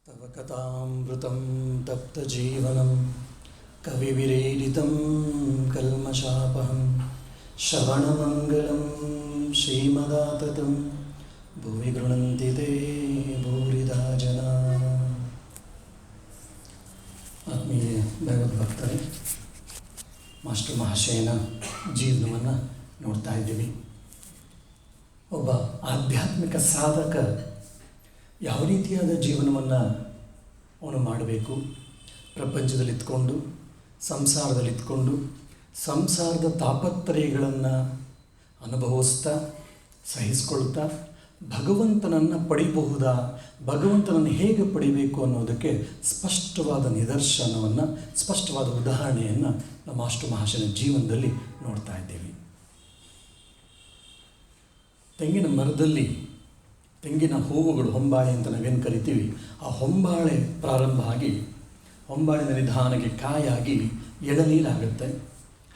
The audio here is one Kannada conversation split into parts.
तव कथामृतं तप्तजीवनं कविविरीडितं कल्मषापहं श्रवणमङ्गलं श्रीमदाततं भुवि गृह्णन्ति ते भूरिदा जना. ಆತ್ಮೀಯ ಭಗವದ್ಭಕ್ತರೇ, ಮಾಸ್ಟರ್ ಮಹಾಶಯನ ಜೀವನವನ್ನು ನೋಡ್ತಾ ಇದ್ದೀವಿ. ಒಬ್ಬ ಆಧ್ಯಾತ್ಮಿಕ ಸಾಧಕ ಯಾವ ರೀತಿಯಾದ ಜೀವನವನ್ನು ಅವನು ಮಾಡಬೇಕು, ಪ್ರಪಂಚದಲ್ಲಿತ್ಕೊಂಡು ಸಂಸಾರದಲ್ಲಿತ್ಕೊಂಡು ಸಂಸಾರದ ತಾಪತ್ರಯಗಳನ್ನು ಅನುಭವಿಸ್ತಾ ಸಹಿಸ್ಕೊಳ್ತಾ ಭಗವಂತನನ್ನು ಪಡಿಬಹುದಾ, ಭಗವಂತನನ್ನು ಹೇಗೆ ಪಡಿಬೇಕು ಅನ್ನೋದಕ್ಕೆ ಸ್ಪಷ್ಟವಾದ ನಿದರ್ಶನವನ್ನು, ಸ್ಪಷ್ಟವಾದ ಉದಾಹರಣೆಯನ್ನು ನಮ್ಮ ಮಾಸ್ಟರ್ ಮಹಾಶಯನ ಜೀವನದಲ್ಲಿ ನೋಡ್ತಾ ಇದ್ದೀವಿ. ತೆಂಗಿನ ಮರದಲ್ಲಿ ತೆಂಗಿನ ಹೂವುಗಳು, ಹೊಂಬಾಳೆ ಅಂತ ನಾವೇನು ಕರಿತೀವಿ, ಆ ಹೊಂಬಾಳೆ ಪ್ರಾರಂಭ ಆಗಿ ಹೊಂಬಾಳಿನ ನಿಧಾನಕ್ಕೆ ಕಾಯಾಗಿ ಎಳನೀರಾಗುತ್ತೆ.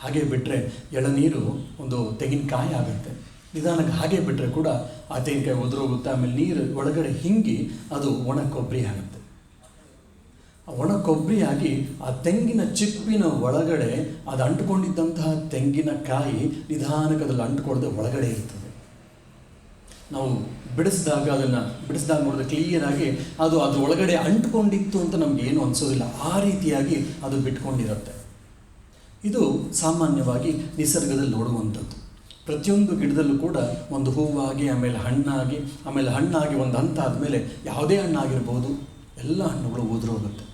ಹಾಗೆ ಬಿಟ್ಟರೆ ಎಳನೀರು ಒಂದು ತೆಂಗಿನಕಾಯಿ ಆಗುತ್ತೆ. ನಿಧಾನಕ್ಕೆ ಹಾಗೆ ಬಿಟ್ಟರೆ ಕೂಡ ಆ ತೆಂಗಿನಕಾಯಿ ಉದುರೋಗುತ್ತೆ. ಆಮೇಲೆ ನೀರು ಒಳಗಡೆ ಹಿಂಗಿ ಅದು ಒಣ ಕೊಬ್ಬರಿ ಆಗುತ್ತೆ. ಆ ಒಣ ಕೊಬ್ಬರಿಯಾಗಿ ಆ ತೆಂಗಿನ ಚಿಪ್ಪಿನ ಒಳಗಡೆ ಅದು ಅಂಟುಕೊಂಡಿದ್ದಂತಹ ತೆಂಗಿನಕಾಯಿ ನಿಧಾನಕ್ಕೆ ಅದ್ರಲ್ಲಿ ಅಂಟುಕೊಳ್ಳದೆ ಒಳಗಡೆ ಇರ್ತದೆ. ನಾವು ಬಿಡಿಸಿದಾಗ ನೋಡಿದ್ರೆ ಕ್ಲಿಯರಾಗಿ ಅದು ಅದ್ರ ಒಳಗಡೆ ಅಂಟುಕೊಂಡಿತ್ತು ಅಂತ ನಮ್ಗೆ ಏನು ಅನಿಸೋದಿಲ್ಲ. ಆ ರೀತಿಯಾಗಿ ಅದು ಬಿಟ್ಕೊಂಡಿರುತ್ತೆ. ಇದು ಸಾಮಾನ್ಯವಾಗಿ ನಿಸರ್ಗದಲ್ಲಿ ನೋಡುವಂಥದ್ದು. ಪ್ರತಿಯೊಂದು ಗಿಡದಲ್ಲೂ ಕೂಡ ಒಂದು ಹೂವಾಗಿ, ಆಮೇಲೆ ಹಣ್ಣಾಗಿ ಒಂದು ಹಂತ ಆದಮೇಲೆ ಯಾವುದೇ ಹಣ್ಣಾಗಿರ್ಬೋದು, ಎಲ್ಲ ಹಣ್ಣುಗಳು ಉದುರೋಗುತ್ತೆ.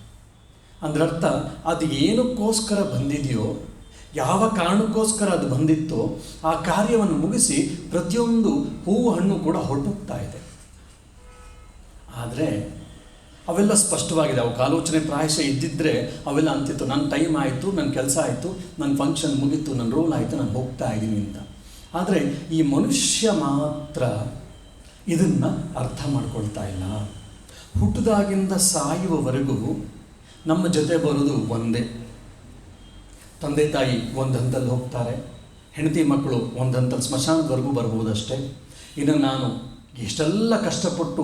ಅಂದ್ರರ್ಥ ಅದು ಏನಕ್ಕೋಸ್ಕರ ಬಂದಿದೆಯೋ, ಯಾವ ಕಾರಣಕ್ಕೋಸ್ಕರ ಅದು ಬಂದಿತ್ತೋ ಆ ಕಾರ್ಯವನ್ನು ಮುಗಿಸಿ ಪ್ರತಿಯೊಂದು ಹೂವು ಹಣ್ಣು ಕೂಡ ಹೊರಟೋಗ್ತಾ ಇದೆ. ಆದರೆ ಅವೆಲ್ಲ ಸ್ಪಷ್ಟವಾಗಿದೆ. ಅವಕ್ಕೆ ಆಲೋಚನೆ ಪ್ರಾಯಶಃ ಇದ್ದಿದ್ದರೆ ಅವೆಲ್ಲ ಅಂತಿತ್ತು, ನನ್ನ ಟೈಮ್ ಆಯಿತು, ನನ್ನ ಕೆಲಸ ಆಯಿತು, ನನ್ನ ಫಂಕ್ಷನ್ ಮುಗೀತು, ನನ್ನ ರೋಲ್ ಆಯಿತು, ನಾನು ಹೋಗ್ತಾ ಇದ್ದೀನಿ ಅಂತ. ಆದರೆ ಈ ಮನುಷ್ಯ ಮಾತ್ರ ಇದನ್ನು ಅರ್ಥ ಮಾಡ್ಕೊಳ್ತಾ ಇಲ್ಲ. ಹುಟ್ಟಿದಾಗಿಂದ ಸಾಯುವವರೆಗೂ ನಮ್ಮ ಜೊತೆ ಬರೋದು ಒಂದೇ. ತಂದೆ ತಾಯಿ ಒಂದು ಹಂತದಲ್ಲಿ ಹೋಗ್ತಾರೆ, ಹೆಂಡತಿ ಮಕ್ಕಳು ಒಂದು ಹಂತದಲ್ಲಿ ಸ್ಮಶಾನದವರೆಗೂ ಬರ್ಬೋದಷ್ಟೇ. ಇನ್ನು ನಾನು ಎಷ್ಟೆಲ್ಲ ಕಷ್ಟಪಟ್ಟು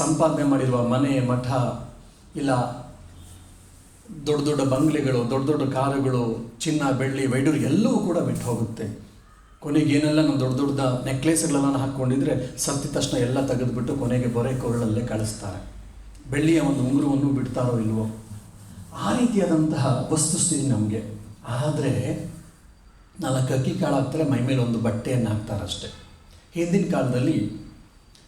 ಸಂಪಾದನೆ ಮಾಡಿರುವ ಮನೆ, ಮಠ, ಇಲ್ಲ ದೊಡ್ಡ ದೊಡ್ಡ ಬಂಗ್ಲೆಗಳು, ದೊಡ್ಡ ದೊಡ್ಡ ಕಾರುಗಳು, ಚಿನ್ನ, ಬೆಳ್ಳಿ, ವೈಡೂರು ಎಲ್ಲವೂ ಕೂಡ ಬಿಟ್ಟು ಹೋಗುತ್ತೆ. ಕೊನೆಗೇನೆಲ್ಲ ನಾವು ದೊಡ್ಡ ದೊಡ್ಡ ನೆಕ್ಲೇಸ್ಗಳೆಲ್ಲ ಹಾಕ್ಕೊಂಡಿದ್ರೆ ಸತ್ತಿದ ತಕ್ಷಣ ಎಲ್ಲ ತೆಗೆದುಬಿಟ್ಟು ಕೊನೆಗೆ ಬೊರೆ ಕೊರಳಲ್ಲೇ ಕಳಿಸ್ತಾರೆ. ಬೆಳ್ಳಿಯ ಒಂದು ಉಂಗುರವನ್ನು ಬಿಡ್ತಾರೋ ಇಲ್ವೋ, ಆ ರೀತಿಯಾದಂತಹ ವಸ್ತುಸ್ಥಿತಿ ನಮಗೆ. ಆದರೆ 4 ಅಕ್ಕಿ ಕಾಳು ಹಾಕ್ತಾರೆ, ಮೈ ಮೇಲೆ ಒಂದು ಬಟ್ಟೆಯನ್ನು ಹಾಕ್ತಾರಷ್ಟೆ. ಹಿಂದಿನ ಕಾಲದಲ್ಲಿ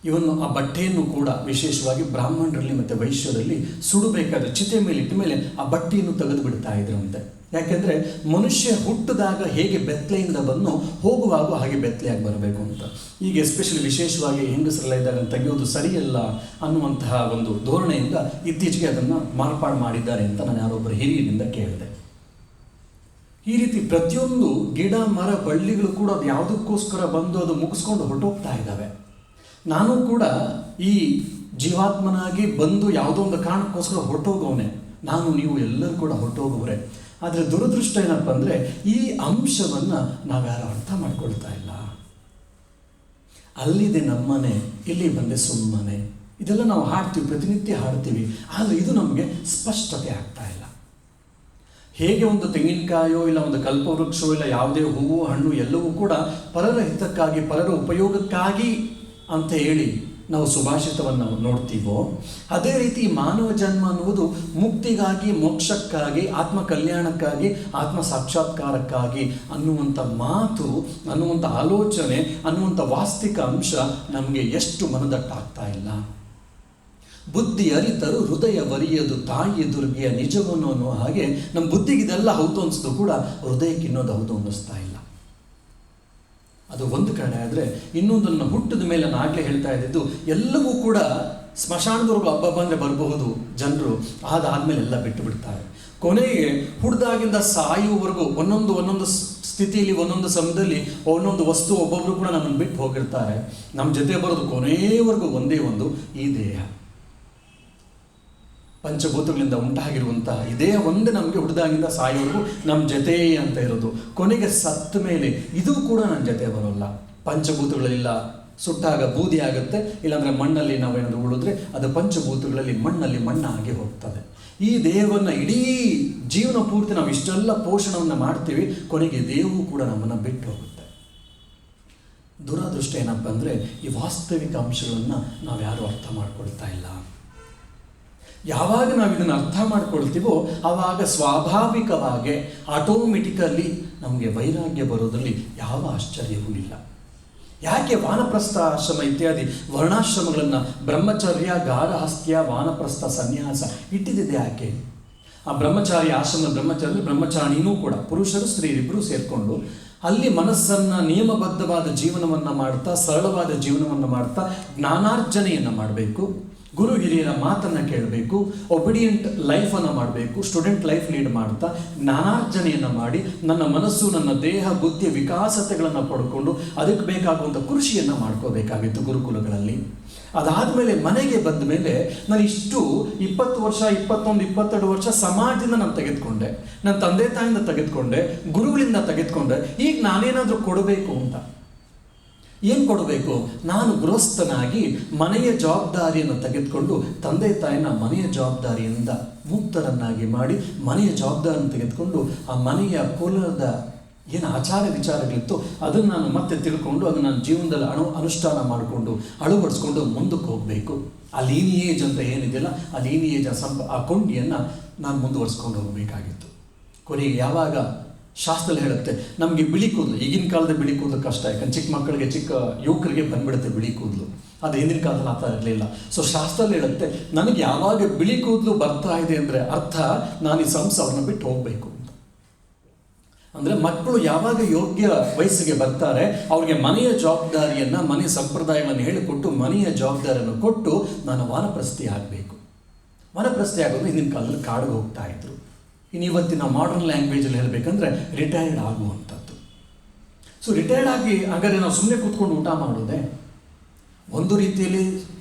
ಇವನ್ನು ಆ ಬಟ್ಟೆಯನ್ನು ಕೂಡ ವಿಶೇಷವಾಗಿ ಬ್ರಾಹ್ಮಣರಲ್ಲಿ ಮತ್ತು ವೈಶ್ಯರಲ್ಲಿ ಸುಡಬೇಕಾದ್ರೆ ಚಿತೆ ಮೇಲೆ ಇಟ್ಟ ಮೇಲೆ ಆ ಬಟ್ಟೆಯನ್ನು ತೆಗೆದು ಬಿಡ್ತಾ ಇದ್ರಂತೆ. ಯಾಕೆಂದರೆ ಮನುಷ್ಯ ಹುಟ್ಟಿದಾಗ ಹೇಗೆ ಬೆತ್ತಲೆಯಿಂದ ಬಂದು ಹೋಗುವಾಗ ಹಾಗೆ ಬೆತ್ತಲೆಯಾಗಿ ಬರಬೇಕು ಅಂತ. ಈಗ ಎಸ್ಪೆಷಲಿ ವಿಶೇಷವಾಗಿ ಹೆಂಗಸರೆಲ್ಲ ಇದ್ದಾಗ ತೆಗೆಯೋದು ಸರಿಯಲ್ಲ ಅನ್ನುವಂತಹ ಒಂದು ಧೋರಣೆಯಿಂದ ಇತ್ತೀಚೆಗೆ ಅದನ್ನು ಮಾರ್ಪಾಡು ಮಾಡಿದ್ದಾರೆ ಅಂತ ನಾನು ಯಾರೊಬ್ಬರು ಹಿರಿಯರಿಂದ ಕೇಳಿದೆ. ಈ ರೀತಿ ಪ್ರತಿಯೊಂದು ಗಿಡ, ಮರ, ಬಳ್ಳಿಗಳು ಕೂಡ ಅದು ಯಾವುದಕ್ಕೋಸ್ಕರ ಬಂದು ಅದು ಮುಗಿಸ್ಕೊಂಡು ಹೊರಟೋಗ್ತಾ ಇದ್ದಾವೆ. ನಾನು ಕೂಡ ಈ ಜೀವಾತ್ಮನಾಗಿ ಬಂದು ಯಾವುದೋ ಒಂದು ಕಾರಣಕ್ಕೋಸ್ಕರ ಹೊರಟೋಗೋನೆ. ನಾನು, ನೀವು ಎಲ್ಲರೂ ಕೂಡ ಹೊರಟೋಗೋರೆ. ಆದರೆ ದುರದೃಷ್ಟ ಏನಪ್ಪ ಅಂದರೆ ಈ ಅಂಶವನ್ನು ನಾವ್ಯಾರು ಅರ್ಥ ಮಾಡ್ಕೊಳ್ತಾ ಇಲ್ಲ. ಅಲ್ಲಿದೆ ನಮ್ಮನೆ, ಇಲ್ಲಿ ಬಂದೆ ಸುಮ್ಮನೆ, ಇದೆಲ್ಲ ನಾವು ಹಾಡ್ತೀವಿ, ಪ್ರತಿನಿತ್ಯ ಹಾಡ್ತೀವಿ. ಆದರೆ ಇದು ನಮಗೆ ಸ್ಪಷ್ಟತೆ ಆಗ್ತಾ ಇಲ್ಲ. ಹೇಗೆ ಒಂದು ತೆಂಗಿನಕಾಯೋ ಇಲ್ಲ ಒಂದು ಕಲ್ಪವೃಕ್ಷವೋ ಇಲ್ಲ ಯಾವುದೇ ಹೂವು ಹಣ್ಣು ಎಲ್ಲವೂ ಕೂಡ ಪರರ ಹಿತಕ್ಕಾಗಿ, ಪರರ ಉಪಯೋಗಕ್ಕಾಗಿ ಅಂತ ಹೇಳಿ ನಾವು ಸುಭಾಷಿತವನ್ನು ನೋಡ್ತೀವೋ, ಅದೇ ರೀತಿ ಮಾನವ ಜನ್ಮ ಅನ್ನುವುದು ಮುಕ್ತಿಗಾಗಿ, ಮೋಕ್ಷಕ್ಕಾಗಿ, ಆತ್ಮ ಕಲ್ಯಾಣಕ್ಕಾಗಿ, ಆತ್ಮ ಸಾಕ್ಷಾತ್ಕಾರಕ್ಕಾಗಿ ಅನ್ನುವಂಥ ಮಾತು, ಅನ್ನುವಂಥ ಆಲೋಚನೆ, ಅನ್ನುವಂಥ ವಾಸ್ತವಿಕ ಅಂಶ ನಮಗೆ ಎಷ್ಟು ಮನದಟ್ಟಾಗ್ತಾ ಇಲ್ಲ. ಬುದ್ಧಿ ಅರಿತರು ಹೃದಯ ಬರಿಯದು ತಾಯಿ ದುರ್ಗಿಯ ನಿಜವನ್ನು ಅನ್ನೋ ಹಾಗೆ ನಮ್ಮ ಬುದ್ಧಿಗೆ ಇದೆಲ್ಲ ಹೌದು ಅನಿಸ್ದು ಕೂಡ ಹೃದಯಕ್ಕೆ ಇನ್ನೊಂದು ಹೌದು ಅನ್ನಿಸ್ತಾ ಇಲ್ಲ. ಅದು ಒಂದು ಕಡೆ. ಆದರೆ ಇನ್ನೊಂದನ್ನು ಹುಟ್ಟಿದ ಮೇಲೆ ನಾನು ಆಗಲೇ ಹೇಳ್ತಾ ಇದ್ದಿದ್ದು, ಎಲ್ಲವೂ ಕೂಡ ಸ್ಮಶಾನದವರೆಗೂ ಹಬ್ಬ ಬಂದರೆ ಬರಬಹುದು ಜನರು, ಅದಾದಮೇಲೆ ಎಲ್ಲ ಬಿಟ್ಟು ಬಿಡ್ತಾರೆ. ಕೊನೆಗೆ ಹುಡ್ದಾಗಿಂದ ಸಾಯುವವರೆಗೂ ಒಂದೊಂದು ಸ್ಥಿತಿಯಲ್ಲಿ, ಒಂದೊಂದು ಸಮಯದಲ್ಲಿ ಒಂದೊಂದು ವಸ್ತು, ಒಬ್ಬೊಬ್ಬರು ಕೂಡ ನಮ್ಮನ್ನು ಬಿಟ್ಟು ಹೋಗಿರ್ತಾರೆ. ನಮ್ಮ ಜೊತೆ ಬರೋದು ಕೊನೆಯವರೆಗೂ ಒಂದೇ ಒಂದು, ಈ ದೇಹ. ಪಂಚಭೂತಗಳಿಂದ ಉಂಟಾಗಿರುವಂತಹ ಈ ದೇಹ ಒಂದೇ ನಮಗೆ ಹುಡ್ದಾಗಿಂದ ಸಾಯೋವರೆಗೂ ನಮ್ಮ ಜೊತೆ ಅಂತ ಇರೋದು. ಕೊನೆಗೆ ಸತ್ತ ಮೇಲೆ ಇದು ಕೂಡ ನನ್ನ ಜೊತೆ ಬರೋಲ್ಲ. ಪಂಚಭೂತಗಳಿಲ್ಲ, ಸುಟ್ಟಾಗ ಬೂದಿ ಆಗುತ್ತೆ, ಇಲ್ಲಾಂದರೆ ಮಣ್ಣಲ್ಲಿ ನಾವೇನಾದರೂ ಉಳಿದ್ರೆ ಅದು ಪಂಚಭೂತಗಳಲ್ಲಿ ಮಣ್ಣಲ್ಲಿ ಮಣ್ಣಾಗಿ ಹೋಗ್ತದೆ. ಈ ದೇಹವನ್ನು ಇಡೀ ಜೀವನ ಪೂರ್ತಿ ನಾವು ಇಷ್ಟೆಲ್ಲ ಪೋಷಣವನ್ನು ಮಾಡ್ತೀವಿ, ಕೊನೆಗೆ ದೇಹವು ಕೂಡ ನಮ್ಮನ್ನು ಬಿಟ್ಟು ಹೋಗುತ್ತೆ. ದುರಾದೃಷ್ಟ ಏನಪ್ಪ ಅಂದರೆ ಈ ವಾಸ್ತವಿಕ ಅಂಶಗಳನ್ನು ನಾವು ಯಾರೂ ಅರ್ಥ ಮಾಡ್ಕೊಳ್ತಾ ಇಲ್ಲ. ಯಾವಾಗ ನಾವು ಇದನ್ನು ಅರ್ಥ ಮಾಡ್ಕೊಳ್ತೀವೋ ಆವಾಗ ಸ್ವಾಭಾವಿಕವಾಗಿ ಆಟೋಮೆಟಿಕಲ್ಲಿ ನಮಗೆ ವೈರಾಗ್ಯ ಬರೋದ್ರಲ್ಲಿ ಯಾವ ಆಶ್ಚರ್ಯವೂ ಇಲ್ಲ. ಯಾಕೆ ವಾನಪ್ರಸ್ಥ ಆಶ್ರಮ ಇತ್ಯಾದಿ ವರ್ಣಾಶ್ರಮಗಳನ್ನು ಬ್ರಹ್ಮಚರ್ಯ, ಗಾರ್ಹಸ್ಥ್ಯ, ವಾನಪ್ರಸ್ಥ, ಸನ್ಯಾಸ ಇಟ್ಟಿದ್ದಿದೆ ಯಾಕೆ? ಆ ಬ್ರಹ್ಮಚಾರಿ ಆಶ್ರಮ ಬ್ರಹ್ಮಚಾರಿನೂ ಕೂಡ ಪುರುಷರು ಸ್ತ್ರೀಯರಿಬ್ಬರು ಸೇರಿಕೊಂಡು ಅಲ್ಲಿ ಮನಸ್ಸನ್ನು ನಿಯಮಬದ್ಧವಾದ ಜೀವನವನ್ನು ಮಾಡ್ತಾ, ಸರಳವಾದ ಜೀವನವನ್ನು ಮಾಡ್ತಾ ಜ್ಞಾನಾರ್ಜನೆಯನ್ನು ಮಾಡಬೇಕು, ಗುರು ಹಿರಿಯರ ಮಾತನ್ನು ಕೇಳಬೇಕು, ಒಬಿಡಿಯಂಟ್ ಲೈಫನ್ನು ಮಾಡಬೇಕು, ಸ್ಟೂಡೆಂಟ್ ಲೈಫ್ ಲೀಡ್ ಮಾಡ್ತಾ ಜ್ಞಾನಾರ್ಜನೆಯನ್ನು ಮಾಡಿ ನನ್ನ ಮನಸ್ಸು, ನನ್ನ ದೇಹ, ಬುದ್ಧಿಯ ವಿಕಾಸತೆಗಳನ್ನು ಪಡ್ಕೊಂಡು ಅದಕ್ಕೆ ಬೇಕಾಗುವಂಥ ಕೃಷಿಯನ್ನು ಮಾಡ್ಕೋಬೇಕಾಗಿತ್ತು ಗುರುಕುಲಗಳಲ್ಲಿ. ಅದಾದಮೇಲೆ ಮನೆಗೆ ಬಂದ ಮೇಲೆ ನಾನು ಇಷ್ಟು 20 ವರ್ಷ, 21, 22 ವರ್ಷ ಸಮಾಜದಿಂದ ನಾನು ತೆಗೆದುಕೊಂಡೆ, ನನ್ನ ತಂದೆ ತಾಯಿಯಿಂದ ತೆಗೆದುಕೊಂಡೆ, ಗುರುಗಳಿಂದ ತೆಗೆದುಕೊಂಡೆ. ಈಗ ನಾನೇನಾದರೂ ಕೊಡಬೇಕು ಅಂತ. ಏನು ಕೊಡಬೇಕು? ನಾನು ಗೃಹಸ್ಥನಾಗಿ ಮನೆಯ ಜವಾಬ್ದಾರಿಯನ್ನು ತೆಗೆದುಕೊಂಡು ತಂದೆ ತಾಯಿನ ಮನೆಯ ಜವಾಬ್ದಾರಿಯಿಂದ ಮುಕ್ತರನ್ನಾಗಿ ಮಾಡಿ ಮನೆಯ ಜವಾಬ್ದಾರಿಯನ್ನು ತೆಗೆದುಕೊಂಡು ಆ ಮನೆಯ ಕುಲದ ಏನು ಆಚಾರ ವಿಚಾರಗಳಿತ್ತು ಅದನ್ನು ನಾನು ಮತ್ತೆ ತಿಳ್ಕೊಂಡು ಅದನ್ನು ನಾನು ಜೀವನದಲ್ಲಿ ಅನುಷ್ಠಾನ ಮಾಡಿಕೊಂಡು ಅಳವಡಿಸ್ಕೊಂಡು ಮುಂದಕ್ಕೆ ಹೋಗಬೇಕು. ಆ ಲೀನಿಯೇಜ್ ಅಂತ ಏನಿದೆಯಲ್ಲ, ಆ ಲೀನಿಯೇಜ್ ಆ ಕೊಂಡಿಯನ್ನು ನಾನು ಮುಂದುವರಿಸ್ಕೊಂಡು ಹೋಗಬೇಕಾಗಿತ್ತು. ಕೊನೆಗೆ ಯಾವಾಗ ಶಾಸ್ತ್ರದಲ್ಲಿ ಹೇಳುತ್ತೆ ನಮಗೆ ಬಿಳಿ ಕೂದಲು, ಈಗಿನ ಕಾಲದ ಬಿಳಿ ಕೂದಲು ಕಷ್ಟ, ಯಾಕಂದ್ರೆ ಚಿಕ್ಕ ಮಕ್ಕಳಿಗೆ, ಚಿಕ್ಕ ಯುವಕರಿಗೆ ಬಂದ್ಬಿಡುತ್ತೆ ಬಿಳಿ ಕೂದಲು. ಅದು ಹಿಂದಿನ ಕಾಲದಲ್ಲಿ ಆ ಥರ ಇರಲಿಲ್ಲ. ಸೊ ಶಾಸ್ತ್ರದಲ್ಲಿ ಹೇಳುತ್ತೆ ನನಗೆ ಯಾವಾಗ ಬಿಳಿ ಕೂದಲು ಬರ್ತಾ ಇದೆ ಅಂದರೆ ಅರ್ಥ ನಾನು ಈ ಸಂಸಾರವನ್ನು ಬಿಟ್ಟು ಹೋಗಬೇಕು ಅಂತ. ಅಂದರೆ ಮಕ್ಕಳು ಯಾವಾಗ ಯೋಗ್ಯ ವಯಸ್ಸಿಗೆ ಬರ್ತಾರೆ ಅವ್ರಿಗೆ ಮನೆಯ ಜವಾಬ್ದಾರಿಯನ್ನು, ಮನೆಯ ಸಂಪ್ರದಾಯಗಳನ್ನು ಹೇಳಿಕೊಟ್ಟು ಮನೆಯ ಜವಾಬ್ದಾರಿಯನ್ನು ಕೊಟ್ಟು ನಾನು ವಾನಪ್ರಸ್ಥಿ ಆಗಬೇಕು. ವಾನಪ್ರಸ್ಥಿ ಆಗೋದು ಹಿಂದಿನ ಕಾಲದಲ್ಲಿ ಕಾಡಿಗೆ ಹೋಗ್ತಾ ಇದ್ರು. ಇನ್ನು ಇವತ್ತಿನ ಮಾಡರ್ನ್ ಲ್ಯಾಂಗ್ವೇಜಲ್ಲಿ ಹೇಳಬೇಕಂದ್ರೆ ರಿಟೈರ್ಡ್ ಆಗುವಂಥದ್ದು. ಸೊ ರಿಟೈರ್ಡ್ ಆಗಿ ಹಾಗಾದರೆ ನಾವು ಸುಮ್ಮನೆ ಕೂತ್ಕೊಂಡು ಊಟ ಮಾಡೋದೇ? ಒಂದು ರೀತಿಯಲ್ಲಿ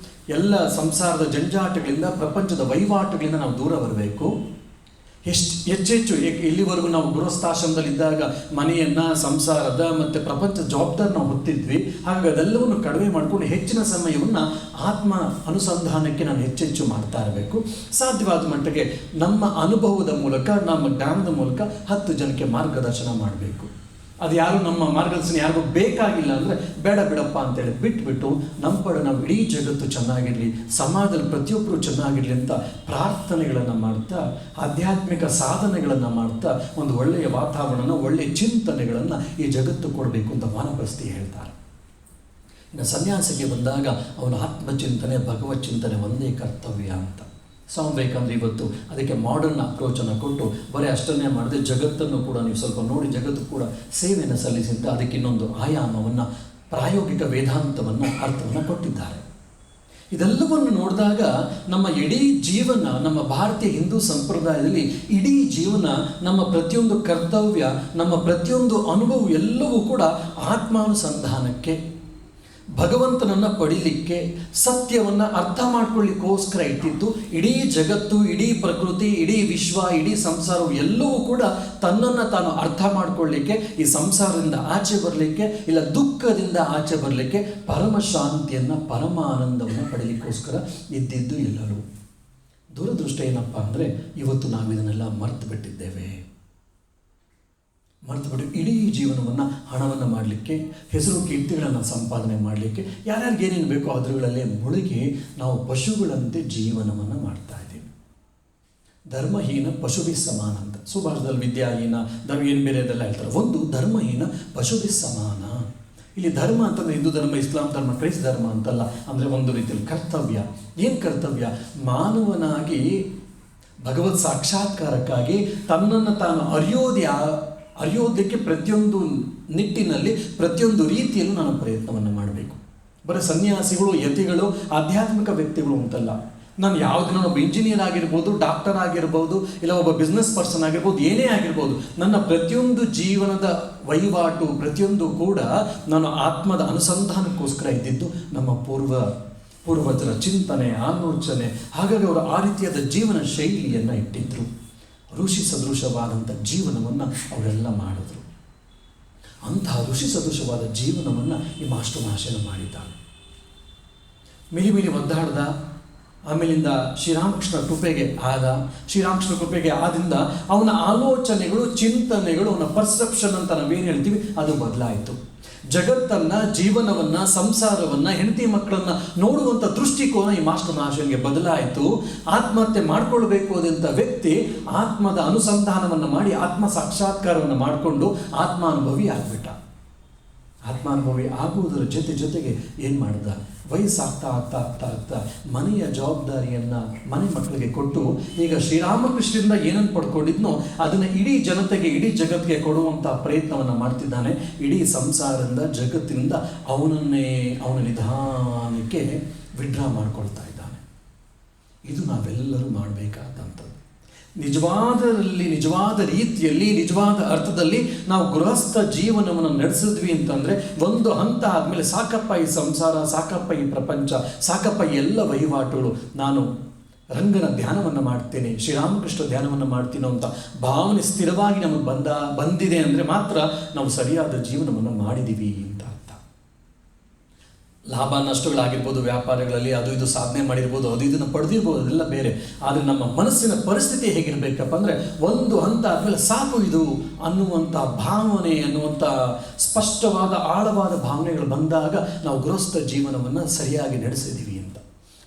ಎಲ್ಲ ಸಂಸಾರದ ಜಂಜಾಟಗಳಿಂದ, ಪ್ರಪಂಚದ ವಹಿವಾಟುಗಳಿಂದ ನಾವು ದೂರ ಬರಬೇಕು. ಹೆಚ್ಚೆಚ್ಚು ಇಲ್ಲಿವರೆಗೂ ನಾವು ಗೃಹಸ್ಥಾಶ್ರಮದಲ್ಲಿದ್ದಾಗ ಮನೆಯನ್ನು, ಸಂಸಾರದ ಮತ್ತು ಪ್ರಪಂಚದ ಜವಾಬ್ದಾರಿ ನಾವು ಹೊತ್ತಿದ್ವಿ. ಹಾಗಾಗಿ ಅದೆಲ್ಲವನ್ನು ಕಡಿಮೆ ಮಾಡಿಕೊಂಡು ಹೆಚ್ಚಿನ ಸಮಯವನ್ನು ಆತ್ಮ ಅನುಸಂಧಾನಕ್ಕೆ ನಾನು ಹೆಚ್ಚೆಚ್ಚು ಮಾಡ್ತಾ ಇರಬೇಕು. ಸಾಧ್ಯವಾದ ಮಟ್ಟಿಗೆ ನಮ್ಮ ಅನುಭವದ ಮೂಲಕ, ನಮ್ಮ ಜ್ಞಾನದ ಮೂಲಕ 10 ಜನಕ್ಕೆ ಮಾರ್ಗದರ್ಶನ ಮಾಡಬೇಕು. ಅದು ಯಾರು ನಮ್ಮ ಮಾರ್ಗದರ್ಶನ ಯಾರಿಗೂ ಬೇಕಾಗಿಲ್ಲ ಅಂದರೆ ಬೇಡ ಬಿಡಪ್ಪ ಅಂತೇಳಿ ಬಿಟ್ಬಿಟ್ಟು ನಮ್ಮ ಪಡೆ ನಾವು ಇಡೀ ಜಗತ್ತು ಚೆನ್ನಾಗಿರಲಿ, ಸಮಾಜದಲ್ಲಿ ಪ್ರತಿಯೊಬ್ಬರು ಚೆನ್ನಾಗಿರಲಿ ಅಂತ ಪ್ರಾರ್ಥನೆಗಳನ್ನು ಮಾಡ್ತಾ, ಆಧ್ಯಾತ್ಮಿಕ ಸಾಧನೆಗಳನ್ನು ಮಾಡ್ತಾ ಒಂದು ಒಳ್ಳೆಯ ವಾತಾವರಣ, ಒಳ್ಳೆಯ ಚಿಂತನೆಗಳನ್ನು ಈ ಜಗತ್ತು ಕೊಡಬೇಕು ಅಂತ ವಾನಪ್ರಸ್ಥಿ ಹೇಳ್ತಾರೆ. ಇನ್ನು ಸನ್ಯಾಸಿಗೆ ಬಂದಾಗ ಅವನ ಆತ್ಮಚಿಂತನೆ, ಭಗವತ್ ಚಿಂತನೆ ಒಂದೇ ಕರ್ತವ್ಯ ಅಂತ. ಸ್ವಾಮಿ ವಿವೇಕಾನಂದರು ಇವತ್ತು ಅದಕ್ಕೆ ಮಾಡರ್ನ್ ಅಪ್ರೋಚನ್ನು ಕೊಟ್ಟು ಬರೀ ಅಷ್ಟನ್ನೇ ಮಾಡದೆ ಜಗತ್ತನ್ನು ಕೂಡ ನೀವು ಸ್ವಲ್ಪ ನೋಡಿ, ಜಗತ್ತು ಕೂಡ ಸೇವೆಯನ್ನು ಸಲ್ಲಿಸಿದ್ದ ಅದಕ್ಕೆ ಇನ್ನೊಂದು ಆಯಾಮವನ್ನು, ಪ್ರಾಯೋಗಿಕ ವೇದಾಂತವನ್ನು, ಅರ್ಥವನ್ನು ಕೊಟ್ಟಿದ್ದಾರೆ. ಇದೆಲ್ಲವನ್ನು ನೋಡಿದಾಗ ನಮ್ಮ ಇಡೀ ಜೀವನ, ನಮ್ಮ ಭಾರತೀಯ ಹಿಂದೂ ಸಂಪ್ರದಾಯದಲ್ಲಿ ಇಡೀ ಜೀವನ, ನಮ್ಮ ಪ್ರತಿಯೊಂದು ಕರ್ತವ್ಯ, ನಮ್ಮ ಪ್ರತಿಯೊಂದು ಅನುಭವ ಎಲ್ಲವೂ ಕೂಡ ಆತ್ಮಾನುಸಂಧಾನಕ್ಕೆ, ಭಗವಂತನನ್ನು ಪಡೀಲಿಕ್ಕೆ, ಸತ್ಯವನ್ನು ಅರ್ಥ ಮಾಡ್ಕೊಳ್ಳಿಕ್ಕೋಸ್ಕರ ಇಟ್ಟಿದ್ದು. ಇಡೀ ಜಗತ್ತು, ಇಡೀ ಪ್ರಕೃತಿ, ಇಡೀ ವಿಶ್ವ, ಇಡೀ ಸಂಸಾರವು ಎಲ್ಲವೂ ಕೂಡ ತನ್ನನ್ನು ತಾನು ಅರ್ಥ ಮಾಡ್ಕೊಳ್ಳಿಕ್ಕೆ, ಈ ಸಂಸಾರದಿಂದ ಆಚೆ ಬರಲಿಕ್ಕೆ, ಇಲ್ಲ ದುಃಖದಿಂದ ಆಚೆ ಬರಲಿಕ್ಕೆ, ಪರಮ ಶಾಂತಿಯನ್ನು, ಪರಮ ಆನಂದವನ್ನು ಪಡೀಲಿಕ್ಕೋಸ್ಕರ ಇದ್ದಿದ್ದು ಎಲ್ಲರೂ. ದುರದೃಷ್ಟ ಏನಪ್ಪ ಅಂದರೆ ಇವತ್ತು ನಾವು ಇದನ್ನೆಲ್ಲ ಮರೆತು ಬಿಟ್ಟಿದ್ದೇವೆ. ಮರೆತುಬಿಟ್ಟು ಇಡೀ ಜೀವನವನ್ನು ಹಣವನ್ನು ಮಾಡಲಿಕ್ಕೆ, ಹೆಸರು ಕೀರ್ತಿಗಳನ್ನು ಸಂಪಾದನೆ ಮಾಡಲಿಕ್ಕೆ, ಯಾರ್ಯಾರಿಗೆ ಏನೇನು ಬೇಕೋ ಅದರಗಳಲ್ಲೇ ಮುಳುಗಿ ನಾವು ಪಶುಗಳಂತೆ ಜೀವನವನ್ನು ಮಾಡ್ತಾ ಇದ್ದೀವಿ. ಧರ್ಮಹೀನ ಪಶುಭಿ ಸಮಾನ ಅಂತ ಸುಭಾಷಿತದಲ್ಲಿ ವಿದ್ಯಾಹೀನ, ಧರ್ಮ ಏನು ಬೇರೆ ಅದೆಲ್ಲ ಹೇಳ್ತಾರೆ. ಒಂದು ಧರ್ಮಹೀನ ಪಶುಭಿ ಸಮಾನ. ಇಲ್ಲಿ ಧರ್ಮ ಅಂತಂದರೆ ಹಿಂದೂ ಧರ್ಮ, ಇಸ್ಲಾಂ ಧರ್ಮ, ಕ್ರೈಸ್ತ ಧರ್ಮ ಅಂತಲ್ಲ. ಅಂದರೆ ಒಂದು ರೀತಿಯಲ್ಲಿ ಕರ್ತವ್ಯ. ಏನು ಕರ್ತವ್ಯ? ಮಾನವನಾಗಿ ಭಗವತ್ ಸಾಕ್ಷಾತ್ಕಾರಕ್ಕಾಗಿ ತನ್ನನ್ನು ತಾನು ಅರಿಯೋದಕ್ಕೆ ಪ್ರತಿಯೊಂದು ನಿಟ್ಟಿನಲ್ಲಿ, ಪ್ರತಿಯೊಂದು ರೀತಿಯಲ್ಲೂ ನಾನು ಪ್ರಯತ್ನವನ್ನು ಮಾಡಬೇಕು. ಬರೀ ಸನ್ಯಾಸಿಗಳು, ಯತಿಗಳು, ಆಧ್ಯಾತ್ಮಿಕ ವ್ಯಕ್ತಿಗಳು ಅಂತಲ್ಲ. ನಾನು ಒಬ್ಬ ಇಂಜಿನಿಯರ್ ಆಗಿರ್ಬೋದು, ಡಾಕ್ಟರ್ ಆಗಿರ್ಬೋದು, ಇಲ್ಲ ಒಬ್ಬ ಬಿಸ್ನೆಸ್ ಪರ್ಸನ್ ಆಗಿರ್ಬೋದು, ಏನೇ ಆಗಿರ್ಬೋದು, ನನ್ನ ಪ್ರತಿಯೊಂದು ಜೀವನದ ವಹಿವಾಟು ಪ್ರತಿಯೊಂದು ಕೂಡ ನಾನು ಆತ್ಮದ ಅನುಸಂಧಾನಕ್ಕೋಸ್ಕರ ಇದ್ದಿದ್ದು ನಮ್ಮ ಪೂರ್ವಜರ ಚಿಂತನೆ, ಆಲೋಚನೆ. ಹಾಗಾಗಿ ಅವರು ಆ ರೀತಿಯಾದ ಜೀವನ ಶೈಲಿಯನ್ನು ಇಟ್ಟಿದ್ದರು. ಋಷಿ ಸದೃಶವಾದಂಥ ಜೀವನವನ್ನು ಅವರೆಲ್ಲ ಮಾಡಿದ್ರು. ಅಂತಹ ಋಷಿ ಸದೃಶವಾದ ಜೀವನವನ್ನು ಈ ಮಾಸ್ಟರ್ ಮಹಾಶಯನು ಮಾಡಿದ್ದಾನೆ. ಮಿಲಿ ಒದ್ದಾಡ್ದ. ಆಮೇಲಿಂದ ಶ್ರೀರಾಮಕೃಷ್ಣ ಕೃಪೆಗೆ ಆದ. ಶ್ರೀರಾಮಕೃಷ್ಣ ಕೃಪೆಗೆ ಆದಿಂದ ಅವನ ಆಲೋಚನೆಗಳು, ಚಿಂತನೆಗಳು, ಅವನ ಪರ್ಸೆಪ್ಷನ್ ಅಂತ ನಾವೇನು ಹೇಳ್ತೀವಿ ಅದು ಬದಲಾಯಿತು. ಜಗತ್ತನ್ನು, ಜೀವನವನ್ನು, ಸಂಸಾರವನ್ನು, ಹೆಂಡತಿ ಮಕ್ಕಳನ್ನ ನೋಡುವಂಥ ದೃಷ್ಟಿಕೋನ ಈ ಮಾಸ್ಟರ್ ಮಹಾಶಯನಿಗೆ ಬದಲಾಯಿತು. ಆತ್ಮಹತ್ಯೆ ಮಾಡ್ಕೊಳ್ಬೇಕು ಆದಂಥ ವ್ಯಕ್ತಿ ಆತ್ಮದ ಅನುಸಂಧಾನವನ್ನು ಮಾಡಿ ಆತ್ಮ ಸಾಕ್ಷಾತ್ಕಾರವನ್ನು ಮಾಡಿಕೊಂಡು ಆತ್ಮಾನುಭವಿ ಆಗ್ಬಿಟ್ಟ. ಆತ್ಮಾನುಭವಿ ಆಗುವುದರ ಜೊತೆಗೆ ಏನು ಮಾಡ್ದ, ವಯಸ್ಸಾಗ್ತಾ ಆಗ್ತಾ ಆಗ್ತಾ ಆಗ್ತಾ ಮನೆಯ ಜವಾಬ್ದಾರಿಯನ್ನು ಮನೆ ಮಕ್ಕಳಿಗೆ ಕೊಟ್ಟು ಈಗ ಶ್ರೀರಾಮಕೃಷ್ಣರಿಂದ ಏನನ್ನು ಪಡ್ಕೊಂಡಿದ್ನೋ ಅದನ್ನು ಇಡೀ ಜನತೆಗೆ, ಇಡೀ ಜಗತ್ತಿಗೆ ಕೊಡುವಂಥ ಪ್ರಯತ್ನವನ್ನು ಮಾಡ್ತಿದ್ದಾನೆ. ಇಡೀ ಸಂಸಾರದಿಂದ, ಜಗತ್ತಿನಿಂದ ಅವನ ನಿಧಾನಕ್ಕೆ ವಿಡ್ರಾ ಮಾಡ್ಕೊಳ್ತಾ ಇದ್ದಾನೆ. ಇದು ನಾವೆಲ್ಲರೂ ಮಾಡಬೇಕಾದಂಥದ್ದು. ನಿಜವಾದ ರೀತಿಯಲ್ಲಿ, ನಿಜವಾದ ಅರ್ಥದಲ್ಲಿ ನಾವು ಗೃಹಸ್ಥ ಜೀವನವನ್ನು ನಡೆಸಿದ್ವಿ ಅಂತಂದರೆ ಒಂದು ಹಂತ ಆದಮೇಲೆ ಸಾಕಪ್ಪ ಈ ಸಂಸಾರ, ಸಾಕಪ್ಪ ಈ ಪ್ರಪಂಚ, ಸಾಕಪ್ಪ ಈ ಎಲ್ಲ ವಹಿವಾಟುಗಳು, ನಾನು ರಂಗನ ಧ್ಯಾನವನ್ನು ಮಾಡ್ತೇನೆ, ಶ್ರೀರಾಮಕೃಷ್ಣ ಧ್ಯಾನವನ್ನು ಮಾಡ್ತೀನೋ ಅಂತ ಭಾವನೆ ಸ್ಥಿರವಾಗಿ ನಮಗೆ ಬಂದಿದೆ ಅಂದರೆ ಮಾತ್ರ ನಾವು ಸರಿಯಾದ ಜೀವನವನ್ನು ಮಾಡಿದ್ದೀವಿ ಅಂತ ಅರ್ಥ. ಲಾಭ ನಷ್ಟಗಳಾಗಿರ್ಬೋದು, ವ್ಯಾಪಾರಗಳಲ್ಲಿ ಅದು ಇದು ಸಾಧನೆ ಮಾಡಿರ್ಬೋದು, ಅದು ಇದನ್ನು ಪಡೆದಿರ್ಬೋದು, ಅದೆಲ್ಲ ಬೇರೆ. ಆದರೆ ನಮ್ಮ ಮನಸ್ಸಿನ ಪರಿಸ್ಥಿತಿ ಹೇಗಿರಬೇಕಪ್ಪ ಅಂದರೆ ಒಂದು ಹಂತ ಆದಮೇಲೆ ಸಾಕು ಇದು ಅನ್ನುವಂಥ ಭಾವನೆ, ಅನ್ನುವಂಥ ಸ್ಪಷ್ಟವಾದ ಆಳವಾದ ಭಾವನೆಗಳು ಬಂದಾಗ ನಾವು ಗೃಹಸ್ಥ ಜೀವನವನ್ನು ಸರಿಯಾಗಿ ನಡೆಸಿದ್ದೀವಿ ಅಂತ.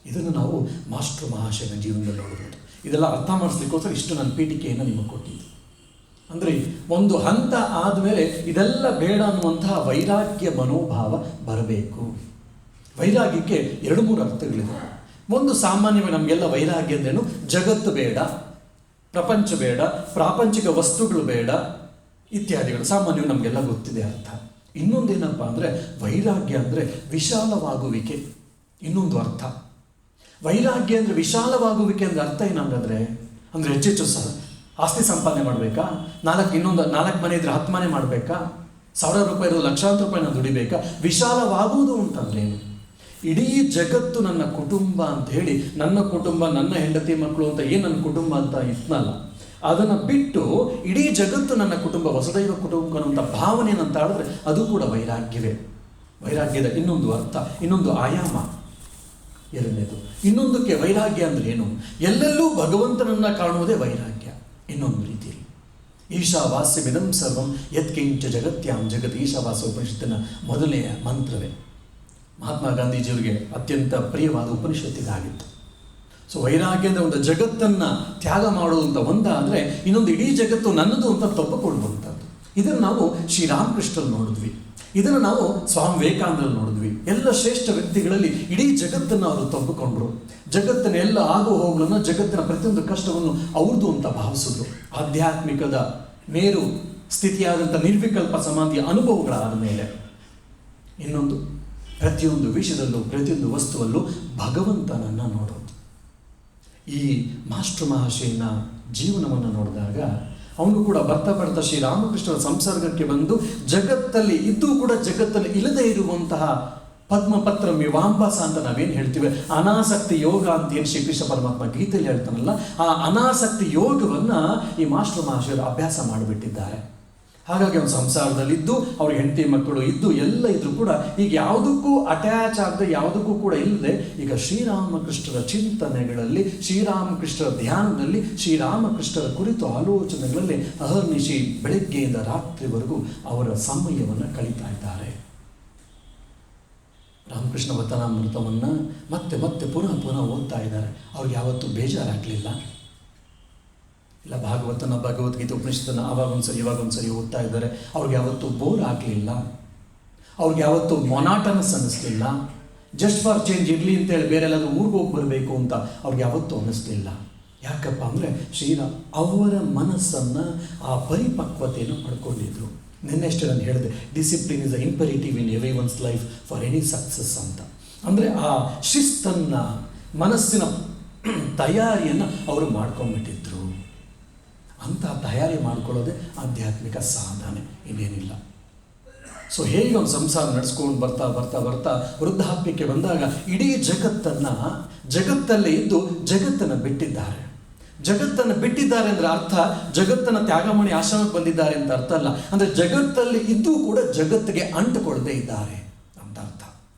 ಇದನ್ನು ನಾವು ಮಾಸ್ಟರ್ ಮಹಾಶಯನ ಜೀವನದಲ್ಲಿ ನೋಡ್ಬೋದು. ಇದೆಲ್ಲ ಅರ್ಥ ಮಾಡಿಸ್ಲಿಕ್ಕೋಸ್ಕರ ಇಷ್ಟು ನನ್ನ ಪೀಠಿಕೆಯನ್ನು ನಿಮಗೆ ಕೊಟ್ಟಿದ್ದು. ಅಂದರೆ ಒಂದು ಹಂತ ಆದಮೇಲೆ ಇದೆಲ್ಲ ಬೇಡ ಅನ್ನುವಂತಹ ವೈರಾಗ್ಯ ಮನೋಭಾವ ಬರಬೇಕು. ವೈರಾಗ್ಯಕ್ಕೆ 2-3 ಅರ್ಥಗಳಿವೆ. ಒಂದು ಸಾಮಾನ್ಯವಾಗಿ ನಮಗೆಲ್ಲ ವೈರಾಗ್ಯ ಅಂದ್ರೇನು, ಜಗತ್ತು ಬೇಡ, ಪ್ರಪಂಚ ಬೇಡ, ಪ್ರಾಪಂಚಿಕ ವಸ್ತುಗಳು ಬೇಡ ಇತ್ಯಾದಿಗಳು ಸಾಮಾನ್ಯವಾಗಿ ನಮಗೆಲ್ಲ ಗೊತ್ತಿದೆ ಅರ್ಥ. ಇನ್ನೊಂದೇನಪ್ಪ ಅಂದರೆ ವೈರಾಗ್ಯ ಅಂದರೆ ವಿಶಾಲವಾಗುವಿಕೆ. ಇನ್ನೊಂದು ಅರ್ಥ ವೈರಾಗ್ಯ ಅಂದರೆ ವಿಶಾಲವಾಗುವಿಕೆ ಅಂದರೆ ಅರ್ಥ ಏನಂದರೆ ಅಂದರೆ ಹೆಚ್ಚೆಚ್ಚು ಆಸ್ತಿ ಸಂಪಾದನೆ ಮಾಡಬೇಕಾ, 4 ಮನೆ ಇದ್ರೆ 10 ಮನೆ ಮಾಡಬೇಕಾ, 1000 ರೂಪಾಯಿ ಇರೋದು ಲಕ್ಷಾಂತರ ರೂಪಾಯಿನ ದುಡಿಬೇಕಾ? ವಿಶಾಲವಾಗುವುದು ಅಂತಂದ್ರೆ ಏನು? ಇಡೀ ಜಗತ್ತು ನನ್ನ ಕುಟುಂಬ ಅಂತ ಹೇಳಿ, ನನ್ನ ಕುಟುಂಬ, ನನ್ನ ಹೆಂಡತಿ ಮಕ್ಕಳು ಅಂತ ಏನು ನನ್ನ ಕುಟುಂಬ ಅಂತ ಇತ್ನಲ್ಲ, ಅದನ್ನು ಬಿಟ್ಟು ಇಡೀ ಜಗತ್ತು ನನ್ನ ಕುಟುಂಬ, ವಸುದೈವ ಕುಟುಂಬ ಅನ್ನುವಂಥ ಭಾವನೆ ಏನಂತ ಹೇಳಿದ್ರೆ ಅದು ಕೂಡ ವೈರಾಗ್ಯವೇ. ವೈರಾಗ್ಯದ ಇನ್ನೊಂದು ಅರ್ಥ, ಇನ್ನೊಂದು ಆಯಾಮ. ಎರಡನೇದು, ಇನ್ನೊಂದಕ್ಕೆ ವೈರಾಗ್ಯ ಅಂದರೆ ಏನು? ಎಲ್ಲೆಲ್ಲೂ ಭಗವಂತನನ್ನು ಕಾಣುವುದೇ ವೈರಾಗ್ಯ. ಇನ್ನೊಂದು ರೀತಿಯಲ್ಲಿ ಈಶಾವಾಸ್ಯಮಿದಂ ಸರ್ವಂ ಯತ್ಕಿಂಚ ಜಗತ್ಯಾಂ ಜಗತ್. ಈಶಾವಾಸ್ಯ ಉಪನಿಷತ್ತಿನ ಮೊದಲನೆಯ ಮಂತ್ರವೇ. ಮಹಾತ್ಮ ಗಾಂಧೀಜಿಯವರಿಗೆ ಅತ್ಯಂತ ಪ್ರಿಯವಾದ ಉಪನಿಷತ್ತಿಗಾಗಿತ್ತು. ಸೊ ವೈರಾಗ್ಯ ಅಂದರೆ ಒಂದು ಜಗತ್ತನ್ನು ತ್ಯಾಗ ಮಾಡುವಂಥ ಒಂದಾದರೆ, ಇನ್ನೊಂದು ಇಡೀ ಜಗತ್ತು ನನ್ನದು ಅಂತ ತಪ್ಪುಕೊಳ್ಳುವಂಥದ್ದು. ಇದನ್ನು ನಾವು ಶ್ರೀರಾಮಕೃಷ್ಣರಲ್ಲಿ ನೋಡಿದ್ವಿ, ಇದನ್ನು ನಾವು ಸ್ವಾಮಿ ವಿವೇಕಾನಂದರಲ್ಲಿ ನೋಡಿದ್ವಿ. ಎಲ್ಲ ಶ್ರೇಷ್ಠ ವ್ಯಕ್ತಿಗಳಲ್ಲಿ ಇಡೀ ಜಗತ್ತನ್ನು ಅವರು ತಬ್ಬಿಕೊಂಡ್ರು. ಜಗತ್ತಿನ ಎಲ್ಲ ಆಗು ಹೋಗುಗಳನ್ನು, ಜಗತ್ತಿನ ಪ್ರತಿಯೊಂದು ಕಷ್ಟವನ್ನು ಅವ್ರದ್ದು ಅಂತ ಭಾವಿಸಿದ್ರು. ಆಧ್ಯಾತ್ಮಿಕದ ಮೇರು ಸ್ಥಿತಿಯಾದಂಥ ನಿರ್ವಿಕಲ್ಪ ಸಮಾಧಿಯ ಅನುಭವಗಳಾದ ಮೇಲೆ ಇನ್ನೊಂದು, ಪ್ರತಿಯೊಂದು ವಿಷಯದಲ್ಲೂ, ಪ್ರತಿಯೊಂದು ವಸ್ತುವಲ್ಲೂ ಭಗವಂತನನ್ನು ನೋಡೋದು. ಈ ಮಾಸ್ಟರ್ ಮಹಾಶಯನ ಜೀವನವನ್ನು ನೋಡಿದಾಗ ಅವನು ಕೂಡ ಬರ್ತಾ ಶ್ರೀರಾಮಕೃಷ್ಣರ ಸಂಸರ್ಗಕ್ಕೆ ಬಂದು ಜಗತ್ತಲ್ಲಿ ಇದ್ದೂ ಕೂಡ ಜಗತ್ತಲ್ಲಿ ಇಲ್ಲದೇ ಇರುವಂತಹ ಪದ್ಮಪತ್ರ ವಿವಾಂಬಾಸ ಅಂತ ನಾವೇನು ಹೇಳ್ತೀವಿ, ಅನಾಸಕ್ತಿ ಯೋಗ ಅಂತ ಏನು ಶ್ರೀಕೃಷ್ಣ ಪರಮಾತ್ಮ ಗೀತೆಯಲ್ಲಿ ಹೇಳ್ತಾನಲ್ಲ, ಆ ಅನಾಸಕ್ತಿ ಯೋಗವನ್ನು ಈ ಮಾಸ್ಟರ್ ಮಹಾಶಯರು ಅಭ್ಯಾಸ ಮಾಡಿಬಿಟ್ಟಿದ್ದಾರೆ. ಹಾಗಾಗಿ ಅವನ ಸಂಸಾರದಲ್ಲಿದ್ದು, ಅವ್ರ ಹೆಂಡತಿ ಮಕ್ಕಳು ಇದ್ದು, ಎಲ್ಲ ಇದ್ರೂ ಕೂಡ ಈಗ ಯಾವುದಕ್ಕೂ ಅಟ್ಯಾಚ್ ಆಗದೆ, ಯಾವುದಕ್ಕೂ ಕೂಡ ಇಲ್ಲದೆ, ಈಗ ಶ್ರೀರಾಮಕೃಷ್ಣರ ಚಿಂತನೆಗಳಲ್ಲಿ, ಶ್ರೀರಾಮಕೃಷ್ಣರ ಧ್ಯಾನದಲ್ಲಿ, ಶ್ರೀರಾಮಕೃಷ್ಣರ ಕುರಿತು ಆಲೋಚನೆಗಳಲ್ಲಿ ಅಹರ್ನಿಶಿ ಬೆಳಗ್ಗೆಯಿಂದ ರಾತ್ರಿವರೆಗೂ ಅವರ ಸಮಯವನ್ನು ಕಳೀತಾ ಇದ್ದಾರೆ. ರಾಮಕೃಷ್ಣ ವಚನಾಮೃತವನ್ನು ಮತ್ತೆ ಪುನಃ ಓದ್ತಾ ಇದ್ದಾರೆ. ಅವ್ರಿಗೆ ಯಾವತ್ತೂ ಬೇಜಾರಾಗಲಿಲ್ಲ. ಇಲ್ಲ ಭಗವದ್ಗೀತೆ ಉಪನಿಷತ್ತನ್ನು ಆವಾಗ ಒಂದ್ಸರಿ ಓದ್ತಾ ಇದ್ದಾರೆ. ಅವ್ರಿಗೆ ಯಾವತ್ತೂ ಬೋರ್ ಆಗಲಿಲ್ಲ, ಅವ್ರಿಗೆ ಯಾವತ್ತೂ ಮೊನಾಟನಸ್ ಅನ್ನಿಸ್ಲಿಲ್ಲ. ಜಸ್ಟ್ ಫಾರ್ ಚೇಂಜ್ ಇರಲಿ ಅಂತೇಳಿ ಬೇರೆ ಎಲ್ಲಾದರೂ ಊರಿಗೆ ಹೋಗಿ ಬರಬೇಕು ಅಂತ ಅವ್ರಿಗೆ ಯಾವತ್ತೂ ಅನ್ನಿಸ್ಲಿಲ್ಲ. ಯಾಕಪ್ಪ ಅಂದರೆ ಅವರ ಮನಸ್ಸನ್ನು, ಆ ಪರಿಪಕ್ವತೆಯನ್ನು ಪಡ್ಕೊಂಡಿದ್ರು. ನಿನ್ನೆಷ್ಟೇ ನಾನು ಹೇಳಿದೆ, discipline is a imperative in every once life for any success ಅಂತ. ಅಂದರೆ ಆ ಶಿಸ್ತನ್ನು, ಮನಸ್ಸಿನ ತಯಾರಿಯನ್ನು ಅವರು ಮಾಡ್ಕೊಂಡ್ಬಿಟ್ಟಿದ್ರು. ಅಂಥ ತಯಾರಿ ಮಾಡ್ಕೊಳ್ಳೋದೇ ಆಧ್ಯಾತ್ಮಿಕ ಸಾಧನೆ, ಇನ್ನೇನಿಲ್ಲ. ಸೊ ಹೇಗೆ ಒಂದು ಸಂಸಾರ ನಡೆಸ್ಕೊಂಡು ಬರ್ತಾ ವೃದ್ಧಾಪ್ಯಕ್ಕೆ ಬಂದಾಗ ಇಡೀ ಜಗತ್ತಲ್ಲೇ ಇದ್ದು ಜಗತ್ತನ್ನು ಬಿಟ್ಟಿದ್ದಾರೆ. ಜಗತ್ತನ್ನು ಬಿಟ್ಟಿದ್ದಾರೆ ಅಂದರೆ ಅರ್ಥ ಜಗತ್ತನ್ನು ತ್ಯಾಗ ಮಾಡಿ ಆಶ್ರಮಕ್ಕೆ ಬಂದಿದ್ದಾರೆ ಅಂತ ಅರ್ಥ ಅಲ್ಲ. ಅಂದರೆ ಜಗತ್ತಲ್ಲಿ ಇದ್ದೂ ಕೂಡ ಜಗತ್ತಿಗೆ ಅಂಟುಕೊಳ್ಳದೆ ಇದ್ದಾರೆ ಅಂತ ಅರ್ಥ.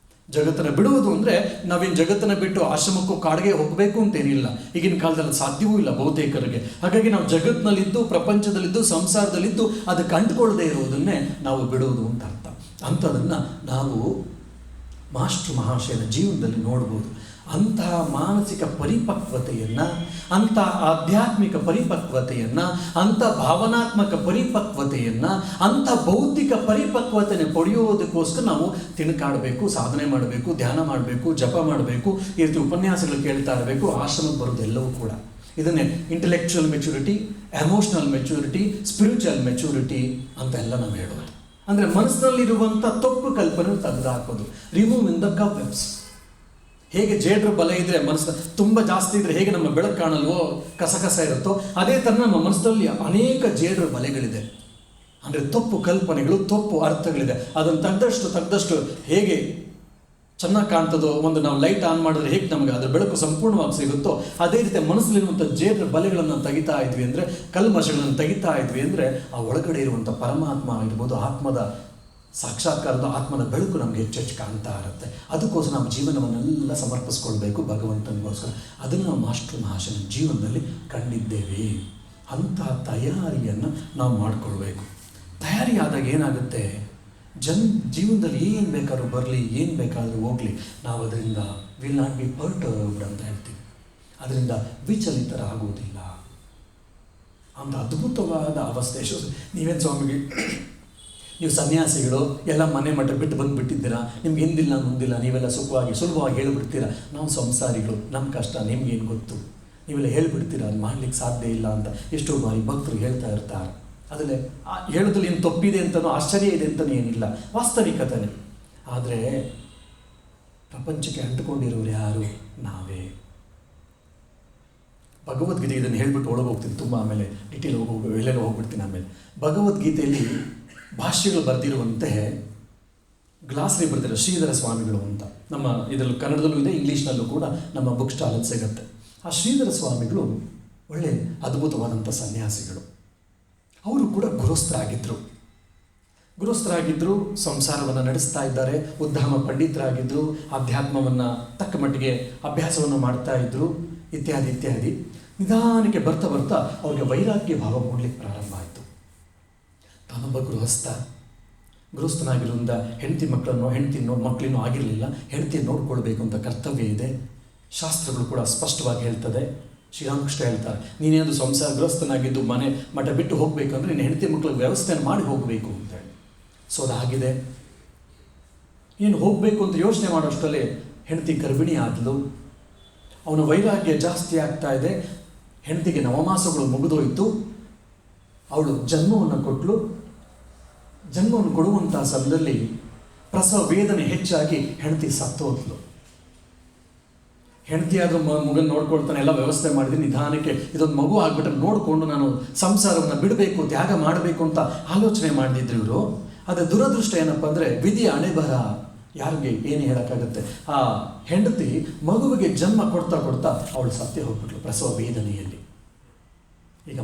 ಜಗತ್ತನ್ನು ಬಿಡುವುದು ಅಂದರೆ ನಾವೇನು ಜಗತ್ತನ್ನು ಬಿಟ್ಟು ಆಶ್ರಮಕ್ಕೂ ಕಾಡಿಗೆ ಹೋಗಬೇಕು ಅಂತೇನಿಲ್ಲ. ಈಗಿನ ಕಾಲದಲ್ಲಿ ಸಾಧ್ಯವೂ ಇಲ್ಲ ಬಹುತೇಕರಿಗೆ. ಹಾಗಾಗಿ ನಾವು ಜಗತ್ತಿನಲ್ಲಿದ್ದು, ಪ್ರಪಂಚದಲ್ಲಿದ್ದು, ಸಂಸಾರದಲ್ಲಿದ್ದು ಅದಕ್ಕೆ ಅಂಟ್ಕೊಳ್ಳದೆ ಇರುವುದನ್ನೇ ನಾವು ಬಿಡುವುದು ಅಂತ ಅರ್ಥ. ಅಂಥದನ್ನು ನಾವು ಮಾಸ್ಟರ್ ಮಹಾಶಯನ ಜೀವನದಲ್ಲಿ ನೋಡ್ಬೋದು. ಅಂತಹ ಮಾನಸಿಕ ಪರಿಪಕ್ವತೆಯನ್ನು, ಅಂಥ ಆಧ್ಯಾತ್ಮಿಕ ಪರಿಪಕ್ವತೆಯನ್ನು, ಅಂಥ ಭಾವನಾತ್ಮಕ ಪರಿಪಕ್ವತೆಯನ್ನು, ಅಂಥ ಬೌದ್ಧಿಕ ಪರಿಪಕ್ವತೆಯನ್ನು ಪಡೆಯೋದಕ್ಕೋಸ್ಕರ ನಾವು ತಿಣುಕಾಡಬೇಕು, ಸಾಧನೆ ಮಾಡಬೇಕು, ಧ್ಯಾನ ಮಾಡಬೇಕು, ಜಪ ಮಾಡಬೇಕು, ಈ ರೀತಿ ಉಪನ್ಯಾಸಗಳು ಕೇಳ್ತಾ ಇರಬೇಕು. ಆಶ್ರಮಕ್ಕೆ ಬರೋದೆಲ್ಲವೂ ಕೂಡ ಇದನ್ನೇ intellectual maturity, emotional maturity, spiritual maturity ಅಂತೆಲ್ಲ ನಾವು ಹೇಳೋದು. ಅಂದರೆ ಮನಸ್ಸಿನಲ್ಲಿರುವಂಥ ತಪ್ಪು ಕಲ್ಪನೆ ತೆಗೆದುಹಾಕೋದು, ರಿಮೂವ್ ಇನ್ ದ ಕಬ್ವೆಬ್ಸ್. ಹೇಗೆ ಜೇಡ್ರ ಬಲೆ ಇದ್ದರೆ ಮನಸ್ಸು ತುಂಬ ಜಾಸ್ತಿ ಇದ್ದರೆ ಹೇಗೆ ನಮ್ಮ ಬೆಳಕು ಕಾಣಲ್ವೋ, ಕಸಕಸ ಇರುತ್ತೋ, ಅದೇ ಥರ ನಮ್ಮ ಮನಸ್ಸಲ್ಲಿ ಅನೇಕ ಜೇಡ್ರ ಬಲೆಗಳಿದೆ. ಅಂದರೆ ತಪ್ಪು ಕಲ್ಪನೆಗಳು, ತಪ್ಪು ಅರ್ಥಗಳಿದೆ. ಅದನ್ನು ತೆಗೆದಷ್ಟು ಹೇಗೆ ಚೆನ್ನಾಗಿ ಕಾಣ್ತದೋ, ಒಂದು ನಾವು ಲೈಟ್ ಆನ್ ಮಾಡಿದ್ರೆ ಹೇಗೆ ನಮಗೆ ಅದರ ಬೆಳಕು ಸಂಪೂರ್ಣವಾಗಿ ಸಿಗುತ್ತೋ, ಅದೇ ರೀತಿ ಮನಸ್ಸಲ್ಲಿರುವಂಥ ಜೇಡ್ರ ಬಲೆಗಳನ್ನು ತೆಗಿತಾ ಇದ್ವಿ ಅಂದರೆ, ಕಲ್ಮಶಗಳನ್ನು ತೆಗಿತಾ ಇದ್ವಿ ಅಂದರೆ, ಆ ಒಳಗಡೆ ಇರುವಂಥ ಪರಮಾತ್ಮ ಇರ್ಬೋದು, ಆತ್ಮದ ಸಾಕ್ಷಾತ್ಕಾರದ ಆತ್ಮನ ಬೆಳಕು ನಮಗೆ ಹೆಚ್ಚೆಚ್ಚು ಕಾಣ್ತಾ ಇರುತ್ತೆ. ಅದಕ್ಕೋಸ್ಕರ ನಾವು ಜೀವನವನ್ನೆಲ್ಲ ಸಮರ್ಪಿಸ್ಕೊಳ್ಬೇಕು ಭಗವಂತನಿಗೋಸ್ಕರ. ಅದನ್ನು ನಾವು ಮಾಸ್ಟರ್ ಮಹಾಶಯನ ಜೀವನದಲ್ಲಿ ಕಂಡಿದ್ದೇವೆ. ಅಂತಹ ತಯಾರಿಯನ್ನು ನಾವು ಮಾಡಿಕೊಳ್ಬೇಕು. ತಯಾರಿ ಆದಾಗ ಏನಾಗುತ್ತೆ, ಜೀವನದಲ್ಲಿ ಏನು ಬೇಕಾದ್ರೂ ಬರಲಿ, ಏನು ಬೇಕಾದರೂ ಹೋಗಲಿ, ನಾವು ಅದರಿಂದ ವಿಲ್ ನಾಟ್ ಬಿ ಪರ್ಟರ್ಬ್ಡ್ ಅಂತ ಹೇಳ್ತೀವಿ. ಅದರಿಂದ ವಿಚಲಿತರಾಗುವುದಿಲ್ಲ. ಅಂತ ಅದ್ಭುತವಾದ ಅವಸ್ಥೆ. ನೀವೇನು ಸ್ವಾಮಿಗೆ ನೀವು ಸನ್ಯಾಸಿಗಳು ಎಲ್ಲ ಮನೆ ಮಠ ಬಿಟ್ಟು ಬಂದುಬಿಟ್ಟಿದ್ದೀರಾ, ನಿಮ್ಗೆ ಹಿಂದಿಲ್ಲ ಮುಂದಿಲ್ಲ, ನೀವೆಲ್ಲ ಸುಲಭವಾಗಿ ಹೇಳಿಬಿಡ್ತೀರಾ. ನಾವು ಸಂಸಾರಿಗಳು, ನಮ್ಮ ಕಷ್ಟ ನಿಮ್ಗೇನು ಗೊತ್ತು, ನೀವೆಲ್ಲ ಹೇಳಿಬಿಡ್ತೀರಾ, ಅದು ಮಾಡಲಿಕ್ಕೆ ಸಾಧ್ಯ ಇಲ್ಲ ಅಂತ ಎಷ್ಟೋ ಬಾರಿ ಭಕ್ತರು ಹೇಳ್ತಾ ಇರ್ತಾರೆ. ಅದರಲ್ಲಿ ಹೇಳೋದ್ರಲ್ಲಿ ಏನು ತಪ್ಪಿದೆ ಅಂತನೋ, ಆಶ್ಚರ್ಯ ಇದೆ ಅಂತಲೂ ಏನಿಲ್ಲ, ವಾಸ್ತವಿಕತೆನೇ. ಆದರೆ ಪ್ರಪಂಚಕ್ಕೆ ಅಂಟುಕೊಂಡಿರೋರು ಯಾರು? ನಾವೇ. ಭಗವದ್ಗೀತೆ ಇದನ್ನು ಹೇಳ್ಬಿಟ್ಟು ಒಳಗೆ ಹೋಗ್ತೀನಿ, ತುಂಬ ಆಮೇಲೆ ಡಿಟೇಲ್ ಎಲ್ಲೆಲ್ಲ ಹೋಗ್ಬಿಡ್ತೀನಿ. ಆಮೇಲೆ ಭಗವದ್ಗೀತೆಯಲ್ಲಿ ಭಾಷ್ಯಗಳು ಬರೆದಿರುವಂತೆ ಗ್ಲಾಸ್ರಿ ಬರೆದಿರೋ ಶ್ರೀಧರ ಸ್ವಾಮಿಗಳು ಅಂತ, ನಮ್ಮ ಇದರಲ್ಲಿ ಕನ್ನಡದಲ್ಲೂ ಇದೆ, ಇಂಗ್ಲೀಷ್ನಲ್ಲೂ ಕೂಡ ನಮ್ಮ ಬುಕ್ ಸ್ಟಾಲಲ್ಲಿ ಸಿಗುತ್ತೆ. ಆ ಶ್ರೀಧರ ಸ್ವಾಮಿಗಳು ಒಳ್ಳೆ ಅದ್ಭುತವಾದಂಥ ಸನ್ಯಾಸಿಗಳು. ಅವರು ಕೂಡ ಗೃಹಸ್ಥರಾಗಿದ್ದರು, ಸಂಸಾರವನ್ನು ನಡೆಸ್ತಾ ಇದ್ದಾರೆ, ಉದ್ಧಾಮ ಪಂಡಿತರಾಗಿದ್ದರು, ಅಧ್ಯಾತ್ಮವನ್ನು ತಕ್ಕ ಮಟ್ಟಿಗೆ ಅಭ್ಯಾಸವನ್ನು ಮಾಡ್ತಾ ಇದ್ದರು, ಇತ್ಯಾದಿ. ನಿಧಾನಕ್ಕೆ ಬರ್ತಾ ಅವ್ರಿಗೆ ವೈರಾಗ್ಯ ಭಾವ ಮೂಡಲಿಕ್ಕೆ ಪ್ರಾರಂಭ ಆಯಿತು. ತಾನೊಬ್ಬ ಗೃಹಸ್ಥನಾಗಿರೋದ್ರಿಂದ ಹೆಂಡತಿ ಮಕ್ಕಳನ್ನೋ ಆಗಿರಲಿಲ್ಲ. ಹೆಂಡತಿಯನ್ನು ನೋಡ್ಕೊಳ್ಬೇಕು ಅಂತ ಕರ್ತವ್ಯ ಇದೆ. ಶಾಸ್ತ್ರಗಳು ಕೂಡ ಸ್ಪಷ್ಟವಾಗಿ ಹೇಳ್ತದೆ. ಶ್ರೀರಾಮಕೃಷ್ಣ ಹೇಳ್ತಾರೆ, ನೀನೇನು ಸಂಸಾರ ಗೃಹಸ್ಥನಾಗಿದ್ದು ಮನೆ ಮಠ ಬಿಟ್ಟು ಹೋಗಬೇಕಂದ್ರೆ ನೀನು ಹೆಂಡತಿ ಮಕ್ಕಳಿಗೆ ವ್ಯವಸ್ಥೆಯನ್ನು ಮಾಡಿ ಹೋಗಬೇಕು ಅಂತೇಳಿ. ಸೊ ಅದಾಗಿದೆ. ನೀನು ಹೋಗಬೇಕು ಅಂತ ಯೋಚನೆ ಮಾಡೋಷ್ಟರಲ್ಲಿ ಹೆಂಡತಿ ಗರ್ಭಿಣಿ ಆದಳು. ಅವನ ವೈರಾಗ್ಯ ಜಾಸ್ತಿ ಆಗ್ತಾ ಇದೆ. ಹೆಂಡತಿಗೆ ನವಮಾಸಗಳು ಮುಗಿದೋಯ್ತು. ಅವಳು ಜನ್ಮವನ್ನು ಕೊಡುವಂಥ ಸಮಯದಲ್ಲಿ ಪ್ರಸವ ವೇದನೆ ಹೆಚ್ಚಾಗಿ ಹೆಂಡತಿ ಸತ್ತೋದ್ಲು. ಹೆಂಡತಿಯಾದರೂ ಮಗನ ನೋಡ್ಕೊಳ್ತಾನೆ, ಎಲ್ಲ ವ್ಯವಸ್ಥೆ ಮಾಡಿದ್ರೆ ನಿಧಾನಕ್ಕೆ ಇದೊಂದು ಮಗು ಆಗ್ಬಿಟ್ರೆ ನೋಡಿಕೊಂಡು ನಾನು ಸಂಸಾರವನ್ನು ಬಿಡಬೇಕು, ತ್ಯಾಗ ಮಾಡಬೇಕು ಅಂತ ಆಲೋಚನೆ ಮಾಡಿದ್ರು ಇವರು. ಅದರ ದುರದೃಷ್ಟ ಏನಪ್ಪ ಅಂದರೆ, ವಿಧಿಯ ಹಣೆಬರ ಯಾರಿಗೆ ಏನು ಹೇಳೋಕ್ಕಾಗುತ್ತೆ. ಆ ಹೆಂಡತಿ ಮಗುವಿಗೆ ಜನ್ಮ ಕೊಡ್ತಾ ಅವಳು ಸತ್ತೇ ಹೋಗ್ಬಿಟ್ಲು ಪ್ರಸವ ವೇದನೆಯಲ್ಲಿ. ಈಗ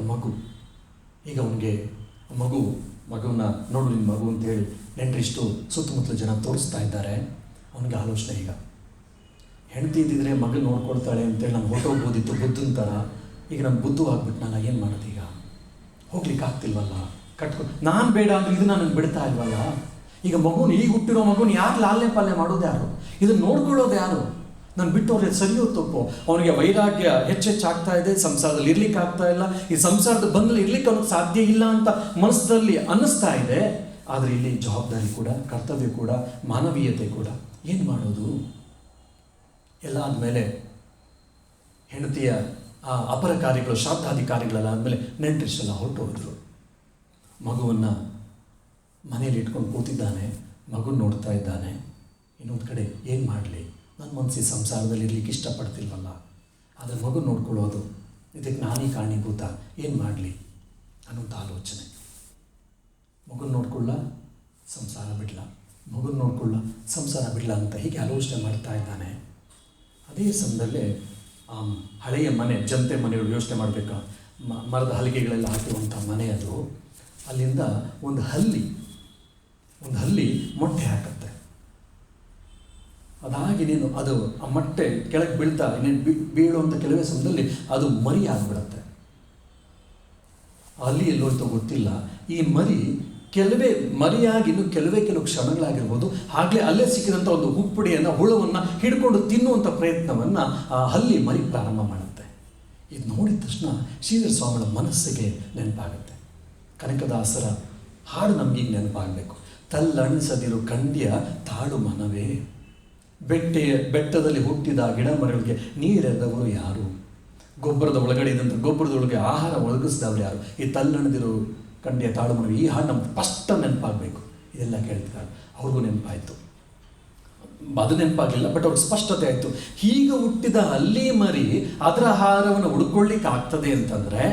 ಅವನಿಗೆ ಮಗುವನ್ನ ನೋಡು, ನಿನ್ನ ಮಗು ಅಂತೇಳಿ ನೆಂಟರಿಷ್ಟು ಸುತ್ತಮುತ್ತಲ ಜನ ತೋರಿಸ್ತಾ ಇದ್ದಾರೆ. ಅವನಿಗೆ ಆಲೋಚನೆ, ಈಗ ಹೆಂಡತಿ ಇದ್ದಿದ್ರೆ ಮಗನ ನೋಡ್ಕೊಳ್ತಾಳೆ ಅಂತೇಳಿ ನಾನು ಹೊರಟೋಗ್ಬೋದಿತ್ತು ಬುದ್ಧನ ಥರ. ಈಗ ನಾನು ಬುದ್ಧು ಆಗ್ಬಿಟ್ಟು ನಾನು ಏನು ಮಾಡೋದು, ಈಗ ಹೋಗ್ಲಿಕ್ಕೆ ಆಗ್ತಿಲ್ವಲ್ಲ, ನಾನು ಬೇಡ ಅಂದರೆ ಇದು ನನಗೆ ಬಿಡ್ತಾ ಇಲ್ವಲ್ಲ. ಈಗ ಈಗ ಹುಟ್ಟಿರೋ ಮಗುನ ಯಾರು ಲಾಲ್ಯ ಪಾಲ್ಯ ಮಾಡೋದು ಯಾರು, ಇದನ್ನು ನೋಡ್ಕೊಳ್ಳೋದು ಯಾರು? ನಾನು ಬಿಟ್ಟವ್ರೆ ಸರಿಯೋ ತಪ್ಪು. ಅವನಿಗೆ ವೈರಾಗ್ಯ ಹೆಚ್ಚೆಚ್ಚಾಗ್ತಾ ಇದೆ, ಸಂಸಾರದಲ್ಲಿ ಇರ್ಲಿಕ್ಕೆ ಆಗ್ತಾ ಇಲ್ಲ, ಈ ಸಂಸಾರದ ಬಂದಲ್ಲಿ ಇರ್ಲಿಕ್ಕೆ ಅವನಿಗೆ ಸಾಧ್ಯ ಇಲ್ಲ ಅಂತ ಮನಸ್ಸಲ್ಲಿ ಅನ್ನಿಸ್ತಾ ಇದೆ. ಆದರೆ ಇಲ್ಲಿ ಜವಾಬ್ದಾರಿ ಕೂಡ, ಕರ್ತವ್ಯ ಕೂಡ, ಮಾನವೀಯತೆ ಕೂಡ. ಏನು ಮಾಡೋದು? ಎಲ್ಲ ಆದಮೇಲೆ ಹೆಂಡತಿಯ ಆ ಅಪರ ಕಾರ್ಯಗಳು, ಶ್ರಾದ್ದಾಧಿಕಾರಿಗಳೆಲ್ಲ ಆದಮೇಲೆ ನೆಂಟರಿಷ್ಟೆಲ್ಲ ಹೊರಟೋದ್ರು. ಮಗುವನ್ನು ಮನೇಲಿ ಇಟ್ಕೊಂಡು ಕೂತಿದ್ದಾನೆ, ಮಗುನ ನೋಡ್ತಾ ಇದ್ದಾನೆ. ಇನ್ನೊಂದು ಕಡೆ ಏನು ಮಾಡಲಿ, ನನ್ನ ಮನಸ್ಸಿಗೆ ಸಂಸಾರದಲ್ಲಿ ಇರಲಿಕ್ಕೆ ಇಷ್ಟಪಡ್ತಿಲ್ವಲ್ಲ, ಆದರೆ ಮಗು ನೋಡ್ಕೊಳ್ಳೋದು ಇದಕ್ಕೆ ನಾನೇ ಕಾರಣೀಭೂತ, ಏನು ಮಾಡಲಿ ಅನ್ನೋಂಥ ಆಲೋಚನೆ. ಮಗುನ ನೋಡ್ಕೊಳ್ಳ ಸಂಸಾರ ಬಿಡಲ, ಮಗುನ ನೋಡ್ಕೊಳ್ಳ ಸಂಸಾರ ಬಿಡಲ ಅಂತ ಹೀಗೆ ಆಲೋಚನೆ ಮಾಡ್ತಾ ಇದ್ದಾನೆ. ಅದೇ ಸಮಯದಲ್ಲೇ ಆ ಹಳೆಯ ಮನೆ, ಜನತೆ ಮನೆಗಳು ಯೋಚನೆ ಮಾಡಬೇಕಾ, ಮರದ ಹಲಿಗೆಗಳೆಲ್ಲ ಹಾಕಿರುವಂಥ ಮನೆ ಅದು. ಅಲ್ಲಿಂದ ಒಂದು ಹಲ್ಲಿ ಮೊಟ್ಟೆ ಹಾಕುತ್ತೆ. ಅದಾಗಿ ನೀನು ಅದು ಆ ಮೊಟ್ಟೆ ಕೆಳಗೆ ಬೀಳ್ತಾ ಇನ್ನೇನು ಬೀಳುವಂಥ ಕೆಲವೇ ಸಮಯದಲ್ಲಿ ಅದು ಮರಿ ಆಗಿಬಿಡುತ್ತೆ. ಅಲ್ಲಿ ಎಲ್ಲೋಯ್ತೋ ಗೊತ್ತಿಲ್ಲ. ಈ ಕೆಲವೇ ಮರಿಯಾಗಿ ಇನ್ನು ಕೆಲವು ಕ್ಷಣಗಳಾಗಿರ್ಬೋದು, ಆಗಲೇ ಅಲ್ಲೇ ಸಿಕ್ಕಿದಂಥ ಒಂದು ಹುಪ್ಪುಡಿಯನ್ನು ಹುಳವನ್ನು ಹಿಡ್ಕೊಂಡು ತಿನ್ನುವಂಥ ಪ್ರಯತ್ನವನ್ನು ಆ ಹಲ್ಲಿ ಮರಿ ಪ್ರಾರಂಭ ಮಾಡುತ್ತೆ. ಇದು ನೋಡಿದ ತಕ್ಷಣ ಶ್ರೀಧರ ಸ್ವಾಮಿಗಳ ಮನಸ್ಸಿಗೆ ನೆನಪಾಗುತ್ತೆ. ಕನಕದಾಸರ ಹಾಡು ನಮಗೀಗ ನೆನಪಾಗಬೇಕು. ತಲ್ಲಣಿಸದಿರು ಕಂಡ್ಯ ತಾಳು ಮನವೇ, ಬೆಟ್ಟದಲ್ಲಿ ಹುಟ್ಟಿದ ಗಿಡ ಮರಗಳಿಗೆ ನೀರೆರೆದವರು ಯಾರು, ಗೊಬ್ಬರದ ಒಳಗಡೆ ಇದ್ದಂಥ ಗೊಬ್ಬರದೊಳಗೆ ಆಹಾರ ಒದಗಿಸಿದವರು ಯಾರು, ಈ ತಲ್ಲಣಿದಿರು ಕಂಡ್ಯ ತಾಳು ಮನವೇ. ಈ ಹಾಡು ನಮ್ಗೆ ಫಸ್ಟ್ ನೆನಪಾಗಬೇಕು. ಇದೆಲ್ಲ ಕೇಳ್ತಾರೆ. ಅವ್ರಿಗೂ ನೆನಪಾಯಿತು. ಅದು ನೆನಪಾಗಲಿಲ್ಲ, ಬಟ್ ಅವ್ರಿಗೆ ಸ್ಪಷ್ಟತೆ ಆಯಿತು. ಹೀಗೆ ಹುಟ್ಟಿದ ಹಲ್ಲಿ ಮರಿ ಅದರ ಆಹಾರವನ್ನು ಹುಡ್ಕೊಳ್ಳಿಕ್ಕೆ ಆಗ್ತದೆ ಅಂತಂದರೆ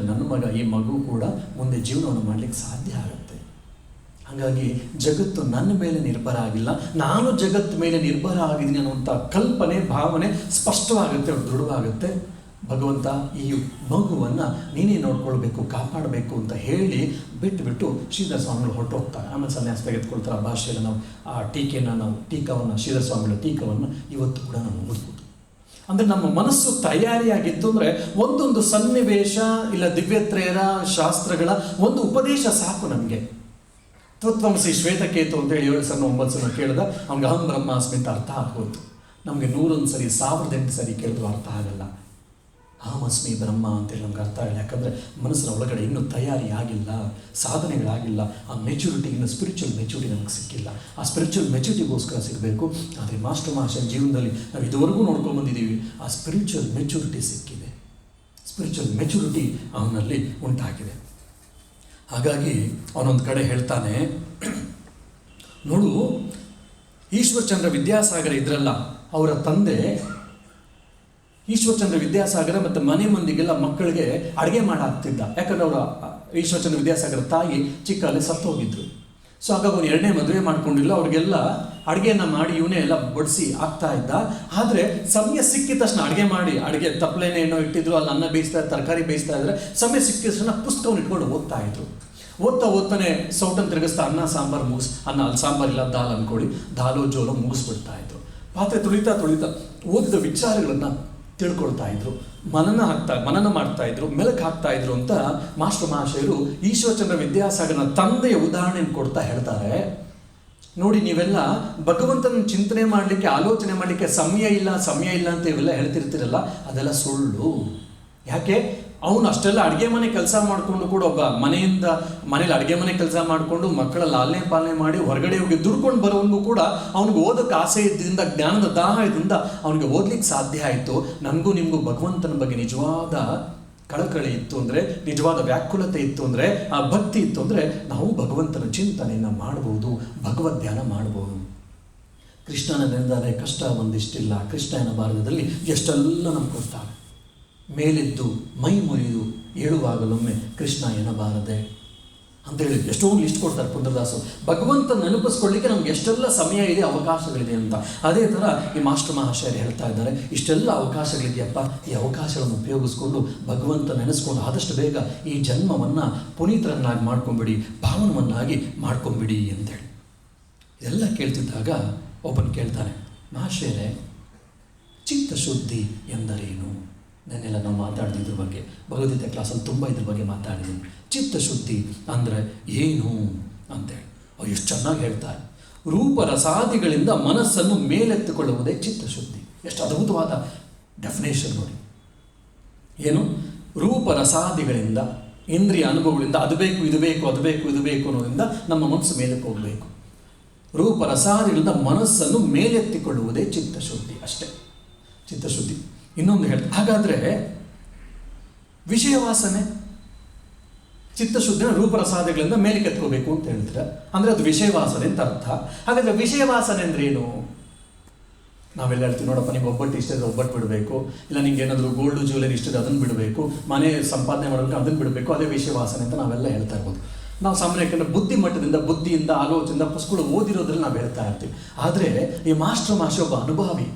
ನನ್ನ ಮಗ, ಈ ಮಗು ಕೂಡ ಮುಂದೆ ಜೀವನವನ್ನು ಮಾಡಲಿಕ್ಕೆ ಸಾಧ್ಯ ಆಗುತ್ತೆ. ಹಾಗಾಗಿ ಜಗತ್ತು ನನ್ನ ಮೇಲೆ ನಿರ್ಭರ ಆಗಿಲ್ಲ, ನಾನು ಜಗತ್ತು ಮೇಲೆ ನಿರ್ಭರ ಆಗಿದ್ದೀನಿ ಅನ್ನುವಂಥ ಕಲ್ಪನೆ, ಭಾವನೆ ಸ್ಪಷ್ಟವಾಗುತ್ತೆ, ದೃಢವಾಗುತ್ತೆ. ಭಗವಂತ ಈ ಮಗುವನ್ನು ನೀನೇ ನೋಡ್ಕೊಳ್ಬೇಕು, ಕಾಪಾಡಬೇಕು ಅಂತ ಹೇಳಿ ಬಿಟ್ಟು ಶ್ರೀಧರ ಸ್ವಾಮಿಗಳು ಹೊರಟೋಗ್ತಾರೆ. ಆಮೇಲೆ ಸನ್ಯಾಸ ತೆಗೆದುಕೊಳ್ತಾರೆ. ಆ ಭಾಷೆಯಲ್ಲಿ ನಾವು ಆ ಟೀಕವನ್ನು ಶ್ರೀಧರ ಸ್ವಾಮಿಗಳ ಟೀಕವನ್ನು ಇವತ್ತು ಕೂಡ ನಾವು ಓದ್ಬೋದು. ಅಂದರೆ ನಮ್ಮ ಮನಸ್ಸು ತಯಾರಿಯಾಗಿತ್ತು ಅಂದರೆ ಒಂದೊಂದು ಸನ್ನಿವೇಶ ಇಲ್ಲ ದಿವ್ಯತ್ರೇಯರ ಶಾಸ್ತ್ರಗಳ ಒಂದು ಉಪದೇಶ ಸಾಕು ನಮಗೆ. ತತ್ವಮಸಿ ಶ್ವೇತಕೇತು ಅಂತೇಳಿ 7 ಸಲ 9 ಸಲ ಕೇಳಿದ ಅವ್ನಿಗೆ ಅಹಂ ಬ್ರಹ್ಮಾಸ್ಮಿ ಅಂತ ಅರ್ಥ ಆಗ್ಬೋದು. ನಮಗೆ 101 ಸರಿ 1008 ಸರಿ ಕೇಳಿದ್ರು ಅರ್ಥ ಆಗಲ್ಲ. ಅಹಮಸ್ಮಿ ಬ್ರಹ್ಮ ಅಂತೇಳಿ ನಮ್ಗೆ ಅರ್ಥ ಆಗಿಲ್ಲ. ಯಾಕಂದರೆ ಮನಸ್ಸಿನ ಒಳಗಡೆ ಇನ್ನೂ ತಯಾರಿ ಆಗಿಲ್ಲ, ಸಾಧನೆಗಳಾಗಿಲ್ಲ. ಆ ಮೆಚುರಿಟಿ, ಇನ್ನು ಸ್ಪಿರಿಚುವಲ್ ಮೆಚುರಿಟಿ ನಮಗೆ ಸಿಕ್ಕಿಲ್ಲ. ಆ ಸ್ಪಿರಿಚುವಲ್ ಮೆಚುರಿಟಿಗೋಸ್ಕರ ಸಿಗಬೇಕು. ಆದರೆ ಮಾಸ್ಟರ್ ಮಹಾಶಯ ಜೀವನದಲ್ಲಿ ನಾವು ಇದುವರೆಗೂ ನೋಡ್ಕೊಂಡ್ಬಂದಿದ್ದೀವಿ. ಆ ಸ್ಪಿರಿಚುವಲ್ ಮೆಚುರಿಟಿ ಸಿಕ್ಕಿದೆ, ಸ್ಪಿರಿಚುವಲ್ ಮೆಚುರಿಟಿ ಅವನಲ್ಲಿ ಉಂಟಾಗಿದೆ. ಹಾಗಾಗಿ ಅವನೊಂದು ಕಡೆ ಹೇಳ್ತಾನೆ, ನೋಡು, ಈಶ್ವರಚಂದ್ರ ವಿದ್ಯಾಸಾಗರ ಇದ್ರಲ್ಲ, ಅವರ ತಂದೆ ಈಶ್ವರಚಂದ್ರ ವಿದ್ಯಾಸಾಗರ ಮತ್ತು ಮನೆ ಮಂದಿಗೆಲ್ಲ ಮಕ್ಕಳಿಗೆ ಅಡುಗೆ ಮಾಡಾಕ್ತಿದ್ದ. ಯಾಕಂದರೆ ಅವರ ಈಶ್ವರಚಂದ್ರ ವಿದ್ಯಾಸಾಗರ ತಾಯಿ ಚಿಕ್ಕಲ್ಲಿ ಸತ್ತು ಹೋಗಿದ್ರು. ಸೊ ಹಾಗಾಗಿ ಅವನು 2ನೇ ಮದುವೆ ಮಾಡ್ಕೊಂಡಿಲ್ಲ. ಅವ್ರಿಗೆಲ್ಲ ಅಡುಗೆನ ಮಾಡಿ ಇವನೇ ಎಲ್ಲ ಬಡಿಸಿ ಆಗ್ತಾ ಇದ್ದ. ಆದರೆ ಸಮಯ ಸಿಕ್ಕಿದ ತಕ್ಷಣ ಅಡುಗೆ ತಪ್ಪಲೇನೆ ಏನೋ ಇಟ್ಟಿದ್ರು, ಅಲ್ಲಿ ಅನ್ನ ಬೇಯಿಸ್ತಾ, ತರಕಾರಿ ಬೇಯಿಸ್ತಾ ಇದ್ರೆ ಸಮಯ ಸಿಕ್ಕಿದ ತಕ್ಷಣ ಪುಸ್ತಕವನ್ನು ಇಟ್ಕೊಂಡು ಓದ್ತಾ ಇದ್ರು. ಓದ್ತಾನೆ ಸೌಟನ್ನು ತಿರುಗಿಸ್ತಾ ಅನ್ನ ಅಲ್ಲಿ ಸಾಂಬಾರಿಲ್ಲ ದಾಲ್ ಅಂದ್ಕೊಳ್ಳಿ, ದಾಲು ಜೋಲು ಮುಗಿಸ್ಬಿಡ್ತಾ ಇದ್ರು. ಪಾತ್ರೆ ತುಳಿತಾ ಓದಿದ ವಿಚಾರಗಳನ್ನು ತಿಳ್ಕೊಳ್ತಾ ಇದ್ರು, ಮನನ ಮಾಡ್ತಾ ಇದ್ರು, ಮೆಲುಕು ಹಾಕ್ತಾ ಇದ್ರು ಅಂತ ಮಾಸ್ಟರ್ ಮಹಾಶಯರು ಈಶ್ವರಚಂದ್ರ ವಿದ್ಯಾಸಾಗರನ ತಂದೆಯ ಉದಾಹರಣೆಯನ್ನು ಕೊಡ್ತಾ ಹೇಳ್ತಾರೆ. ನೋಡಿ, ನೀವೆಲ್ಲ ಭಗವಂತನ ಚಿಂತನೆ ಮಾಡಲಿಕ್ಕೆ, ಆಲೋಚನೆ ಮಾಡಲಿಕ್ಕೆ ಸಮಯ ಇಲ್ಲ ಅಂತ ಇವೆಲ್ಲ ಹೇಳ್ತಿರ್ತೀರಲ್ಲ, ಅದೆಲ್ಲ ಸುಳ್ಳು. ಯಾಕೆ? ಅವನು ಅಷ್ಟೆಲ್ಲ ಅಡುಗೆ ಮನೆ ಕೆಲಸ ಮಾಡಿಕೊಂಡು ಕೂಡ, ಒಬ್ಬ ಮನೇಲಿ ಅಡುಗೆ ಮನೆ ಕೆಲಸ ಮಾಡಿಕೊಂಡು ಮಕ್ಕಳ ಲಾಲನೆ ಪಾಲನೆ ಮಾಡಿ ಹೊರಗಡೆ ಹೋಗಿ ದುಡ್ಕೊಂಡು ಬರೋವನಿಗೂ ಕೂಡ ಅವನಿಗೆ ಓದೋಕ್ಕೆ ಆಸೆ ಇದ್ದರಿಂದ, ಜ್ಞಾನದ ದಾಹ ಇದರಿಂದ ಅವನಿಗೆ ಓದ್ಲಿಕ್ಕೆ ಸಾಧ್ಯ ಆಯಿತು. ನನಗೂ ನಿಮಗೂ ಭಗವಂತನ ಬಗ್ಗೆ ನಿಜವಾದ ಕಳಕಳಿ ಇತ್ತು ಅಂದರೆ, ನಿಜವಾದ ವ್ಯಾಕುಲತೆ ಇತ್ತು ಅಂದರೆ, ಆ ಭಕ್ತಿ ಇತ್ತು ಅಂದರೆ ನಾವು ಭಗವಂತನ ಚಿಂತನೆಯನ್ನು ಮಾಡ್ಬೋದು, ಭಗವದ್ ಧ್ಯಾನ ಮಾಡ್ಬೋದು. ಕೃಷ್ಣನ ನೆನೆದರೆ ಕಷ್ಟ ಒಂದಿಷ್ಟಿಲ್ಲ, ಕೃಷ್ಣನ ಭಾರತದಲ್ಲಿ ಎಷ್ಟೆಲ್ಲ ನಮ್ಗೆ ಕೊಡ್ತಾರೆ. ಮೇಲೆದ್ದು ಮೈ ಮುರಿದು ಏಳುವಾಗಲೊಮ್ಮೆ ಕೃಷ್ಣ ಎನ್ನಬಾರದೆ ಅಂತೇಳಿ ಎಷ್ಟೊಂದು ಲಿಸ್ಟ್ ಕೊಡ್ತಾರೆ ಪುಂದ್ರದಾಸರು. ಭಗವಂತ ನೆನಪಿಸ್ಕೊಳ್ಳಿಕ್ಕೆ ನಮ್ಗೆ ಎಷ್ಟೆಲ್ಲ ಸಮಯ ಇದೆ, ಅವಕಾಶಗಳಿದೆ ಅಂತ. ಅದೇ ಥರ ಈ ಮಾಸ್ಟರ್ ಮಹಾಶಯರು ಹೇಳ್ತಾ ಇದ್ದಾರೆ, ಇಷ್ಟೆಲ್ಲ ಅವಕಾಶಗಳಿದೆಯಪ್ಪ, ಈ ಅವಕಾಶಗಳನ್ನು ಉಪಯೋಗಿಸ್ಕೊಂಡು ಭಗವಂತ ನೆನೆಸ್ಕೊಂಡು ಆದಷ್ಟು ಬೇಗ ಈ ಜನ್ಮವನ್ನು ಪುನೀತರನ್ನಾಗಿ ಮಾಡ್ಕೊಂಬಿಡಿ, ಭಾವನವನ್ನಾಗಿ ಮಾಡ್ಕೊಂಬಿಡಿ ಅಂತೇಳಿ. ಇದೆಲ್ಲ ಕೇಳ್ತಿದ್ದಾಗ ಒಬ್ಬನು ಕೇಳ್ತಾನೆ, ಮಹಾಶಯರೇ, ಚಿತ್ತಶುದ್ಧಿ ಎಂದರೇನು? ನೆನ್ನೆಲ್ಲ ನಾವು ಮಾತಾಡಿದ್ರ ಬಗ್ಗೆ, ಭಗವದ್ಗೀತೆ ಕ್ಲಾಸಲ್ಲಿ ತುಂಬ ಇದ್ರ ಬಗ್ಗೆ ಮಾತಾಡಿದ್ದೀನಿ. ಚಿತ್ತಶುದ್ಧಿ ಅಂದರೆ ಏನು ಅಂತೇಳಿ ಅವ್ರು ಎಷ್ಟು ಚೆನ್ನಾಗಿ ಹೇಳ್ತಾರೆ. ರೂಪರಸಾದಿಗಳಿಂದ ಮನಸ್ಸನ್ನು ಮೇಲೆತ್ತಿಕೊಳ್ಳುವುದೇ ಚಿತ್ತಶುದ್ಧಿ. ಎಷ್ಟು ಅದ್ಭುತವಾದ ಡೆಫಿನೇಷನ್ ನೋಡಿ. ಏನು? ರೂಪರಸಾದಿಗಳಿಂದ, ಇಂದ್ರಿಯ ಅನುಭವಗಳಿಂದ ಅದು ಬೇಕು ಇದು ಬೇಕು ಅನ್ನೋದ್ರಿಂದ ನಮ್ಮ ಮನಸ್ಸು ಮೇಲಕ್ಕೆ ಹೋಗಬೇಕು. ರೂಪರಸಾದಿಗಳಿಂದ ಮನಸ್ಸನ್ನು ಮೇಲೆತ್ತಿಕೊಳ್ಳುವುದೇ ಚಿತ್ತಶುದ್ಧಿ, ಅಷ್ಟೇ ಚಿತ್ತಶುದ್ಧಿ. ಇನ್ನೊಂದು ಹೇಳ್ತಾರೆ, ಹಾಗಾದರೆ ವಿಷಯ ವಾಸನೆ ಚಿತ್ತಶುದ್ಧಿನ ರೂಪರಸಾದಿಗಳಿಂದ ಮೇಲೆ ಕೆತ್ಕೋಬೇಕು ಅಂತ ಹೇಳ್ತಾರೆ. ಅಂದರೆ ಅದು ವಿಷಯ ವಾಸನೆ ಅಂತ ಅರ್ಥ. ಹಾಗಾದರೆ ವಿಷಯ ವಾಸನೆ ಅಂದರೆ ಏನು? ನಾವೆಲ್ಲ ಹೇಳ್ತೀವಿ, ನೋಡಪ್ಪ ನಿಮ್ಗೆ ಒಬ್ಬಟ್ಟು ಇಷ್ಟ ಇದ್ರೆ ಒಬ್ಬಟ್ಟು ಬಿಡಬೇಕು, ಇಲ್ಲ ನಿಂಗೆ ಏನಾದರೂ ಗೋಲ್ಡು ಜ್ಯುವೆಲರಿ ಇಷ್ಟ ಇದೆ ಅದನ್ನು ಬಿಡಬೇಕು, ಮನೆ ಸಂಪಾದನೆ ಮಾಡಬೇಕು ಅದನ್ನು ಬಿಡಬೇಕು, ಅದೇ ವಿಷಯ ವಾಸನೆ ಅಂತ ನಾವೆಲ್ಲ ಹೇಳ್ತಾ ಇರ್ಬೋದು. ನಾವು ಸಾಮಾನ್ಯ, ಯಾಕಂದರೆ ಬುದ್ಧಿಯಿಂದ ಆಲೋಚನೆಯಿಂದ ಪುಸ್ತಕಗಳು ಓದಿರೋದ್ರಲ್ಲಿ ನಾವು ಹೇಳ್ತಾ ಇರ್ತೀವಿ. ಆದರೆ ಈ ಮಾಸ್ಟರ್ ಒಬ್ಬ ಅನುಭವಿ.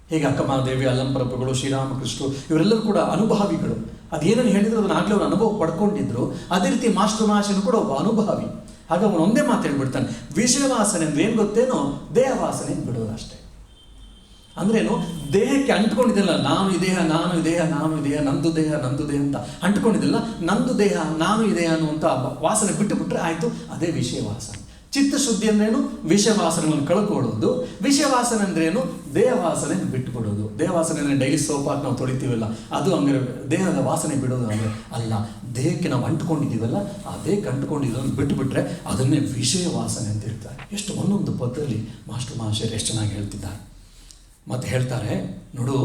ಹೇಗೆ ಅಕ್ಕಮಹಾದೇವಿ, ಅಲ್ಲಂಪ್ರಭುಗಳು, ಶ್ರೀರಾಮಕೃಷ್ಣರು ಇವರೆಲ್ಲರೂ ಕೂಡ ಅನುಭವಿಗಳು. ಅದೇನನ್ನು ಹೇಳಿದ್ರು ಅದನ್ನು ಆಗಲೇ ಅವರು ಅನುಭವ ಪಡ್ಕೊಂಡಿದ್ರು. ಅದೇ ರೀತಿ ಮಾಸ್ಟರ್ ಮಹಾಶಯನು ಕೂಡ ಒಬ್ಬ ಅನುಭವಿ. ಆಗ ಅವನು ಒಂದೇ ಮಾತು ಹೇಳ್ಬಿಡ್ತಾನೆ, ವಿಷಯ ವಾಸನೆ ಅಂದ್ರೆ ಏನು ಗೊತ್ತೇನೋ, ದೇಹ ವಾಸನೆ ಬಿಡೋದು ಅಷ್ಟೇ. ಅಂದ್ರೇನು, ದೇಹಕ್ಕೆ ಅಂಟ್ಕೊಂಡಿದ್ದೆಲ್ಲ ನಾನು ಈ ದೇಹ, ನಾನು ಈ ದೇಹ, ನಾನು ಈ ದೇಹ, ನಂದು ದೇಹ ಅಂತ ಅಂಟ್ಕೊಂಡಿದ್ದಿಲ್ಲ, ನಂದು ದೇಹ, ನಾನು ಈ ದೇಹ ಅನ್ನುವಂಥ ವಾಸನೆ ಬಿಟ್ಟು ಬಿಟ್ರೆ ಆಯಿತು, ಅದೇ ವಿಷಯ ವಾಸನೆ. ಚಿತ್ತಶುದ್ಧಿ ಅಂದ್ರೇನು, ವಿಷಯ ವಾಸನೆಗಳನ್ನು ಕಳ್ಕೊಳ್ಳೋದು. ವಿಷಯ ವಾಸನೆ ಅಂದ್ರೇನು, ದೇಹ ವಾಸನೆ ಬಿಟ್ಟುಬಿಡೋದು. ದೇಹ ವಾಸನೆ ಅಂದರೆ ಡೈಲಿ ಸೋಪ್ ಹಾಕಿ ನಾವು ತೊಳಿತೀವಲ್ಲ, ಅದು ಹಂಗಾರೆ ದೇಹದ ವಾಸನೆ ಬಿಡೋದು ಅಂದರೆ ಅಲ್ಲ. ದೇಹಕ್ಕೆ ನಾವು ಅಂಟ್ಕೊಂಡಿದ್ದೀವಲ್ಲ, ಆ ದೇಹಕ್ಕೆ ಅಂಟ್ಕೊಂಡಿದ್ದನ್ನು ಬಿಟ್ಟುಬಿಟ್ರೆ ಅದನ್ನೇ ವಿಷಯ ವಾಸನೆ ಅಂತ ಹೇಳ್ತಾರೆ. ಎಷ್ಟು ಒಂದೊಂದು ಪದದಲ್ಲಿ ಮಾಸ್ಟರ್ ಮಹಾಶಯರು ಎಷ್ಟು ಚೆನ್ನಾಗಿ ಹೇಳ್ತಿದ್ದಾರೆ. ಮತ್ತು ಹೇಳ್ತಾರೆ ನೋಡು,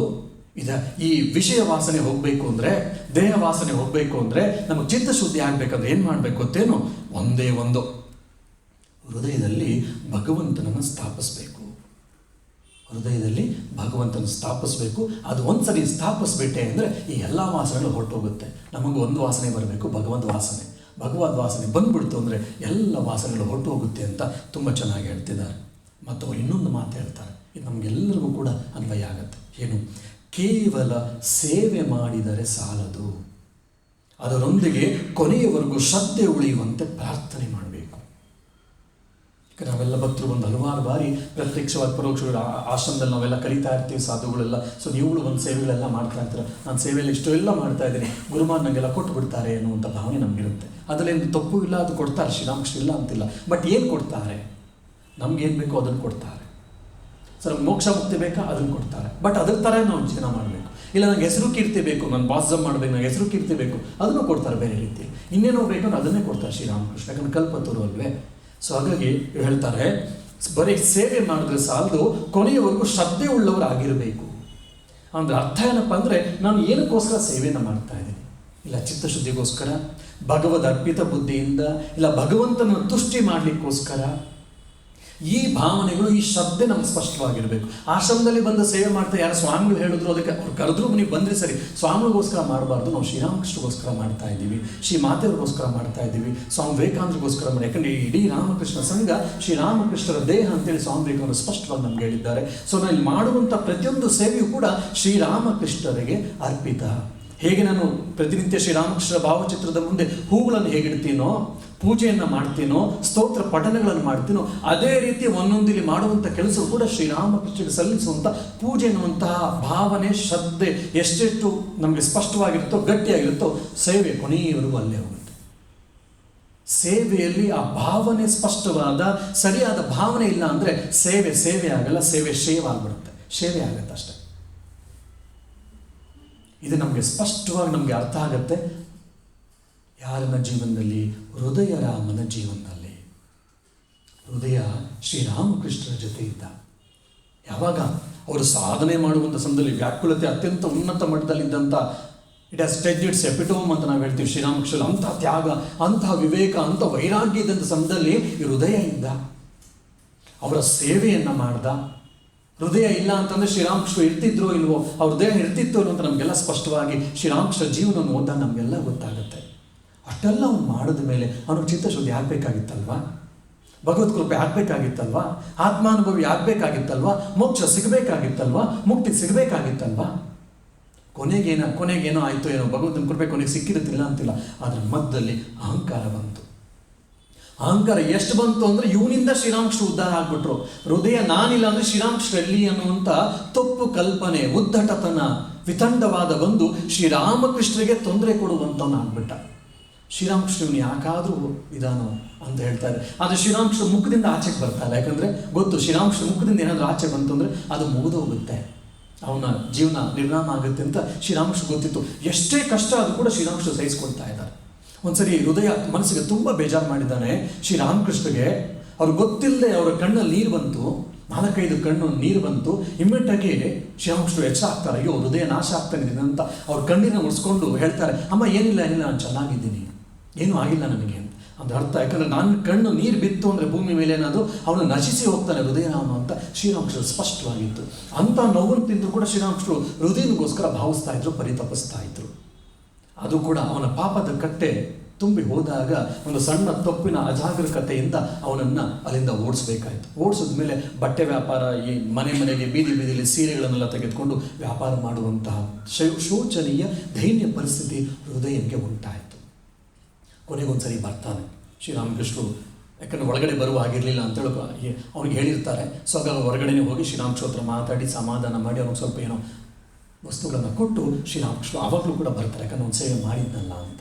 ಈ ವಿಷಯ ವಾಸನೆ ಹೋಗಬೇಕು ಅಂದರೆ, ದೇಹ ವಾಸನೆ ಹೋಗಬೇಕು ಅಂದರೆ, ನಮಗೆ ಚಿತ್ತಶುದ್ಧಿ ಆಗಬೇಕಂದ್ರೆ ಏನು ಮಾಡಬೇಕು ಗೊತ್ತೇನು, ಒಂದೇ ಒಂದು, ಹೃದಯದಲ್ಲಿ ಭಗವಂತನನ್ನು ಸ್ಥಾಪಿಸಬೇಕು. ಹೃದಯದಲ್ಲಿ ಭಗವಂತನ ಸ್ಥಾಪಿಸಬೇಕು. ಅದು ಒಂದು ಸರಿ ಸ್ಥಾಪಿಸ್ಬಿಟ್ಟೆ ಅಂದರೆ ಈ ಎಲ್ಲ ವಾಸನೆಗಳು ಹೊರಟೋಗುತ್ತೆ. ನಮಗೆ ಒಂದು ವಾಸನೆ ಬರಬೇಕು, ಭಗವಂತ ವಾಸನೆ ಬಂದ್ಬಿಡ್ತು ಅಂದರೆ ಎಲ್ಲ ವಾಸನೆಗಳು ಹೊರಟು ಹೋಗುತ್ತೆ ಅಂತ ತುಂಬ ಚೆನ್ನಾಗಿ ಹೇಳ್ತಿದ್ದಾರೆ. ಮತ್ತು ಅವರು ಇನ್ನೊಂದು ಮಾತು ಹೇಳ್ತಾರೆ, ಇದು ನಮಗೆಲ್ಲರಿಗೂ ಕೂಡ ಅನ್ವಯ ಆಗುತ್ತೆ. ಏನು, ಕೇವಲ ಸೇವೆ ಮಾಡಿದರೆ ಸಾಲದು, ಅದರೊಂದಿಗೆ ಕೊನೆಯವರೆಗೂ ಶ್ರದ್ಧೆ ಉಳಿಯುವಂತೆ ಪ್ರಾರ್ಥನೆ ಮಾಡಬೇಕು. ನಾವೆಲ್ಲ ಭಕ್ತರು ಒಂದು ಹಲವಾರು ಬಾರಿ ಪ್ರತ್ಯಕ್ಷವಾಗಿ ಪರೋಕ್ಷ ಆಶ್ರಮದಲ್ಲಿ ನಾವೆಲ್ಲ ಕಲಿತಾ ಇರ್ತೀವಿ, ಸಾಧುಗಳೆಲ್ಲ. ಸೊ ನೀವುಗಳು ಒಂದು ಸೇವೆಗಳೆಲ್ಲ ಮಾಡ್ತಾ ಇರ್ತಾರೆ, ನಾನು ಸೇವೆಯಲ್ಲಿ ಇಷ್ಟು ಎಲ್ಲ ಮಾಡ್ತಾ ಇದ್ದೀನಿ, ಗುರುಮಾನ್ ನನಗೆಲ್ಲ ಕೊಟ್ಟು ಬಿಡ್ತಾರೆ ಅನ್ನುವಂಥ ಭಾವನೆ ನಮಗಿರುತ್ತೆ. ಅದರಲ್ಲೇನು ತಪ್ಪು ಇಲ್ಲ, ಅದು ಕೊಡ್ತಾರೆ, ಶ್ರೀರಾಮಕೃಷ್ಣ ಇಲ್ಲ ಅಂತಿಲ್ಲ. ಬಟ್ ಏನು ಕೊಡ್ತಾರೆ, ನಮ್ಗೇನು ಬೇಕೋ ಅದನ್ನು ಕೊಡ್ತಾರೆ. ಸರ್ ಮೋಕ್ಷ ಮುಕ್ತಿ ಬೇಕಾ, ಅದನ್ನು ಕೊಡ್ತಾರೆ. ಬಟ್ ಅದ್ರ ಥರ ನಾವು ಜೀವನ ಮಾಡಬೇಕು. ಇಲ್ಲ ನಂಗೆ ಹೆಸರು ಕೀರ್ತಿ ಬೇಕು, ನಾನು ಬಾಸ್ಜಮ್ ಮಾಡಬೇಕು, ನಂಗೆ ಹೆಸರು ಕೀರ್ತಿ ಬೇಕು, ಅದನ್ನು ಕೊಡ್ತಾರೆ ಬೇರೆ ರೀತಿ. ಇನ್ನೇನೋ ಬೇಕು ಅಂದ್ರೆ ಅದನ್ನೇ ಕೊಡ್ತಾರೆ ಶ್ರೀರಾಮಕೃಷ್ಣ, ಯಾಕಂದ್ರೆ ಕಲ್ಪತರು ಅಲ್ವೇ. ಸೊ ಹಾಗಾಗಿ ಹೇಳ್ತಾರೆ, ಬರೀ ಸೇವೆ ಮಾಡಿದ್ರೆ ಸಾಲದು, ಕೊನೆಯವರೆಗೂ ಶ್ರದ್ಧೆ ಉಳ್ಳವರು ಆಗಿರಬೇಕು. ಅಂದರೆ ಅರ್ಥ ಏನಪ್ಪ ಅಂದರೆ, ನಾನು ಏನಕ್ಕೋಸ್ಕರ ಸೇವೆಯನ್ನು ಮಾಡ್ತಾ ಇದ್ದೀನಿ, ಇಲ್ಲ ಚಿತ್ತಶುದ್ಧಿಗೋಸ್ಕರ, ಭಗವದ್ ಅರ್ಪಿತ ಬುದ್ಧಿಯಿಂದ, ಇಲ್ಲ ಭಗವಂತನ ತುಷ್ಟಿ ಮಾಡಲಿಕ್ಕೋಸ್ಕರ, ಈ ಭಾವನೆಗಳು, ಈ ಶ್ರದ್ಧೆ ನಮ್ಗೆ ಸ್ಪಷ್ಟವಾಗಿರಬೇಕು. ಆಶ್ರಮದಲ್ಲಿ ಬಂದು ಸೇವೆ ಮಾಡ್ತಾ ಯಾರು ಸ್ವಾಮಿಗಳು ಹೇಳಿದ್ರು, ಅದಕ್ಕೆ ಅವ್ರು ಕರೆದ್ರು ನೀವು ಬಂದರೆ ಸರಿ, ಸ್ವಾಮಿಗಳಿಗೋಸ್ಕರ ಮಾಡಬಾರ್ದು. ನಾವು ಶ್ರೀರಾಮಕೃಷ್ಣಗೋಸ್ಕರ ಮಾಡ್ತಾ ಇದ್ದೀವಿ, ಶ್ರೀ ಮಾತೆಯವ್ರಿಗೋಸ್ಕರ ಮಾಡ್ತಾ ಇದ್ದೀವಿ, ಸ್ವಾಮಿ ವಿವೇಕಾನಂದರಿಗೋಸ್ಕರ ಮಾಡಿ. ಯಾಕಂದರೆ ಇಡೀ ರಾಮಕೃಷ್ಣ ಸಂಘ ಶ್ರೀರಾಮಕೃಷ್ಣರ ದೇಹ ಅಂತೇಳಿ ಸ್ವಾಮಿ ವಿವೇಕಾನಂದರು ಸ್ಪಷ್ಟವಾಗಿ ನಮ್ಗೆ ಹೇಳಿದ್ದಾರೆ. ಸೊ ನಾನು ಇಲ್ಲಿ ಮಾಡುವಂಥ ಪ್ರತಿಯೊಂದು ಸೇವೆಯೂ ಕೂಡ ಶ್ರೀರಾಮಕೃಷ್ಣರಿಗೆ ಅರ್ಪಿತ. ಹೇಗೆ ನಾನು ಪ್ರತಿನಿತ್ಯ ಶ್ರೀರಾಮಕೃಷ್ಣರ ಭಾವಚಿತ್ರದ ಮುಂದೆ ಹೂಗಳನ್ನು ಹೇಗಿಡ್ತೀನೋ, ಪೂಜೆಯನ್ನು ಮಾಡ್ತೀನೋ, ಸ್ತೋತ್ರ ಪಠಣಗಳನ್ನು ಮಾಡ್ತೀನೋ, ಅದೇ ರೀತಿ ಒಂದೊಂದಿಲ್ಲಿ ಮಾಡುವಂಥ ಕೆಲಸವು ಕೂಡ ಶ್ರೀರಾಮಕೃಷ್ಣರಿಗೆ ಸಲ್ಲಿಸುವಂಥ ಪೂಜೆ ಎನ್ನುವಂತಹ ಭಾವನೆ, ಶ್ರದ್ಧೆ ಎಷ್ಟೆಷ್ಟು ನಮಗೆ ಸ್ಪಷ್ಟವಾಗಿರುತ್ತೋ, ಗಟ್ಟಿಯಾಗಿರುತ್ತೋ, ಸೇವೆ ಕೊನೆಯವರೆಗೂ ಅಲ್ಲೇ ಹೋಗುತ್ತೆ. ಸೇವೆಯಲ್ಲಿ ಆ ಭಾವನೆ ಸ್ಪಷ್ಟವಾದ ಸರಿಯಾದ ಭಾವನೆ ಇಲ್ಲ ಅಂದರೆ ಸೇವೆ ಆಗಲ್ಲ, ಸೇವೆ ಆಗ್ಬಿಡುತ್ತೆ, ಸೇವೆ ಆಗುತ್ತೆ ಅಷ್ಟೆ. ಇದು ನಮಗೆ ಸ್ಪಷ್ಟವಾಗಿ ನಮಗೆ ಅರ್ಥ ಆಗುತ್ತೆ. ಯಾರನ್ನ ಜೀವನದಲ್ಲಿ, ಹೃದಯ ರಾಮನ ಜೀವನದಲ್ಲಿ. ಹೃದಯ ಶ್ರೀರಾಮಕೃಷ್ಣರ ಜೊತೆ ಇದ್ದ. ಯಾವಾಗ ಅವರು ಸಾಧನೆ ಮಾಡುವಂಥ ಸಮಯದಲ್ಲಿ ವ್ಯಾಕುಲತೆ ಅತ್ಯಂತ ಉನ್ನತ ಮಟ್ಟದಲ್ಲಿದ್ದಂಥ, ಇಟ್ ಹ್ಯಾಸ್ ಟೆಚ್ ಇಟ್ಸ್ ಎಪಿಟೋಮ್ ಅಂತ ನಾವು ಹೇಳ್ತೀವಿ ಶ್ರೀರಾಮಕೃಷ್ಣ. ಅಂಥ ತ್ಯಾಗ, ಅಂಥ ವಿವೇಕ, ಅಂಥ ವೈರಾಗ್ಯ ಇದ್ದಂಥ ಸಮಯದಲ್ಲಿ ಈ ಹೃದಯ ಇದ್ದ. ಅವರ ಸೇವೆಯನ್ನು ಮಾಡ್ದ. ಹೃದಯ ಇಲ್ಲ ಅಂತಂದರೆ ಶ್ರೀರಾಮಕೃಷ್ಣ ಇರ್ತಿದ್ರೋ ಇಲ್ವೋ, ಅವ್ರ ಹೃದಯ ಇರ್ತಿತ್ತೋ ಇಲ್ವೋ ಅಂತ ನಮಗೆಲ್ಲ ಸ್ಪಷ್ಟವಾಗಿ ಶ್ರೀರಾಮಕೃಷ್ಣ ಜೀವನವನ್ನು ಓದಿದಾಗ ನಮಗೆಲ್ಲ ಗೊತ್ತಾಗುತ್ತೆ. ಅಷ್ಟೆಲ್ಲ ಅವ್ನು ಮಾಡಿದ ಮೇಲೆ ಅವನಿಗೆ ಚಿತ್ತಶುದ್ಧಿ ಆಗಬೇಕಾಗಿತ್ತಲ್ವ, ಭಗವತ್ ಕೃಪೆ ಆಗಬೇಕಾಗಿತ್ತಲ್ವ, ಆತ್ಮಾನುಭವಿ ಆಗಬೇಕಾಗಿತ್ತಲ್ವ, ಮೋಕ್ಷ ಸಿಗಬೇಕಾಗಿತ್ತಲ್ವ, ಮುಕ್ತಿ ಸಿಗಬೇಕಾಗಿತ್ತಲ್ವ. ಕೊನೆಗೇನೋ ಆಯಿತು, ಏನೋ ಭಗವಂತನ ಕೃಪೆ ಕೊನೆಗೆ ಸಿಕ್ಕಿರುತ್ತಿಲ್ಲ ಅಂತಿಲ್ಲ. ಆದರೆ ಮಧ್ಯದಲ್ಲಿ ಅಹಂಕಾರ ಬಂತು. ಅಹಂಕಾರ ಎಷ್ಟು ಬಂತು ಅಂದರೆ ಇವನಿಂದ ಶ್ರೀರಾಮಕೃಷ್ಣ ಉದ್ಧಾರ ಆಗ್ಬಿಟ್ರು. ಹೃದಯ ನಾನಿಲ್ಲ ಅಂದರೆ ಶ್ರೀರಾಮಕೃಷ್ಣ ಎಲ್ಲಿ ಅನ್ನುವಂಥ ತಪ್ಪು ಕಲ್ಪನೆ, ಉದ್ದಟತನ, ವಿತಂಡವಾದ ಬಂದು ಶ್ರೀರಾಮಕೃಷ್ಣರಿಗೆ ತೊಂದರೆ ಕೊಡುವಂಥವನ್ನ ಆಗ್ಬಿಟ್ಟ. ಶ್ರೀರಾಮಕೃಷ್ಣ ಯಾಕಾದರೂ ವಿಧಾನ ಅಂತ ಹೇಳ್ತಾ ಇದೆ. ಆದರೆ ಶ್ರೀರಾಮಕೃಷ್ಣ ಮುಖದಿಂದ ಆಚೆಗೆ ಬರ್ತಾಯಿಲ್ಲ. ಯಾಕಂದರೆ ಗೊತ್ತು, ಶ್ರೀರಾಮಕೃಷ್ಣ ಮುಖದಿಂದ ಏನಾದರೂ ಆಚೆ ಬಂತು ಅಂದರೆ ಅದು ಮುಗಿದೋಗುತ್ತೆ, ಅವನ ಜೀವನ ನಿರ್ನಾಮ ಆಗುತ್ತೆ ಅಂತ ಶ್ರೀರಾಮಕೃಷ್ಣ ಗೊತ್ತಿತ್ತು. ಎಷ್ಟೇ ಕಷ್ಟ ಆದರೂ ಕೂಡ ಶ್ರೀರಾಮಕೃಷ್ಣ ಸಹಿಸ್ಕೊಳ್ತಾ ಇದ್ದಾರೆ. ಒಂದ್ಸರಿ ಹೃದಯ ಮನಸ್ಸಿಗೆ ತುಂಬ ಬೇಜಾರು ಮಾಡಿದ್ದಾನೆ ಶ್ರೀರಾಮಕೃಷ್ಣಗೆ. ಅವ್ರಿಗೆ ಗೊತ್ತಿಲ್ಲದೆ ಅವರ ಕಣ್ಣಲ್ಲಿ ನೀರು ಬಂತು, 4-5 ಕಣ್ಣು ನೀರು ಬಂತು. ಇಮ್ಮಿಡಿಯೇಟಾಗಿ ಶ್ರೀರಾಮಕೃಷ್ಣ ಎಚ್ಚರ ಆಗ್ತಾರೆ, ಅಯ್ಯೋ ಹೃದಯ ನಾಶ ಆಗ್ತಾನಿದ್ದೀನಿ ಅಂತ. ಅವ್ರ ಕಣ್ಣಿನ ಮುಡಿಸ್ಕೊಂಡು ಹೇಳ್ತಾರೆ, ಅಮ್ಮ ಏನಿಲ್ಲ ನಾನು ಚೆನ್ನಾಗಿದ್ದೀನಿ, ಏನೂ ಆಗಿಲ್ಲ ನನಗೆ ಅಂತ. ಅದು ಅರ್ಥ, ಯಾಕಂದರೆ ನನ್ನ ಕಣ್ಣು ನೀರು ಬಿತ್ತು ಅಂದರೆ ಭೂಮಿ ಮೇಲೆ ಏನಾದರೂ ಅವನು ನಶಿಸಿ ಹೋಗ್ತಾನೆ ಹೃದಯರಾಮ ಅಂತ ಶ್ರೀರಾಮಕೃಷ್ಣ ಸ್ಪಷ್ಟವಾಗಿತ್ತು. ಅಂಥ ನೋವನ್ನು ತಿಂದರೂ ಕೂಡ ಶ್ರೀರಾಮಕೃಷ್ಣ ಹೃದಯನಿಗೋಸ್ಕರ ಭಾವಿಸ್ತಾ ಇದ್ರು, ಪರಿತಪಿಸ್ತಾ ಇದ್ರು. ಅದು ಕೂಡ ಅವನ ಪಾಪದ ಕಟ್ಟೆ ತುಂಬಿ ಹೋದಾಗ ಒಂದು ಸಣ್ಣ ತಪ್ಪಿನ ಅಜಾಗರೂಕತೆಯಿಂದ ಅವನನ್ನು ಅಲ್ಲಿಂದ ಓಡಿಸ್ಬೇಕಾಯಿತು. ಓಡಿಸಿದ ಮೇಲೆ ಬಟ್ಟೆ ವ್ಯಾಪಾರ, ಈ ಮನೆಗೆ ಬೀದಿಯಲ್ಲಿ ಸೀರೆಗಳನ್ನೆಲ್ಲ ತೆಗೆದುಕೊಂಡು ವ್ಯಾಪಾರ ಮಾಡುವಂತಹ ಶೋಚನೀಯ ದೈನ್ಯ ಪರಿಸ್ಥಿತಿ ಹೃದಯಕ್ಕೆ ಉಂಟಾಯಿತು. ಕೊನೆಗೊಂದ್ಸರಿ ಬರ್ತಾನೆ ಶ್ರೀರಾಮಕೃಷ್ಣರು, ಯಾಕಂದರೆ ಒಳಗಡೆ ಬರುವ ಹಾಗಿರಲಿಲ್ಲ ಅಂತೇಳಿ ಅವ್ನಿಗೆ ಹೇಳಿರ್ತಾರೆ. ಸೊ ಹಾಗಾಗಿ ಹೊರಗಡೆನೇ ಹೋಗಿ ಶ್ರೀರಾಮಕೃಷ್ಣ ಹತ್ರ ಮಾತಾಡಿ ಸಮಾಧಾನ ಮಾಡಿ ಅವ್ನಿಗೆ ಸ್ವಲ್ಪ ಏನೋ ವಸ್ತುಗಳನ್ನು ಕೊಟ್ಟು ಶ್ರೀರಾಮಕೃಷ್ಣ ಆವಾಗಲೂ ಕೂಡ ಬರ್ತಾರೆ, ಯಾಕಂದ್ರೆ ಅವ್ನು ಸೇವೆ ಮಾಡಿದ್ನಲ್ಲ ಅಂತ.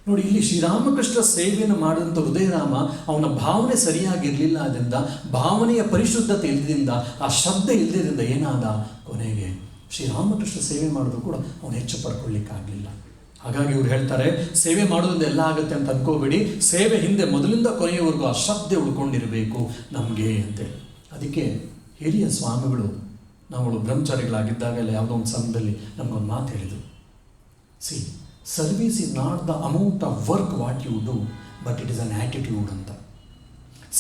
ನೋಡಿ, ಇಲ್ಲಿ ಶ್ರೀರಾಮಕೃಷ್ಣ ಸೇವೆಯನ್ನು ಮಾಡಿದಂಥ ಹೃದಯರಾಮ ಅವನ ಭಾವನೆ ಸರಿಯಾಗಿರಲಿಲ್ಲ. ಅದರಿಂದ ಭಾವನೆಯ ಪರಿಶುದ್ಧತೆ ಇಲ್ಲದಿಂದ, ಆ ಶ್ರದ್ಧೆ ಇಲ್ಲದಿಂದ ಏನಾದ, ಕೊನೆಗೆ ಶ್ರೀರಾಮಕೃಷ್ಣ ಸೇವೆ ಮಾಡೋದು ಕೂಡ ಅವನು ಹೆಚ್ಚು ಪಡ್ಕೊಳ್ಳಿಕ್ಕಾಗಲಿಲ್ಲ. ಹಾಗಾಗಿ ಇವ್ರು ಹೇಳ್ತಾರೆ, ಸೇವೆ ಮಾಡೋದ್ರಿಂದ ಎಲ್ಲ ಆಗುತ್ತೆ ಅಂತ ಅನ್ಕೋಬೇಡಿ, ಸೇವೆ ಹಿಂದೆ ಮೊದಲಿಂದ ಕೊನೆಯವರೆಗೂ ಆ ಶ್ರದ್ಧೆ ಉಳ್ಕೊಂಡಿರಬೇಕು ನಮಗೆ ಅಂತೇಳಿ. ಅದಕ್ಕೆ ಹಿರಿಯ ಸ್ವಾಮಿಗಳು ನಾವುಗಳು ಬ್ರಹ್ಮಚಾರಿಗಳಾಗಿದ್ದಾಗಲೇ ಯಾವುದೋ ಒಂದು ಸಂಘದಲ್ಲಿ ನಮಗೊಂದು ಮಾತು ಹೇಳಿದರು. See, service is not the amount of work what you do, but it is an attitude ಅಂತ.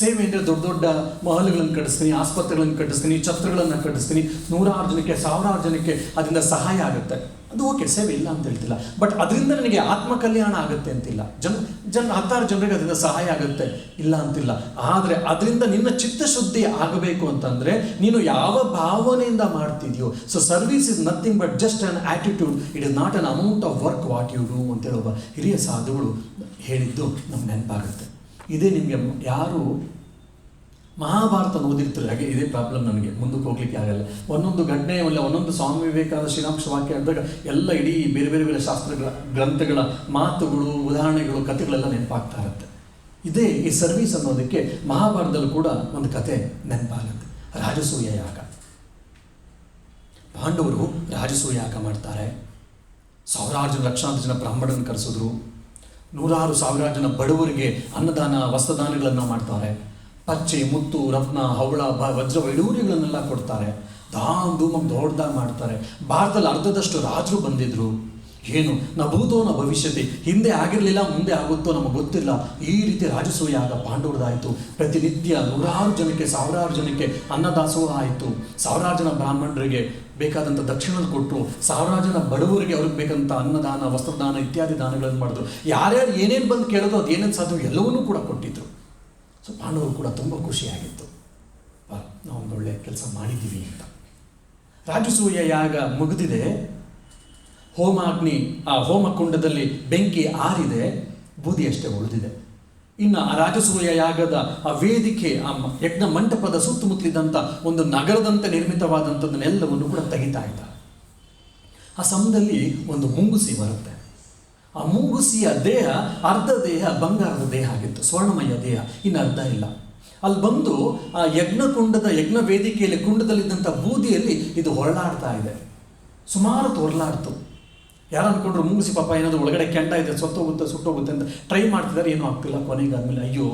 ಸೇವೆ ಅಂದರೆ ದೊಡ್ಡ ದೊಡ್ಡ ಮಹಲ್ಗಳನ್ನು ಕಟ್ಟಿಸ್ತೀನಿ, ಆಸ್ಪತ್ರೆಗಳನ್ನು ಕಟ್ಟಿಸ್ತೀನಿ, ಛತ್ರಗಳನ್ನು ಕಟ್ಟಿಸ್ತೀನಿ, 100 ಜನಕ್ಕೆ 1000 ಜನಕ್ಕೆ ಅದರಿಂದ ಸಹಾಯ ಆಗುತ್ತೆ, ಅದು ಓಕೆ, ಸೇವೆ ಇಲ್ಲ ಅಂತ ಹೇಳ್ತಿಲ್ಲ. ಬಟ್ ಅದರಿಂದ ನನಗೆ ಆತ್ಮಕಲ್ಯಾಣ ಆಗುತ್ತೆ ಅಂತಿಲ್ಲ. 10 ಜನರಿಗೆ ಅದರಿಂದ ಸಹಾಯ ಆಗುತ್ತೆ ಇಲ್ಲ ಅಂತಿಲ್ಲ. ಆದರೆ ಅದರಿಂದ ನಿನ್ನ ಚಿತ್ತಶುದ್ಧಿ ಆಗಬೇಕು ಅಂತಂದರೆ ನೀನು ಯಾವ ಭಾವನೆಯಿಂದ ಮಾಡ್ತಿದ್ಯೋ. So service is nothing but just an attitude, it is not an amount of work what you do ಅಂತೇಳಿ ಒಬ್ಬ ಹಿರಿಯ ಸಾಧುಗಳು ಹೇಳಿದ್ದು ನಮ್ಗೆ ನೆನಪಾಗುತ್ತೆ. ಇದೇ ನಿಮಗೆ ಯಾರು ಮಹಾಭಾರತ ಓದಿರ್ತಾರೆ, ಹಾಗೆ ಇದೇ ಪ್ರಾಬ್ಲಮ್ ನನಗೆ, ಮುಂದಕ್ಕೆ ಹೋಗ್ಲಿಕ್ಕೆ ಆಗಲ್ಲ. ಒಂದೊಂದು ಘಟನೆ ಇಲ್ಲ, ಒಂದೊಂದು ಸ್ವಾಮಿ ವಿವೇಕಾನಂದ ಶ್ರೀರಾಮಕೃಷ್ಣ ವಾಕ್ಯ ಹೇಳಿದಾಗ ಎಲ್ಲ ಇಡೀ ಬೇರೆ ಬೇರೆ ಬೇರೆ ಶಾಸ್ತ್ರಗಳ ಗ್ರಂಥಗಳ ಮಾತುಗಳು, ಉದಾಹರಣೆಗಳು, ಕಥೆಗಳೆಲ್ಲ ನೆನಪಾಗ್ತಾ ಇರುತ್ತೆ. ಇದೇ ಈ ಸರ್ವಿಸ್ ಅನ್ನೋದಕ್ಕೆ ಮಹಾಭಾರತದಲ್ಲೂ ಕೂಡ ಒಂದು ಕತೆ ನೆನಪಾಗುತ್ತೆ. ರಾಜಸೂಯ ಯಾಗ. ಪಾಂಡವರು ರಾಜಸೂಯ ಯಾಗ ಮಾಡ್ತಾರೆ. 1000 ಜನ, ಲಕ್ಷಾಂತರ ಜನ ಬ್ರಾಹ್ಮಣರನ್ನು ಕರೆಸಿದ್ರು. 100,000 ಜನ ಬಡವರಿಗೆ ಅನ್ನದಾನ, ವಸ್ತ್ರದಾನಗಳನ್ನು ಮಾಡ್ತಾರೆ. ಪಚ್ಚೆ, ಮುತ್ತು, ರತ್ನ, ಹವಳ, ವಜ್ರ ವೈಡೂರ್ಯಗಳನ್ನೆಲ್ಲ ಕೊಡ್ತಾರೆ. ಧೂಮಕ್ಕೆ ದೊಡ್ಡದಾಗಿ ಮಾಡ್ತಾರೆ. ಭಾರತದಲ್ಲಿ ಅರ್ಧದಷ್ಟು ರಾಜರು ಬಂದಿದ್ರು. ಏನು ನ ಭೂತೋ ನ ಭವಿಷ್ಯತೆ, ಹಿಂದೆ ಆಗಿರಲಿಲ್ಲ, ಮುಂದೆ ಆಗುತ್ತೋ ನಮಗೆ ಗೊತ್ತಿಲ್ಲ. ಈ ರೀತಿ ರಾಜಸೂಯ ಆಗ ಪಾಂಡವರದಾಯಿತು. ಪ್ರತಿನಿತ್ಯ 100,000 ಜನಕ್ಕೆ 1000 ಜನಕ್ಕೆ ಅನ್ನದಾಸೋಹ ಆಯಿತು. 1000 ಜನ ಬ್ರಾಹ್ಮಣರಿಗೆ ಬೇಕಾದಂಥ ದಕ್ಷಿಣ ಕೊಟ್ಟರು. 1000 ಜನ ಬಡವರಿಗೆ ಅವ್ರಿಗೆ ಬೇಕಂತ ಅನ್ನದಾನ, ವಸ್ತ್ರದಾನ ಇತ್ಯಾದಿ ದಾನಗಳನ್ನು ಮಾಡಿದ್ರು. ಯಾರ್ಯಾರು ಏನೇನು ಬಂದು ಕೇಳೋದು, ಅದು ಏನೇನು ಸಾಧ್ಯ ಎಲ್ಲವನ್ನೂ ಕೂಡ ಕೊಟ್ಟಿದ್ರು. ಸೊ ಪಾಂಡವರು ಕೂಡ ತುಂಬ ಖುಷಿಯಾಗಿತ್ತು, ನಾವು ಒಂದು ಒಳ್ಳೆಯ ಕೆಲಸ ಮಾಡಿದ್ದೀವಿ ಅಂತ. ರಾಜಸೂಯ ಯಾಗ ಮುಗಿದಿದೆ. ಹೋಮಾಗ್ನಿ, ಆ ಹೋಮಕುಂಡದಲ್ಲಿ ಬೆಂಕಿ ಆರಿದೆ, ಬೂದಿ ಅಷ್ಟೇ ಉಳಿದಿದೆ. ಇನ್ನು ಆ ರಾಜಸೂಯ ಯಾಗದ ಆ ವೇದಿಕೆ, ಆ ಯಜ್ಞ ಮಂಟಪದ ಸುತ್ತಮುತ್ತಲಿದ್ದಂಥ ಒಂದು ನಗರದಂತೆ ನಿರ್ಮಿತವಾದಂಥದ್ದನ್ನೆಲ್ಲವನ್ನು ಕೂಡ ತೆಗಿತಾ ಇದ್ದಾರೆ. ಆ ಸಮಯದಲ್ಲಿ ಒಂದು ಮುಂಗುಸಿ ಬರುತ್ತೆ. ಆ ಮುಂಗುಸಿಯ ದೇಹ ಅರ್ಧ ದೇಹ ಬಂಗಾರದ ದೇಹ ಆಗಿತ್ತು, ಸ್ವರ್ಣಮಯ ದೇಹ, ಇನ್ನು ಅರ್ಧ ಇಲ್ಲ. ಅಲ್ಲಿ ಬಂದು ಆ ಯಜ್ಞಕುಂಡದ ಯಜ್ಞ ವೇದಿಕೆಯಲ್ಲಿ ಕುಂಡದಲ್ಲಿದ್ದಂಥ ಬೂದಿಯಲ್ಲಿ ಇದು ಹೊರಳಾಡ್ತಾ ಇದೆ. ಸುಮಾರು ಹೊರಳಾಡ್ತು. ಯಾರು ಅಂದ್ಕೊಂಡ್ರು ಮುಂಗುಸಿ ಪಾಪ ಏನಾದರೂ ಒಳಗಡೆ ಕೆಂಡ ಇದೆ, ಸುಟ್ಟೋಗುತ್ತೆ ಅಂತ ಟ್ರೈ ಮಾಡ್ತಿದ್ದಾರೆ, ಏನೂ ಆಗ್ತಿಲ್ಲ. ಕೊನೆಗಾದ್ಮೇಲೆ ಅಯ್ಯೋ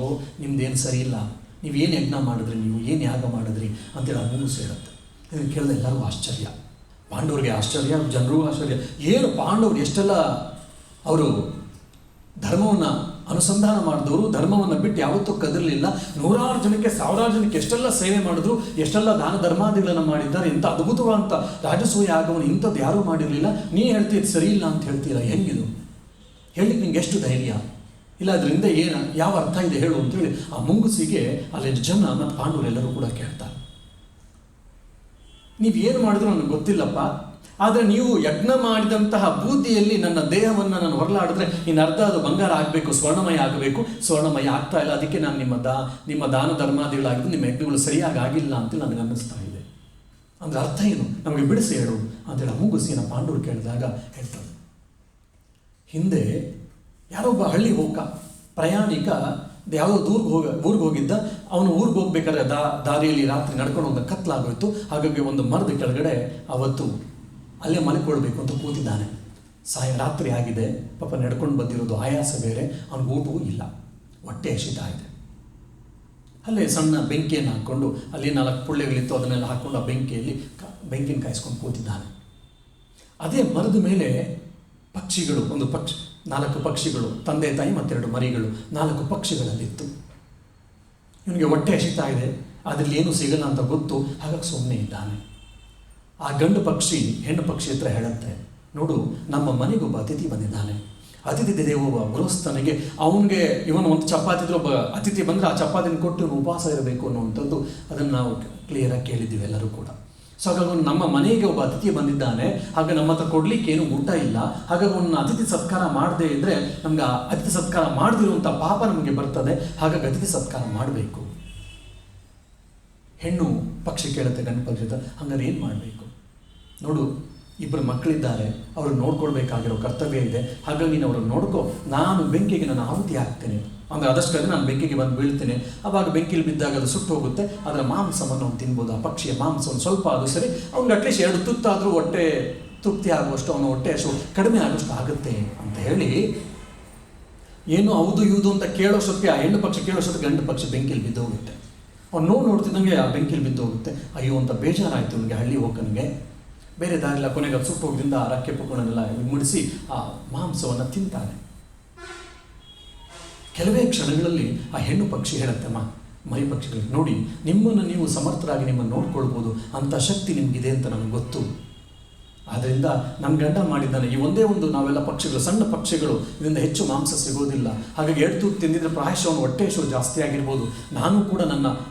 ನಿಮ್ದೇನು ಸರಿ ಇಲ್ಲ, ನೀವೇನು ಯಜ್ಞ ಮಾಡಿದ್ರಿ, ನೀವು ಏನು ಯಾಗ ಮಾಡಿದ್ರಿ ಅಂತೇಳಿ ಆ ಮುಂಗುಸಿ ಹೇಳುತ್ತೆ. ಇದನ್ನು ಕೇಳಿದ ಎಲ್ಲರಿಗೂ ಆಶ್ಚರ್ಯ, ಪಾಂಡವರಿಗೆ ಆಶ್ಚರ್ಯ, ಜನರಿಗೂ ಆಶ್ಚರ್ಯ. ಏನು ಪಾಂಡವರು ಎಷ್ಟೆಲ್ಲ ಅವರು ಧರ್ಮವನ್ನು ಅನುಸಂಧಾನ ಮಾಡಿದವರು, ಧರ್ಮವನ್ನು ಬಿಟ್ಟು ಯಾವತ್ತೂ ಕದರಲಿಲ್ಲ. 100,000 ಜನಕ್ಕೆ 1000 ಜನಕ್ಕೆ ಎಷ್ಟೆಲ್ಲ ಸೇವೆ ಮಾಡಿದ್ರು, ಎಷ್ಟೆಲ್ಲ ದಾನ ಧರ್ಮಾದಿಗಳನ್ನು ಮಾಡಿದ್ದಾರೆ. ಇಂಥ ಅದ್ಭುತವಾದಂಥ ರಾಜಸೂಯ ಯಾಗವನ್ನು ಇಂಥದ್ದು ಯಾರೂ ಮಾಡಿರಲಿಲ್ಲ. ನೀ ಹೇಳ್ತೀರಿ ಸರಿ ಇಲ್ಲ ಅಂತ ಹೇಳ್ತೀರ, ಹೆಂಗಿದು ಹೇಳಲಿಕ್ಕೆ ನಿಂಗೆ ಎಷ್ಟು ಧೈರ್ಯ ಇಲ್ಲ, ಅದರಿಂದ ಏನು ಯಾವ ಅರ್ಥ ಇದೆ ಹೇಳು ಅಂತೇಳಿ ಆ ಮುಂಗುಸಿಗೆ ಅಲ್ಲಿ ಜನ ಮತ್ತು ಪಾಂಡವರೆಲ್ಲರೂ ಕೂಡ ಕೇಳ್ತಾರೆ. ನೀವೇನು ಮಾಡಿದ್ರು ನನಗೆ ಗೊತ್ತಿಲ್ಲಪ್ಪ, ಆದರೆ ನೀವು ಯಜ್ಞ ಮಾಡಿದಂತಹ ಬೂದಿಯಲ್ಲಿ ನನ್ನ ದೇಹವನ್ನು ನಾನು ಹೊರಲಾಡಿದ್ರೆ ಇನ್ನು ಅರ್ಧ ಅದು ಬಂಗಾರ ಆಗಬೇಕು, ಸ್ವರ್ಣಮಯ ಆಗಬೇಕು, ಸ್ವರ್ಣಮಯ ಆಗ್ತಾ ಇಲ್ಲ. ಅದಕ್ಕೆ ನಾನು ನಿಮ್ಮ ದಾನ ಧರ್ಮಾದಿಗಳಾಗಿದ್ದು ನಿಮ್ಮ ಯಜ್ಞಗಳು ಸರಿಯಾಗಿ ಆಗಿಲ್ಲ ಅಂತ ನನಗೆ ಅನ್ನಿಸ್ತಾ ಇದೆ. ಅಂದರೆ ಅರ್ಥ ಏನು, ನಮಗೆ ಬಿಡಿಸಿ ಹೇಳು ಅಂತೇಳಿ ಮುಂಗುಸಿನ ಪಾಂಡವರು ಕೇಳಿದಾಗ ಹೇಳ್ತಾರೆ. ಹಿಂದೆ ಯಾರೊಬ್ಬ ಹಳ್ಳಿ ಪ್ರಯಾಣಿಕ ಯಾವುದೋ ಊರಿಗೆ ಹೋಗಿದ್ದ. ಅವನು ಊರಿಗೆ ಹೋಗ್ಬೇಕಾದ್ರೆ ದಾರಿಯಲ್ಲಿ ರಾತ್ರಿ ನಡ್ಕೊಂಡು ಹೋದ, ಕತ್ಲಾಗೋಯ್ತು. ಹಾಗಾಗಿ ಒಂದು ಮರದ ಕೆಳಗಡೆ ಅವತ್ತು ಅಲ್ಲೇ ಮಲ್ಕೊಳ್ಬೇಕು ಅಂತ ಕೂತಿದ್ದಾನೆ. ರಾತ್ರಿ ಆಗಿದೆ, ಪಾಪ ನಡ್ಕೊಂಡು ಬಂದಿರೋದು, ಆಯಾಸ ಬೇರೆ, ಅವನಿಗೆ ಊಟವೂ ಇಲ್ಲ, ಹೊಟ್ಟೆ ಹಸಿತಾ ಇದೆ. ಅಲ್ಲೇ ಸಣ್ಣ ಬೆಂಕಿಯನ್ನು ಹಾಕ್ಕೊಂಡು, ಅಲ್ಲಿ 4 ಪುಳ್ಳೆಗಳಿತ್ತು, ಅದನ್ನೆಲ್ಲ ಹಾಕ್ಕೊಂಡು ಆ ಬೆಂಕಿನ ಕಾಯಿಸ್ಕೊಂಡು ಕೂತಿದ್ದಾನೆ. ಅದೇ ಮರದ ಮೇಲೆ ಪಕ್ಷಿಗಳು, 4 ಪಕ್ಷಿಗಳು, ತಂದೆ ತಾಯಿ ಮತ್ತು 2 ಮರಿಗಳು, 4 ಪಕ್ಷಿಗಳಲ್ಲಿತ್ತು. ಇವನಿಗೆ ಹೊಟ್ಟೆ ಹಸಿತಾ ಇದೆ, ಅದರಲ್ಲಿ ಏನೂ ಸಿಗಲ್ಲ ಅಂತ ಗೊತ್ತು. ಹಾಗಾಗಿ ಸುಮ್ಮನೆ ಇದ್ದಾನೆ. ಆ ಗಂಡು ಪಕ್ಷಿ ಹೆಣ್ಣು ಪಕ್ಷಿ ಹತ್ರ ಹೇಳುತ್ತೆ, ನೋಡು ನಮ್ಮ ಮನೆಗೊಬ್ಬ ಅತಿಥಿ ಬಂದಿದ್ದಾನೆ. ಅತಿಥಿ ದೇವೋಭವ ಗೃಹಸ್ಥನಿಗೆ ಅವನಿಗೆ ಇವನು ಒಂದು ಚಪಾತಿ ಇದ್ರೆ, ಒಬ್ಬ ಅತಿಥಿ ಬಂದರೆ ಆ ಚಪಾತಿನ ಕೊಟ್ಟು ಇವನು ಉಪವಾಸ ಇರಬೇಕು ಅನ್ನುವಂಥದ್ದು, ಅದನ್ನು ನಾವು ಕ್ಲಿಯರಾಗಿ ಕೇಳಿದ್ದೀವಿ ಎಲ್ಲರೂ ಕೂಡ. ಸೊ ಹಾಗಾಗಿ ಅವನು ನಮ್ಮ ಮನೆಗೆ ಒಬ್ಬ ಅತಿಥಿ ಬಂದಿದ್ದಾನೆ, ಹಾಗೆ ನಮ್ಮ ಹತ್ರ ಕೊಡ್ಲಿಕ್ಕೆ ಏನು ಊಟ ಇಲ್ಲ, ಹಾಗಾಗಿ ಅವನ್ನ ಅತಿಥಿ ಸತ್ಕಾರ ಮಾಡದೇ ಇದ್ರೆ ನಮ್ಗೆ ಆ ಅತಿಥಿ ಸತ್ಕಾರ ಮಾಡದಿರುವಂಥ ಪಾಪ ನಮಗೆ ಬರ್ತದೆ, ಹಾಗಾಗಿ ಅತಿಥಿ ಸತ್ಕಾರ ಮಾಡಬೇಕು. ಹೆಣ್ಣು ಪಕ್ಷಿ ಕೇಳುತ್ತೆ ಗಂಡು ಪಕ್ಷಿ, ಹಂಗಾರೆ ಏನು ಮಾಡಬೇಕು ನೋಡು, ಇಬ್ಬರು ಮಕ್ಕಳಿದ್ದಾರೆ, ಅವರು ನೋಡ್ಕೊಳ್ಬೇಕಾಗಿರೋ ಕರ್ತವ್ಯ ಇದೆ, ಹಾಗಾಗಿ ನೀನು ಅವ್ರನ್ನ ನೋಡ್ಕೊ, ನಾನು ಬೆಂಕಿಗೆ ನಾನು ಆಹುತಿ ಹಾಕ್ತೇನೆ, ಅಂದರೆ ಅದಷ್ಟೇ ನಾನು ಬೆಂಕಿಗೆ ಬಂದು ಬೀಳ್ತೇನೆ, ಆವಾಗ ಬೆಂಕಿಲಿ ಬಿದ್ದಾಗ ಅದು ಸುಟ್ಟು ಹೋಗುತ್ತೆ, ಅದರ ಮಾಂಸವನ್ನು ಅವ್ನು ತಿನ್ಬೋದು, ಆ ಪಕ್ಷಿಯ ಮಾಂಸವನ್ನು ಸ್ವಲ್ಪ ಅದು ಸರಿ, ಅವ್ನಿಗೆ ಅಟ್ಲೀಸ್ಟ್ 2 ತುತ್ತಾದರೂ ಹೊಟ್ಟೆ ತೃಪ್ತಿ ಆಗುವಷ್ಟು, ಅವನ ಹೊಟ್ಟೆ ಅಷ್ಟು ಕಡಿಮೆ ಆಗುವಷ್ಟು ಆಗುತ್ತೆ ಅಂತ ಹೇಳಿ, ಏನು ಹೌದು ಇವುದು ಅಂತ ಕೇಳೋಷ್ಟೊತ್ತಿಗೆ ಆ ಹೆಣ್ಣು ಪಕ್ಷಿ ಕೇಳೋಷ್ಟೊತ್ತಿಗೆ ಗಂಡು ಪಕ್ಷಿ ಬೆಂಕಿಲಿ ಬಿದ್ದೋಗುತ್ತೆ. ಅವ್ನು ನೋಡ್ತಿದ್ದಂಗೆ ಆ ಬೆಂಕಿಲಿ ಬಿದ್ದೋಗುತ್ತೆ. ಅಯ್ಯೋ ಅಂತ ಬೇಜಾರಾಯಿತು ನನಗೆ, ಹಳ್ಳಿ ಹೋಗೋನಿಗೆ ಬೇರೆ ದಾರಿಲ್ಲ, ಕೊನೆಗೆ ಅದು ಸುಟ್ಟು ಹೋಗೋದ್ರಿಂದ ಆ ರಕ್ಕೆ ಪುಕ್ಕಣನೆಲ್ಲ ಮುಡಿಸಿ ಆ ಮಾಂಸವನ್ನು ತಿಂತಾನೆ. ಕೆಲವೇ ಕ್ಷಣಗಳಲ್ಲಿ ಆ ಹೆಣ್ಣು ಪಕ್ಷಿ ಹೇಳುತ್ತಮ್ಮ ಮರಿ ಪಕ್ಷಿಗಳಿಗೆ, ನೋಡಿ ನಿಮ್ಮನ್ನು ನೀವು ಸಮರ್ಥರಾಗಿ ನಿಮ್ಮನ್ನು ನೋಡ್ಕೊಳ್ಬೋದು, ಅಂಥ ಶಕ್ತಿ ನಿಮಗಿದೆ ಅಂತ ನನಗೆ ಗೊತ್ತು, ಆದ್ದರಿಂದ ನಮ್ಮ ಗಂಡ ಮಾಡಿದ್ದಾನೆ, ಈ ಒಂದೇ ಒಂದು ನಾವೆಲ್ಲ ಪಕ್ಷಿಗಳು ಸಣ್ಣ ಪಕ್ಷಿಗಳು, ಇದರಿಂದ ಹೆಚ್ಚು ಮಾಂಸ ಸಿಗೋದಿಲ್ಲ, ಹಾಗಾಗಿ 2 ತುತ್ತು ತಿಂದಿದ್ರೆ ಪ್ರಾಯಶಃ ಅವನು ಹೊಟ್ಟೆ ಹಸಿವು ಜಾಸ್ತಿ ಆಗಿರ್ಬೋದು, ನಾನು ಕೂಡ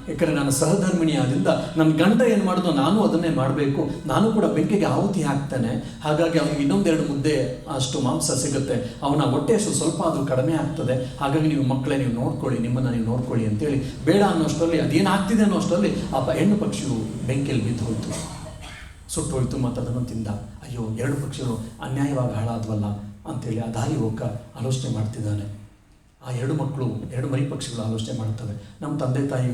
ಯಾಕಂದರೆ ನಾನು ಸಹಧರ್ಮಿಣಿ ಆದ್ದರಿಂದ ನನ್ನ ಗಂಡ ಏನು ಮಾಡೋದು ನಾನು ಅದನ್ನೇ ಮಾಡಬೇಕು, ನಾನು ಕೂಡ ಬೆಂಕಿಗೆ ಆಹುತಿ ಹಾಕ್ತೇನೆ, ಹಾಗಾಗಿ ಅವನಿಗೆ ಇನ್ನೊಂದೆರಡು ಮುದ್ದೆ ಅಷ್ಟು ಮಾಂಸ ಸಿಗುತ್ತೆ, ಅವನ ಹೊಟ್ಟೆ ಹಸಿವು ಸ್ವಲ್ಪ ಆದರೂ ಕಡಿಮೆ ಆಗ್ತದೆ, ಹಾಗಾಗಿ ನೀವು ಮಕ್ಕಳೇ ನೀವು ನೋಡ್ಕೊಳ್ಳಿ, ನಿಮ್ಮನ್ನು ನೀವು ನೋಡ್ಕೊಳ್ಳಿ ಅಂತೇಳಿ ಬೇಡ ಅನ್ನೋಷ್ಟರಲ್ಲಿ ಅದೇನಾಗ್ತಿದೆ ಅನ್ನೋಷ್ಟರಲ್ಲಿ ಆ ಹೆಣ್ಣು ಪಕ್ಷಿಯು ಬೆಂಕಿಯಲ್ಲಿ ಬಿದ್ದು ಹೋಯಿತು, ಸುಟ್ಟು ಹೋಯಿತು, ಮತ್ತು ಅದನ್ನು ತಿಂದ. ಅಯ್ಯೋ 2 ಪಕ್ಷಿಗಳು ಅನ್ಯಾಯವಾಗಿ ಹಾಳಾದ್ವಲ್ಲ ಅಂತೇಳಿ ಆ ದಾರಿ ಹೋಗ ಆಲೋಚನೆ ಮಾಡ್ತಿದ್ದಾನೆ. ಆ 2 ಮಕ್ಕಳು 2 ಮರಿ ಪಕ್ಷಿಗಳು ಆಲೋಚನೆ ಮಾಡ್ತವೆ, ನಮ್ಮ ತಂದೆ ತಾಯಿ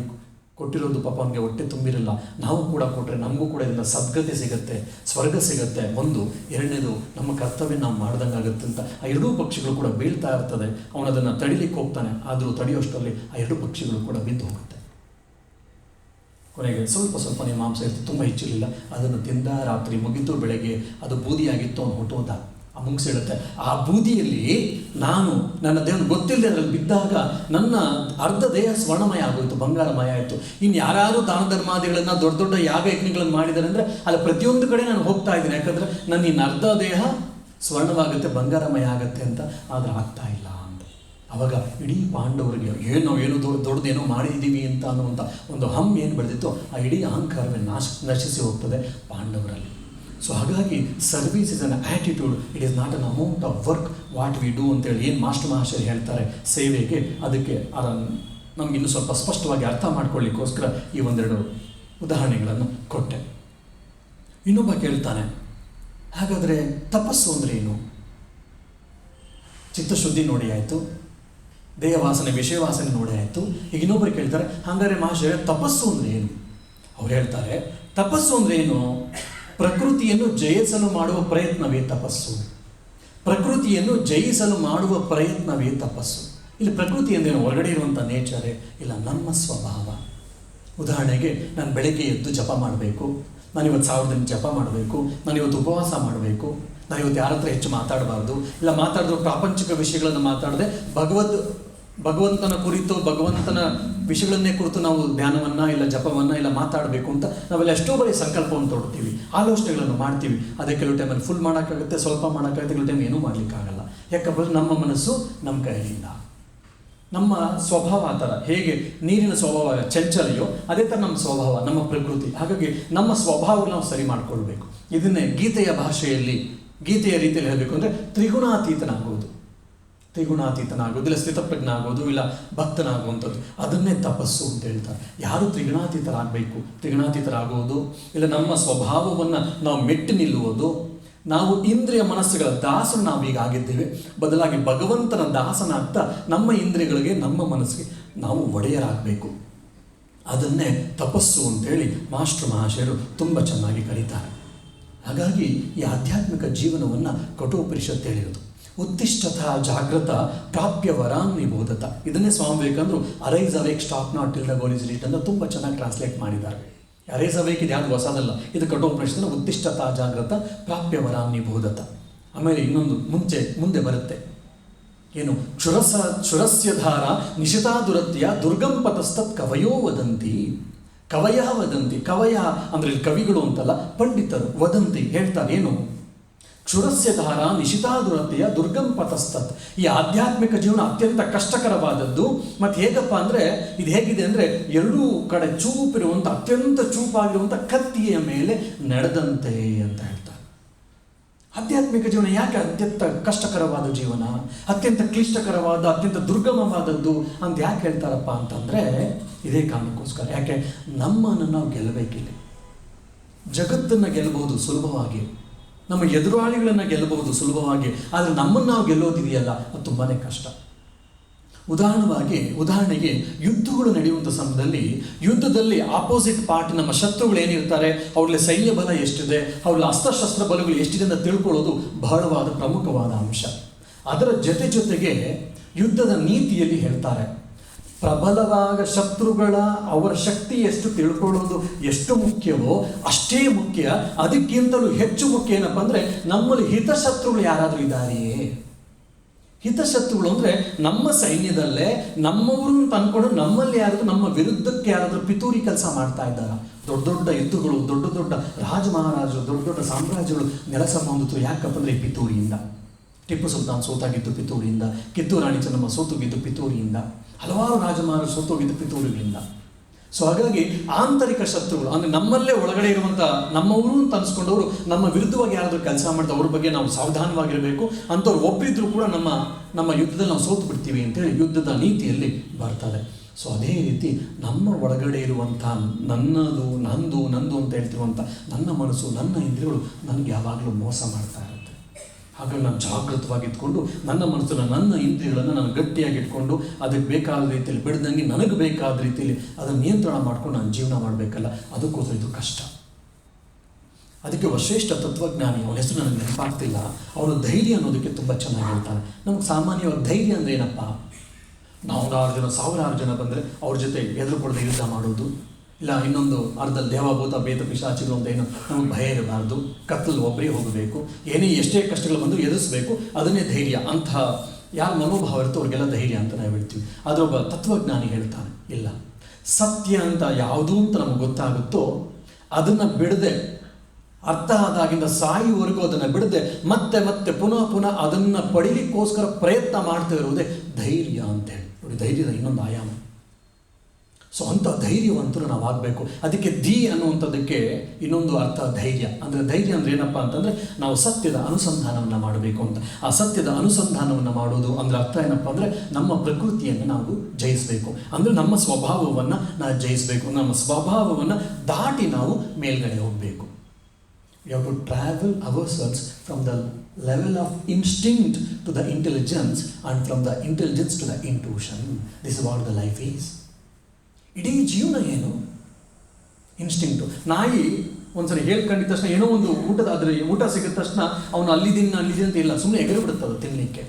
ಕೊಟ್ಟಿರೋದು ಪಾಪ ಅವನಿಗೆ ಹೊಟ್ಟೆ ತುಂಬಿರಲ್ಲ, ನಾವು ಕೂಡ ಕೊಟ್ಟರೆ ನಮಗೂ ಕೂಡ ಇದರಿಂದ ಸದ್ಗತಿ ಸಿಗುತ್ತೆ, ಸ್ವರ್ಗ ಸಿಗುತ್ತೆ, ಒಂದು, ಎರಡನೇದು ನಮ್ಮ ಕರ್ತವ್ಯ ನಾವು ಮಾಡ್ದಂಗಾಗುತ್ತೆ ಅಂತ ಆ 2 ಪಕ್ಷಿಗಳು ಕೂಡ ಬೀಳ್ತಾ ಇರ್ತದೆ. ಅವನದನ್ನು ತಡಿಲಿಕ್ಕೆ ಹೋಗ್ತಾನೆ, ಆದರೂ ತಡೆಯೋಷ್ಟರಲ್ಲಿ ಆ 2 ಪಕ್ಷಿಗಳು ಕೂಡ ಬಿದ್ದು ಹೋಗುತ್ತೆ. ಕೊನೆಗೆ ಸ್ವಲ್ಪನೇ ಮಾಂಸ ಇರ್ತು, ತುಂಬ ಹೆಚ್ಚಿರಲಿಲ್ಲ, ಅದನ್ನು ತಿಂದ, ರಾತ್ರಿ ಮುಗಿತು, ಬೆಳಗ್ಗೆ ಅದು ಬೂದಿಯಾಗಿತ್ತು, ಅವನು ಹೊಟ್ಟೋದ. ಆ ಮುಂಗ್ಸ್ ಹೇಳುತ್ತೆ, ಆ ಬೂದಿಯಲ್ಲಿ ನಾನು ನನ್ನ ದೇಹನ ಗೊತ್ತಿಲ್ಲದೆ ಅದರಲ್ಲಿ ಬಿದ್ದಾಗ ನನ್ನ ಅರ್ಧ ದೇಹ ಸ್ವರ್ಣಮಯ ಆಗೋಯಿತು, ಬಂಗಾರಮಯ ಆಯಿತು. ಇನ್ನು ಯಾರು ದಾನ ಧರ್ಮಾದಿಗಳನ್ನು ದೊಡ್ಡ ದೊಡ್ಡ ಯಾಗ ಯಜ್ಞಗಳನ್ನು ಮಾಡಿದ್ದಾರೆ ಅಂದರೆ ಅಲ್ಲಿ ಪ್ರತಿಯೊಂದು ಕಡೆ ನಾನು ಹೋಗ್ತಾ ಇದ್ದೀನಿ, ಯಾಕಂದರೆ ನನ್ನ ಇನ್ನು ಅರ್ಧ ದೇಹ ಸ್ವರ್ಣವಾಗುತ್ತೆ, ಬಂಗಾರಮಯ ಆಗುತ್ತೆ ಅಂತ, ಆದರೆ ಆಗ್ತಾ ಇಲ್ಲ ಅಂತ. ಆವಾಗ ಇಡೀ ಪಾಂಡವರಿಗೆ ಏನು ದೊಡ್ಡದೇನೋ ಮಾಡಿದ್ದೀವಿ ಅಂತ ಅನ್ನುವಂಥ ಒಂದು ಏನು ಬೆಳೆದಿತ್ತು, ಆ ಇಡೀ ಅಹಂಕಾರವೇ ನಶಿಸಿ ಹೋಗ್ತದೆ ಪಾಂಡವರಲ್ಲಿ. ಸೊ ಹಾಗಾಗಿ service is an attitude, it is not an amount of work what we do ಅಂತೇಳಿ ಏನು ಮಾಸ್ಟರ್ ಮಹಾಶಯರು ಹೇಳ್ತಾರೆ ಸೇವೆಗೆ, ಅದಕ್ಕೆ ನಮ್ಗೆ ಇನ್ನೂ ಸ್ವಲ್ಪ ಸ್ಪಷ್ಟವಾಗಿ ಅರ್ಥ ಮಾಡ್ಕೊಳ್ಳಿಕ್ಕೋಸ್ಕರ ಈ 1-2 ಉದಾಹರಣೆಗಳನ್ನು ಕೊಟ್ಟೆ. ಇನ್ನೊಬ್ಬ ಕೇಳ್ತಾನೆ, ಹಾಗಾದರೆ ತಪಸ್ಸು ಅಂದರೆ ಏನು? ಚಿತ್ತಶುದ್ಧಿ ನೋಡಿ ಆಯಿತು, ದೇಹವಾಸನೆ ವಿಷಯವಾಸನೆ ನೋಡಿ ಆಯಿತು, ಈಗ ಇನ್ನೊಬ್ಬರು ಕೇಳ್ತಾರೆ, ಹಾಗಾದರೆ ಮಹಾಶಯ ತಪಸ್ಸು ಅಂದರೆ ಏನು? ಅವ್ರು ಹೇಳ್ತಾರೆ, ತಪಸ್ಸು ಅಂದರೆ ಏನು? ಪ್ರಕೃತಿಯನ್ನು ಜಯಿಸಲು ಮಾಡುವ ಪ್ರಯತ್ನವೇ ತಪಸ್ಸು. ಪ್ರಕೃತಿಯನ್ನು ಜಯಿಸಲು ಮಾಡುವ ಪ್ರಯತ್ನವೇ ತಪಸ್ಸು. ಇಲ್ಲಿ ಪ್ರಕೃತಿ ಎಂದೇನು ಹೊರಗಡೆ ಇರುವಂಥ ನೇಚರೇ ಇಲ್ಲ, ನಮ್ಮ ಸ್ವಭಾವ. ಉದಾಹರಣೆಗೆ ನಾನು ಬೆಳಗ್ಗೆ ಎದ್ದು ಜಪ ಮಾಡಬೇಕು, ನಾನಿವತ್ತು 1000 ಜಪ ಮಾಡಬೇಕು, ನಾನಿವತ್ತು ಉಪವಾಸ ಮಾಡಬೇಕು, ನಾನಿವತ್ತು ಯಾರ ಹತ್ರ ಹೆಚ್ಚು ಮಾತಾಡಬಾರ್ದು, ಇಲ್ಲ ಮಾತಾಡಿದ್ರು ಪ್ರಾಪಂಚಿಕ ವಿಷಯಗಳನ್ನು ಮಾತಾಡದೆ ಭಗವಂತನ ಕುರಿತು ಭಗವಂತನ ವಿಷಯಗಳನ್ನೇ ಕುರಿತು ನಾವು ಧ್ಯಾನವನ್ನು ಇಲ್ಲ ಜಪವನ್ನು ಇಲ್ಲ ಮಾತಾಡಬೇಕು ಅಂತ ನಾವೆಲ್ಲ ಎಷ್ಟೋ ಬರೀ ಸಂಕಲ್ಪವನ್ನು ತೊಡ್ತೀವಿ, ಆಲೋಚನೆಗಳನ್ನು ಮಾಡ್ತೀವಿ. ಅದೇ ಕೆಲವು ಟೈಮಲ್ಲಿ ಫುಲ್ ಮಾಡೋಕ್ಕಾಗುತ್ತೆ, ಸ್ವಲ್ಪ ಮಾಡೋಕ್ಕಾಗುತ್ತೆ, ಕೆಲವು ಟೈಮ್ ಏನೂ ಮಾಡಲಿಕ್ಕಾಗಲ್ಲ. ಯಾಕಂದರೆ ನಮ್ಮ ಮನಸ್ಸು ನಮ್ಮ ಕೈಲಿಲ್ಲ. ನಮ್ಮ ಸ್ವಭಾವ ಆ ಥರ, ಹೇಗೆ ನೀರಿನ ಸ್ವಭಾವ ಚಂಚಲೆಯೋ ಅದೇ ಥರ ನಮ್ಮ ಸ್ವಭಾವ, ನಮ್ಮ ಪ್ರಕೃತಿ. ಹಾಗಾಗಿ ನಮ್ಮ ಸ್ವಭಾವವನ್ನು ನಾವು ಸರಿ ಮಾಡಿಕೊಳ್ಬೇಕು. ಇದನ್ನೇ ಗೀತೆಯ ಭಾಷೆಯಲ್ಲಿ, ಗೀತೆಯ ರೀತಿಯಲ್ಲಿ ಹೇಳಬೇಕು ಅಂದರೆ ತ್ರಿಗುಣಾತೀತನಾಗುವುದು, ಇಲ್ಲ ಸ್ಥಿತಪ್ರಜ್ಞ ಆಗೋದು, ಇಲ್ಲ ಭಕ್ತನಾಗುವಂಥದ್ದು, ಅದನ್ನೇ ತಪಸ್ಸು ಅಂತ ಹೇಳ್ತಾರೆ. ಯಾರು ತ್ರಿಗುಣಾತೀತರಾಗುವುದು, ಇಲ್ಲ ನಮ್ಮ ಸ್ವಭಾವವನ್ನು ನಾವು ಮೆಟ್ಟಿ ನಿಲ್ಲುವುದು, ನಾವು ಇಂದ್ರಿಯ ಮನಸ್ಸುಗಳ ದಾಸರು ನಾವೀಗ ಆಗಿದ್ದೇವೆ, ಬದಲಾಗಿ ಭಗವಂತನ ದಾಸನಾಗ್ತಾ ನಮ್ಮ ಇಂದ್ರಿಯಗಳಿಗೆ ನಮ್ಮ ಮನಸ್ಸಿಗೆ ನಾವು ಒಡೆಯರಾಗಬೇಕು. ಅದನ್ನೇ ತಪಸ್ಸು ಅಂತೇಳಿ ಮಾಸ್ಟರ್ ಮಹಾಶಯರು ತುಂಬ ಚೆನ್ನಾಗಿ ಕರೀತಾರೆ. ಹಾಗಾಗಿ ಈ ಆಧ್ಯಾತ್ಮಿಕ ಜೀವನವನ್ನು ಕಠೋಪನಿಷತ್ತು ಹೇಳಿರೋದು. ಉತ್ತಿಷ್ಠತ ಜಾಗೃತ ಪ್ರಾಪ್ಯ ವರಾನ್ ನಿಬೋಧತ. ಇದನ್ನೇ ಸ್ವಾಮಿ ವಿವೇಕಾನಂದರು arise awake stop not till the goal is reached ಅಂತ ತುಂಬ ಚೆನ್ನಾಗಿ ಟ್ರಾನ್ಸ್ಲೇಟ್ ಮಾಡಿದ್ದಾರೆ. ಅರೈಸ್ ಅವೇಕ್ ಇದು ಯಾವುದು ಹೊಸದಲ್ಲ, ಇದು ಕಠೋಪನಿಷತ್ತಿನ ಉತ್ತಿಷ್ಠತ ಜಾಗೃತ ಪ್ರಾಪ್ಯ ವರಾನ್ ನಿಬೋಧತ. ಆಮೇಲೆ ಇನ್ನೊಂದು ಮುಂದೆ ಬರುತ್ತೆ, ಏನು ಕ್ಷುರಸ್ಯ ಧಾರ ನಿಶಿತಾ ದುರತ್ಯ ದುರ್ಗಂ ಪತಸ್ತತ್ ಕವಯೋ ವದಂತಿ. ಕವಯ ವದಂತಿ, ಕವಯ ಅಂದರೆ ಕವಿಗಳು ಅಂತಲ್ಲ, ಪಂಡಿತರು ವದಂತಿ ಹೇಳ್ತಾರೆ. ಏನು? ಕ್ಷುರಸ್ಯ ಧಾರ ನಿಶಿತಾದುರತೆಯ ದುರ್ಗಂ ಪತಸ್ತತ್. ಈ ಆಧ್ಯಾತ್ಮಿಕ ಜೀವನ ಅತ್ಯಂತ ಕಷ್ಟಕರವಾದದ್ದು. ಮತ್ತು ಹೇಗಪ್ಪ ಅಂದರೆ ಇದು ಹೇಗಿದೆ ಅಂದರೆ ಎರಡೂ ಕಡೆ ಚೂಪಿರುವಂಥ ಅತ್ಯಂತ ಚೂಪಾಗಿರುವಂಥ ಕತ್ತಿಯ ಮೇಲೆ ನಡೆದಂತೆ ಅಂತ ಹೇಳ್ತಾರೆ. ಆಧ್ಯಾತ್ಮಿಕ ಜೀವನ ಯಾಕೆ ಅತ್ಯಂತ ಕಷ್ಟಕರವಾದ ಜೀವನ, ಅತ್ಯಂತ ಕ್ಲಿಷ್ಟಕರವಾದ, ಅತ್ಯಂತ ದುರ್ಗಮವಾದದ್ದು ಅಂತ ಯಾಕೆ ಹೇಳ್ತಾರಪ್ಪ ಅಂತಂದರೆ ಇದೇ ಕಾರಣಕ್ಕೋಸ್ಕರ. ಯಾಕೆ ನಮ್ಮನ್ನು ನಾವು ಗೆಲ್ಲಬೇಕಿಲ್ಲ. ಜಗತ್ತನ್ನು ಗೆಲ್ಲಬಹುದು ಸುಲಭವಾಗಿ, ನಮ್ಮ ಎದುರಾಳಿಗಳನ್ನು ಗೆಲ್ಲಬಹುದು ಸುಲಭವಾಗಿ, ಆದರೆ ನಮ್ಮನ್ನು ನಾವು ಗೆಲ್ಲೋದಿದೆಯಲ್ಲ ಅದು ತುಂಬಾ ಕಷ್ಟ. ಉದಾಹರಣೆಗೆ ಯುದ್ಧಗಳು ನಡೆಯುವಂಥ ಸಮಯದಲ್ಲಿ ಯುದ್ಧದಲ್ಲಿ ಆಪೋಸಿಟ್ ಪಾರ್ಟ್ ನಮ್ಮ ಶತ್ರುಗಳು ಏನಿರ್ತಾರೆ, ಅವ್ರಲ್ಲಿ ಸೈನ್ಯ ಬಲ ಎಷ್ಟಿದೆ, ಅವ್ರಲ್ಲಿ ಅಸ್ತ್ರಶಸ್ತ್ರ ಬಲಗಳು ಎಷ್ಟಿದೆ ಅಂತ ತಿಳ್ಕೊಳ್ಳೋದು ಬಹಳವಾದ ಪ್ರಮುಖವಾದ ಅಂಶ. ಅದರ ಜೊತೆಗೆ ಯುದ್ಧದ ನೀತಿಯಲ್ಲಿ ಹೇಳ್ತಾರೆ, ಪ್ರಬಲವಾದ ಶತ್ರುಗಳ ಅವರ ಶಕ್ತಿ ಎಷ್ಟು ತಿಳ್ಕೊಳ್ಳೋದು ಎಷ್ಟು ಮುಖ್ಯವೋ ಅಷ್ಟೇ ಮುಖ್ಯ, ಅದಕ್ಕಿಂತಲೂ ಹೆಚ್ಚು ಮುಖ್ಯ ಏನಪ್ಪ ಅಂದರೆ ನಮ್ಮಲ್ಲಿ ಹಿತಶತ್ರುಗಳು ಯಾರಾದರೂ ಇದ್ದಾರೆಯೇ. ಹಿತಶತ್ರುಗಳು ಅಂದರೆ ನಮ್ಮ ಸೈನ್ಯದಲ್ಲೇ ನಮ್ಮವರು ತಂದ್ಕೊಂಡು ನಮ್ಮಲ್ಲಿ ಯಾರಾದರೂ ನಮ್ಮ ವಿರುದ್ಧಕ್ಕೆ ಯಾರಾದರೂ ಪಿತೂರಿ ಕೆಲಸ ಮಾಡ್ತಾ ಇದ್ದಾರೆ. ದೊಡ್ಡ ದೊಡ್ಡ ಯುದ್ಧಗಳು, ದೊಡ್ಡ ದೊಡ್ಡ ರಾಜ ಮಹಾರಾಜರು, ದೊಡ್ಡ ದೊಡ್ಡ ಸಾಮ್ರಾಜ್ಯಗಳು ನೆಲಸ ಹೊಂದಿತು. ಯಾಕಪ್ಪ ಅಂದರೆ ಈ ಪಿತೂರಿಯಿಂದ. ಟಿಪ್ಪು ಸುಲ್ತಾನ್ ಸೋತಾಗಿದ್ದು ಪಿತೂರಿಯಿಂದ, ಕಿತ್ತೂರು ರಾಣಿ ಚೆನ್ನಮ್ಮ ಸೋತೋಗಿದ್ದು ಪಿತೂರಿಯಿಂದ, ಹಲವಾರು ರಾಜಮಹಾರಾಜರು ಸೋತೋಗಿದ್ದು ಪಿತೂರಿಗಳಿಂದ. ಸೊ ಹಾಗಾಗಿ ಆಂತರಿಕ ಶತ್ರುಗಳು ಅಂದರೆ ನಮ್ಮಲ್ಲೇ ಒಳಗಡೆ ಇರುವಂಥ ನಮ್ಮವರು ಅಂತ ಅನ್ಸ್ಕೊಂಡವರು ನಮ್ಮ ವಿರುದ್ಧವಾಗಿ ಯಾರಾದರೂ ಕೆಲಸ ಮಾಡಿದ ಅವ್ರ ಬಗ್ಗೆ ನಾವು ಸಾವಧಾನವಾಗಿರಬೇಕು. ಅಂಥವ್ರು ಒಬ್ಬರಿದ್ರೂ ಕೂಡ ನಮ್ಮ ಯುದ್ಧದಲ್ಲಿ ನಾವು ಸೋತು ಬಿಡ್ತೀವಿ ಅಂತೇಳಿ ಯುದ್ಧದ ನೀತಿಯಲ್ಲಿ ಬರ್ತದೆ. ಸೊ ಅದೇ ರೀತಿ ನಮ್ಮ ಒಳಗಡೆ ಇರುವಂಥ ನಂದು ಅಂತ ಹೇಳ್ತಿರುವಂಥ ನನ್ನ ಮನಸ್ಸು, ನನ್ನ ಇಂದ್ರಿಯಗಳು ನನಗೆ ಯಾವಾಗಲೂ ಮೋಸ ಮಾಡ್ತಾ ಇರುತ್ತೆ. ಹಾಗಾಗಿ ನಾನು ಜಾಗೃತವಾಗಿದ್ಕೊಂಡು ನನ್ನ ಮನಸ್ಸನ್ನು, ನನ್ನ ಇಂದ್ರಿಯಗಳನ್ನು ನಾನು ಗಟ್ಟಿಯಾಗಿ ಇಟ್ಕೊಂಡು ಅದಕ್ಕೆ ಬೇಕಾದ ರೀತಿಯಲ್ಲಿ ಬಿಡ್ದಂಗೆ ನನಗೆ ಬೇಕಾದ ರೀತಿಯಲ್ಲಿ ಅದನ್ನು ನಿಯಂತ್ರಣ ಮಾಡ್ಕೊಂಡು ನಾನು ಜೀವನ ಮಾಡಬೇಕಲ್ಲ, ಅದಕ್ಕೋಸ್ಕರ ಇದು ಕಷ್ಟ. ಅದಕ್ಕೆ ಶ್ರೇಷ್ಠ ತತ್ವಜ್ಞಾನಿ, ಅವನ ಹೆಸರು ನನಗೆ ನೆನಪಾಗ್ತಿಲ್ಲ, ಅವನು ಧೈರ್ಯ ಅನ್ನೋದಕ್ಕೆ ತುಂಬ ಚೆನ್ನಾಗಿ ಹೇಳ್ತಾನೆ. ನಮಗೆ ಸಾಮಾನ್ಯವಾಗಿ ಧೈರ್ಯ ಅಂದರೆ ಏನಪ್ಪ, ನಾವು 1000 ಜನ ಬಂದರೆ ಅವ್ರ ಜೊತೆ ಎದುರುಕೊಡದೆ ಯುದ್ಧ ಮಾಡೋದು, ಇಲ್ಲ ಇನ್ನೊಂದು ಅರ್ಧದಲ್ಲಿ ದೇವಭೂತ ಭೇದ ಪಿಶಾಚಿಗಳು ಅಂತ ಏನು ನಮಗೆ ಭಯ ಇರಬಾರ್ದು, ಕತ್ತಲು ಒಬ್ಬರೇ ಹೋಗಬೇಕು, ಎಷ್ಟೇ ಕಷ್ಟಗಳು ಬಂದು ಎದುರಿಸಬೇಕು, ಅದನ್ನೇ ಧೈರ್ಯ. ಅಂಥ ಯಾರ ಮನೋಭಾವ ಇರುತ್ತೋ ಅವ್ರಿಗೆಲ್ಲ ಧೈರ್ಯ ಅಂತ ನಾವು ಹೇಳ್ತೀವಿ. ಆದರೆ ಒಬ್ಬ ತತ್ವಜ್ಞಾನಿ ಹೇಳ್ತಾನೆ, ಇಲ್ಲ, ಸತ್ಯ ಅಂತ ಯಾವುದು ಅಂತ ನಮಗೆ ಗೊತ್ತಾಗುತ್ತೋ ಅದನ್ನು ಬಿಡದೆ, ಅರ್ಥ ಆದಾಗಿಂದ ಸಾಯುವವರೆಗೂ ಅದನ್ನು ಬಿಡದೆ ಮತ್ತೆ ಪುನಃ ಅದನ್ನು ಪಡೀಲಿಕ್ಕೋಸ್ಕರ ಪ್ರಯತ್ನ ಮಾಡ್ತಾ ಇರುವುದೇ ಧೈರ್ಯ ಅಂತೇಳಿ. ನೋಡಿ, ಧೈರ್ಯದ ಇನ್ನೊಂದು ಆಯಾಮ. ಸೊ ಅಂಥ ಧೈರ್ಯವಂತರು ನಾವು ಆಗಬೇಕು. ಅದಕ್ಕೆ ಅನ್ನುವಂಥದ್ದಕ್ಕೆ ಇನ್ನೊಂದು ಅರ್ಥ ಧೈರ್ಯ. ಅಂದರೆ ಧೈರ್ಯ ಅಂದರೆ ಏನಪ್ಪ ಅಂತಂದರೆ ನಾವು ಸತ್ಯದ ಅನುಸಂಧಾನವನ್ನು ಮಾಡಬೇಕು ಅಂತ. ಆ ಸತ್ಯದ ಅನುಸಂಧಾನವನ್ನು ಮಾಡೋದು ಅಂದರೆ ಅರ್ಥ ಏನಪ್ಪ ಅಂದರೆ ನಮ್ಮ ಪ್ರಕೃತಿಯನ್ನು ನಾವು ಜಯಿಸಬೇಕು, ಅಂದರೆ ನಮ್ಮ ಸ್ವಭಾವವನ್ನು ನಾವು ಜಯಿಸಬೇಕು. ನಮ್ಮ ಸ್ವಭಾವವನ್ನು ದಾಟಿ ನಾವು ಮೇಲ್ಗಡೆ ಹೋಗಬೇಕು. We have to travel ourselves from the level of instinct to the intelligence and from the intelligence to the intuition. This is what the life is. ಇಡೀ ಜೀವನ ಏನು? ಇನ್ಸ್ಟಿಂಕ್ಟು. ನಾಯಿ ಒಂದ್ಸರಿ ಹೇಳ್ಕೊಂಡಿದ್ದ ತಕ್ಷಣ ಏನೋ ಒಂದು ಊಟ ಸಿಗಿದ ತಕ್ಷಣ ಅವನು ಅಲ್ಲಿದ್ದೀನಿ ಅಂತ ಇಲ್ಲ, ಸುಮ್ಮನೆ ಎಗರಿ ಬಿಡುತ್ತದು ತಿನ್ನಲಿಕ್ಕೆ.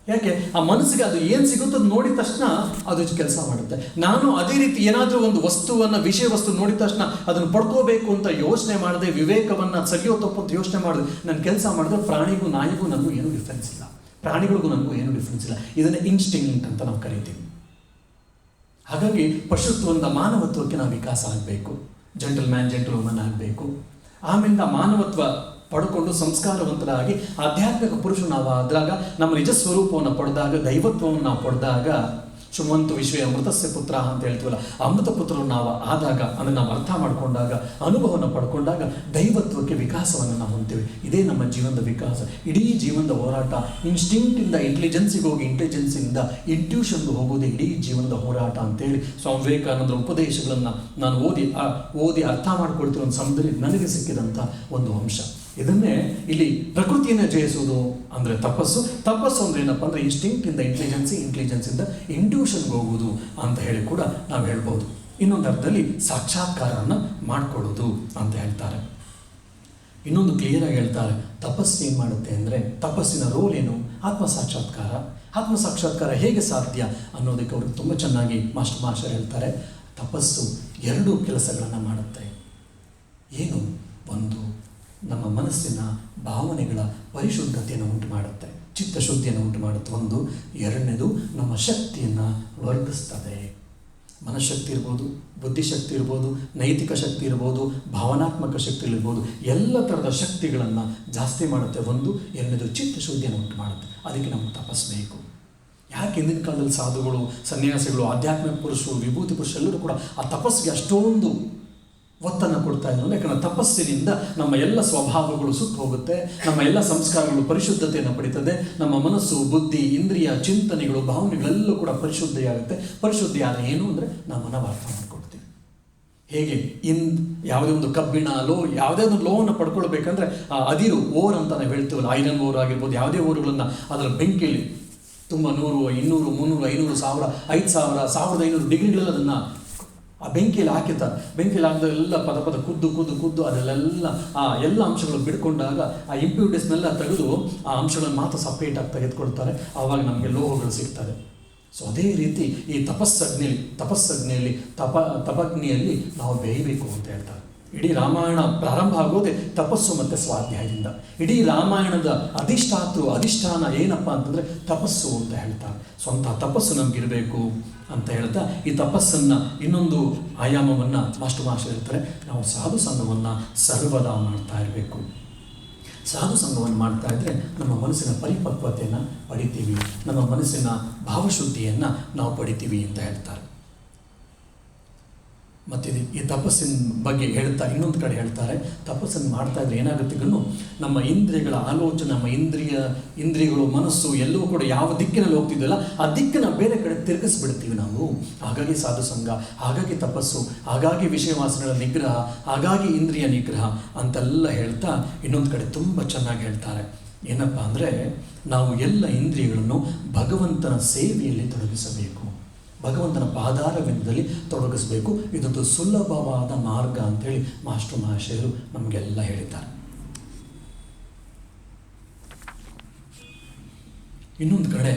ಯಾಕೆ? ಆ ಮನಸ್ಸಿಗೆ ಅದು ಏನು ಸಿಗುತ್ತೋ ಅದು ನೋಡಿದ ತಕ್ಷಣ ಅದು ಕೆಲಸ ಮಾಡುತ್ತೆ. ನಾನು ಅದೇ ರೀತಿ ಏನಾದರೂ ಒಂದು ವಸ್ತುವನ್ನು, ವಿಷಯ ವಸ್ತು ನೋಡಿದ ತಕ್ಷಣ ಅದನ್ನು ಪಡ್ಕೋಬೇಕು ಅಂತ ಯೋಚನೆ ಮಾಡಿದೆ, ವಿವೇಕವನ್ನು ಸರಿಯೋ ತಪ್ಪು ಅಂತ ಯೋಚನೆ ಮಾಡಿದೆ ನಾನು ಕೆಲಸ ಮಾಡಿದ್ರೆ ಪ್ರಾಣಿಗೂ ನಾಯಿಗೂ ನನಗೂ ಏನೂ ಡಿಫ್ರೆನ್ಸ್ ಇಲ್ಲ, ಪ್ರಾಣಿಗಳಿಗೂ ನನಗೂ ಏನೂ ಡಿಫ್ರೆನ್ಸ್ ಇಲ್ಲ. ಇದನ್ನೇ ಇನ್ಸ್ಟಿಂಕ್ಟ್ ಅಂತ ನಾವು ಕರಿತೀವಿ. ಹಾಗಾಗಿ ಪಶುತ್ವದಿಂದ ಮಾನವತ್ವಕ್ಕೆ ನಾವು ವಿಕಾಸ ಆಗಬೇಕು, ಜೆಂಟಲ್ ವುಮನ್ ಆಗಬೇಕು. ಆಮೇಲೆ ಮಾನವತ್ವ ಪಡ್ಕೊಂಡು ಸಂಸ್ಕಾರವಂತರಾಗಿ ಆಧ್ಯಾತ್ಮಿಕ ಪುರುಷರು ನಾವು ಆದಾಗ, ನಮ್ಮ ನಿಜ ಸ್ವರೂಪವನ್ನು ಪಡೆದಾಗ, ದೈವತ್ವವನ್ನು ನಾವು ಪಡೆದಾಗ, ಶೃಣ್ವಂತು ವಿಶ್ವೇ ಅಮೃತಸ್ಯ ಪುತ್ರ ಅಂತ ಹೇಳ್ತೀವಲ್ಲ, ಅಮೃತ ಪುತ್ರರು ನಾವು ಆದಾಗ, ಅದನ್ನು ನಾವು ಅರ್ಥ ಮಾಡಿಕೊಂಡಾಗ, ಅನುಭವವನ್ನು ಪಡ್ಕೊಂಡಾಗ ದೈವತ್ವಕ್ಕೆ ವಿಕಾಸವನ್ನು ನಾವು ಹೊಂದ್ತೀವಿ. ಇದೇ ನಮ್ಮ ಜೀವನದ ವಿಕಾಸ, ಇಡೀ ಜೀವನದ ಹೋರಾಟ. ಇನ್ಸ್ಟಿಂಕ್ಟಿಂದ ಇಂಟೆಲಿಜೆನ್ಸಿಗೆ ಹೋಗಿ, ಇಂಟೆಲಿಜೆನ್ಸಿಂದ ಇಂಟ್ಯೂಷನ್ಗೆ ಹೋಗೋದೇ ಇಡೀ ಜೀವನದ ಹೋರಾಟ ಅಂತೇಳಿ ಸ್ವಾಮಿ ವಿವೇಕಾನಂದರ ಉಪದೇಶಗಳನ್ನು ನಾನು ಓದಿ ಅರ್ಥ ಮಾಡ್ಕೊಳ್ತಿರೋ ಒಂದು ಸಮಯದಲ್ಲಿ ನನಗೆ ಸಿಕ್ಕಿದಂಥ ಒಂದು ಅಂಶ. ಇದನ್ನೇ ಇಲ್ಲಿ ಪ್ರಕೃತಿಯನ್ನು ಜಯಿಸುವುದು ಅಂದರೆ ತಪಸ್ಸು ಅಂದರೆ ಏನಪ್ಪ ಅಂದರೆ ಇನ್ಸ್ಟಿಂಕ್ಟಿಂದ ಇಂಟೆಲಿಜೆನ್ಸಿಂದ ಇಂಟ್ಯೂಷನ್ಗೆ ಹೋಗುವುದು ಅಂತ ಹೇಳಿ ಕೂಡ ನಾವು ಹೇಳ್ಬೋದು. ಇನ್ನೊಂದು ಅರ್ಥದಲ್ಲಿ ಸಾಕ್ಷಾತ್ಕಾರವನ್ನು ಮಾಡಿಕೊಳ್ಳೋದು ಅಂತ ಹೇಳ್ತಾರೆ. ಇನ್ನೊಂದು ಕ್ಲಿಯರಾಗಿ ಹೇಳ್ತಾರೆ, ತಪಸ್ಸು ಏನು ಮಾಡುತ್ತೆ ಅಂದರೆ, ತಪಸ್ಸಿನ ರೋಲ್ ಏನು? ಆತ್ಮಸಾಕ್ಷಾತ್ಕಾರ ಹೇಗೆ ಸಾಧ್ಯ ಅನ್ನೋದಕ್ಕೆ ಅವರು ತುಂಬ ಚೆನ್ನಾಗಿ ಮಾಸ್ಟರ್ ಹೇಳ್ತಾರೆ. ತಪಸ್ಸು 2 ಕೆಲಸಗಳನ್ನು ಮಾಡುತ್ತೆ. ಏನು? ಒಂದು, ನಮ್ಮ ಮನಸ್ಸಿನ ಭಾವನೆಗಳ ಪರಿಶುದ್ಧತೆಯನ್ನು ಉಂಟು ಮಾಡುತ್ತೆ, ಚಿತ್ತಶುದ್ಧಿಯನ್ನು ಉಂಟು ಮಾಡುತ್ತೆ ಒಂದು. 2ನೇದು, ನಮ್ಮ ಶಕ್ತಿಯನ್ನು ವರ್ಧಿಸ್ತದೆ. ಮನಃಶಕ್ತಿ ಇರ್ಬೋದು, ಬುದ್ಧಿಶಕ್ತಿ ಇರ್ಬೋದು, ನೈತಿಕ ಶಕ್ತಿ ಇರ್ಬೋದು, ಭಾವನಾತ್ಮಕ ಶಕ್ತಿಗಳಿರ್ಬೋದು, ಎಲ್ಲ ಥರದ ಶಕ್ತಿಗಳನ್ನು ಜಾಸ್ತಿ ಮಾಡುತ್ತೆ. ಒಂದು. ಎರಡನೇದು ಚಿತ್ತಶುದ್ಧಿಯನ್ನು ಉಂಟು ಮಾಡುತ್ತೆ. ಅದಕ್ಕೆ ನಮಗೆ ತಪಸ್ಸು ಬೇಕು. ಯಾಕೆ ಹಿಂದಿನ ಕಾಲದಲ್ಲಿ ಸಾಧುಗಳು, ಸನ್ಯಾಸಿಗಳು, ಆಧ್ಯಾತ್ಮಿಕ ಪುರುಷರು, ವಿಭೂತಿ ಪುರುಷರು ಎಲ್ಲರೂ ಕೂಡ ಆ ತಪಸ್ಸಿಗೆ ಅಷ್ಟೊಂದು ಒತ್ತನ್ನು ಕೊಡ್ತಾ ಇದ್ರು. ಯಾಕಂದರೆ ತಪಸ್ಸಿನಿಂದ ನಮ್ಮ ಎಲ್ಲ ಸ್ವಭಾವಗಳು ಸುಟ್ಟು ಹೋಗುತ್ತೆ, ನಮ್ಮ ಎಲ್ಲ ಸಂಸ್ಕಾರಗಳು ಪರಿಶುದ್ಧತೆಯನ್ನು ಪಡೀತದೆ, ನಮ್ಮ ಮನಸ್ಸು, ಬುದ್ಧಿ, ಇಂದ್ರಿಯ, ಚಿಂತನೆಗಳು, ಭಾವನೆಗಳೆಲ್ಲೂ ಕೂಡ ಪರಿಶುದ್ಧಿಯಾಗುತ್ತೆ. ಪರಿಶುದ್ಧಿ ಆದರೆ ಏನು ಅಂದರೆ ನಾವು ಮನವ ಅರ್ಥ ಮಾಡ್ಕೊಡ್ತೀವಿ. ಹೇಗೆ ಯಾವುದೇ ಒಂದು ಕಬ್ಬಿಣ ಯಾವುದೇ ಒಂದು ಲೋವನ್ನು ಪಡ್ಕೊಳ್ಬೇಕಂದ್ರೆ ಅದಿರು ಓರ್ ಅಂತ ನಾವು ಹೇಳ್ತೀವಲ್ಲ, ಐರನ್ ಓರ್ ಆಗಿರ್ಬೋದು, ಯಾವುದೇ ಓರುಗಳನ್ನು ಅದರ ಬೆಂಕಿಯಲ್ಲಿ ತುಂಬ 100, 200, 300, 500, 1000, 5000, 1500 ಡಿಗ್ರಿಗಳೆಲ್ಲ ಅದನ್ನು ಆ ಬೆಂಕಿಯಲ್ಲಿ ಹಾಕಿರ್ತಾರೆ. ಬೆಂಕಿಯಲ್ಲಿ ಹಾಕಿದೆಲ್ಲ ಪದ ಕುದ್ದು ಅದರಲ್ಲೆಲ್ಲ ಆ ಎಲ್ಲ ಅಂಶಗಳು ಬಿಡ್ಕೊಂಡಾಗ ಆ ಇಂಪ್ಯೂರಿಟೀಸ್ನೆಲ್ಲ ತೆಗೆದು ಆ ಅಂಶಗಳನ್ನು ಮಾತ್ರ ಸಪ್ರೇಟಾಗಿ ತೆಗೆದುಕೊಳ್ತಾರೆ. ಆವಾಗ ನಮಗೆ ಲೋಹಗಳು ಸಿಗ್ತದೆ. ಸೊ ಅದೇ ರೀತಿ ಈ ತಪಸ್ಸಗ್ನಿಯಲ್ಲಿ ತಪಗ್ನಿಯಲ್ಲಿ ನಾವು ಬೇಯಬೇಕು ಅಂತ ಹೇಳ್ತಾರೆ. ಇಡೀ ರಾಮಾಯಣ ಪ್ರಾರಂಭ ಆಗೋದೇ ತಪಸ್ಸು ಮತ್ತು ಸ್ವಾಧ್ಯಾಯದಿಂದ. ಇಡೀ ರಾಮಾಯಣದ ಅಧಿಷ್ಠಾನ ಏನಪ್ಪ ಅಂತಂದರೆ ತಪಸ್ಸು ಅಂತ ಹೇಳ್ತಾರೆ. ಸ್ವಂತ ತಪಸ್ಸು ನಮಗಿರಬೇಕು ಅಂತ ಹೇಳ್ತಾ ಈ ತಪಸ್ಸನ್ನು ಇನ್ನೊಂದು ಆಯಾಮವನ್ನು ಮಾಸ್ಟರ್ ಹೇಳ್ತಾರೆ. ನಾವು ಸಾಧು ಸಂಘವನ್ನು ಸರ್ವದಾ ಮಾಡ್ತಾ ಇರಬೇಕು. ಸಾಧು ಸಂಘವನ್ನು ಮಾಡ್ತಾ ಇದ್ದರೆ ನಮ್ಮ ಮನಸ್ಸಿನ ಪರಿಪಕ್ವತೆಯನ್ನು ಪಡಿತೀವಿ, ನಮ್ಮ ಮನಸ್ಸಿನ ಭಾವಶುದ್ಧಿಯನ್ನು ನಾವು ಪಡಿತೀವಿ ಅಂತ ಹೇಳ್ತಾರೆ. ಮತ್ತು ಈ ತಪಸ್ಸಿನ ಬಗ್ಗೆ ಹೇಳ್ತಾ ಇನ್ನೊಂದು ಕಡೆ ಹೇಳ್ತಾರೆ, ತಪಸ್ಸನ್ನು ಮಾಡ್ತಾ ಇದ್ರೆ ಏನಾಗುತ್ತೆ ಗನ್ನು, ನಮ್ಮ ಇಂದ್ರಿಯಗಳ ಆಲೋಚನೆ, ನಮ್ಮ ಇಂದ್ರಿಯಗಳು, ಮನಸ್ಸು ಎಲ್ಲವೂ ಕೂಡ ಯಾವ ದಿಕ್ಕಿನಲ್ಲಿ ಹೋಗ್ತಿದ್ದಲ್ಲ ಆ ದಿಕ್ಕನ್ನು ಬೇರೆ ಕಡೆ ತಿರುಗಿಸ್ಬಿಡ್ತೀವಿ ನಾವು. ಹಾಗಾಗಿ ಸಾಧು ಸಂಘ, ಹಾಗಾಗಿ ತಪಸ್ಸು, ಹಾಗಾಗಿ ವಿಷಯ ವಾಸನೆಗಳ ನಿಗ್ರಹ, ಹಾಗಾಗಿ ಇಂದ್ರಿಯ ನಿಗ್ರಹ ಅಂತೆಲ್ಲ ಹೇಳ್ತಾ ಇನ್ನೊಂದು ಕಡೆ ತುಂಬ ಚೆನ್ನಾಗಿ ಹೇಳ್ತಾರೆ. ಏನಪ್ಪ ಅಂದರೆ ನಾವು ಎಲ್ಲ ಇಂದ್ರಿಯಗಳನ್ನು ಭಗವಂತನ ಸೇವೆಯಲ್ಲಿ ತೊಡಗಿಸಬೇಕು, ಭಗವಂತನ ಪಾದಾರವಿಂದದಲ್ಲಿ ತೊಡಗಿಸಬೇಕು. ಇದೊಂದು ಸುಲಭವಾದ ಮಾರ್ಗ ಅಂಥೇಳಿ ಮಾಸ್ಟರ್ ಮಹಾಶಯರು ನಮಗೆಲ್ಲ ಹೇಳಿದ್ದಾರೆ. ಇನ್ನೊಂದು ಕಡೆ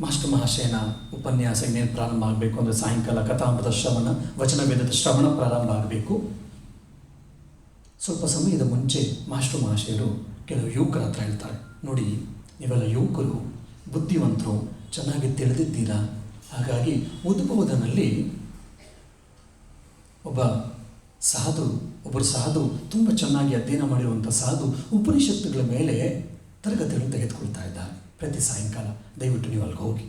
ಮಾಸ್ಟರ್ ಮಹಾಶಯನ ಉಪನ್ಯಾಸ ಇನ್ನೇನು ಪ್ರಾರಂಭ ಆಗಬೇಕು ಅಂದರೆ ಸಾಯಂಕಾಲ ಕಥಾಮೃತ ಶ್ರವಣ, ವಚನ ವೇದದ ಶ್ರವಣ ಪ್ರಾರಂಭ ಆಗಬೇಕು. ಸ್ವಲ್ಪ ಸಮಯದ ಮುಂಚೆ ಮಾಸ್ಟರ್ ಮಹಾಶಯರು ಕೆಲವು ಯುವಕರ ಹತ್ರ ಹೇಳ್ತಾರೆ, ನೋಡಿ ನೀವೆಲ್ಲ ಯುವಕರು ಬುದ್ಧಿವಂತರು, ಚೆನ್ನಾಗಿ ತಿಳಿದಿದ್ದೀರಾ. ಹಾಗಾಗಿ ಉದ್ಬೋಧನಲ್ಲಿ ಒಬ್ಬರು ಸಾಧು ತುಂಬ ಚೆನ್ನಾಗಿ ಅಧ್ಯಯನ ಮಾಡಿರುವಂಥ ಸಾಧು ಉಪನಿಷತ್ತುಗಳ ಮೇಲೆ ತರಗತಿಗಳನ್ನು ತೆಗೆದುಕೊಳ್ತಾ ಇದ್ದಾರೆ ಪ್ರತಿ ಸಾಯಂಕಾಲ. ದಯವಿಟ್ಟು ನೀವು ಅಲ್ಲಿಗೆ ಹೋಗಿ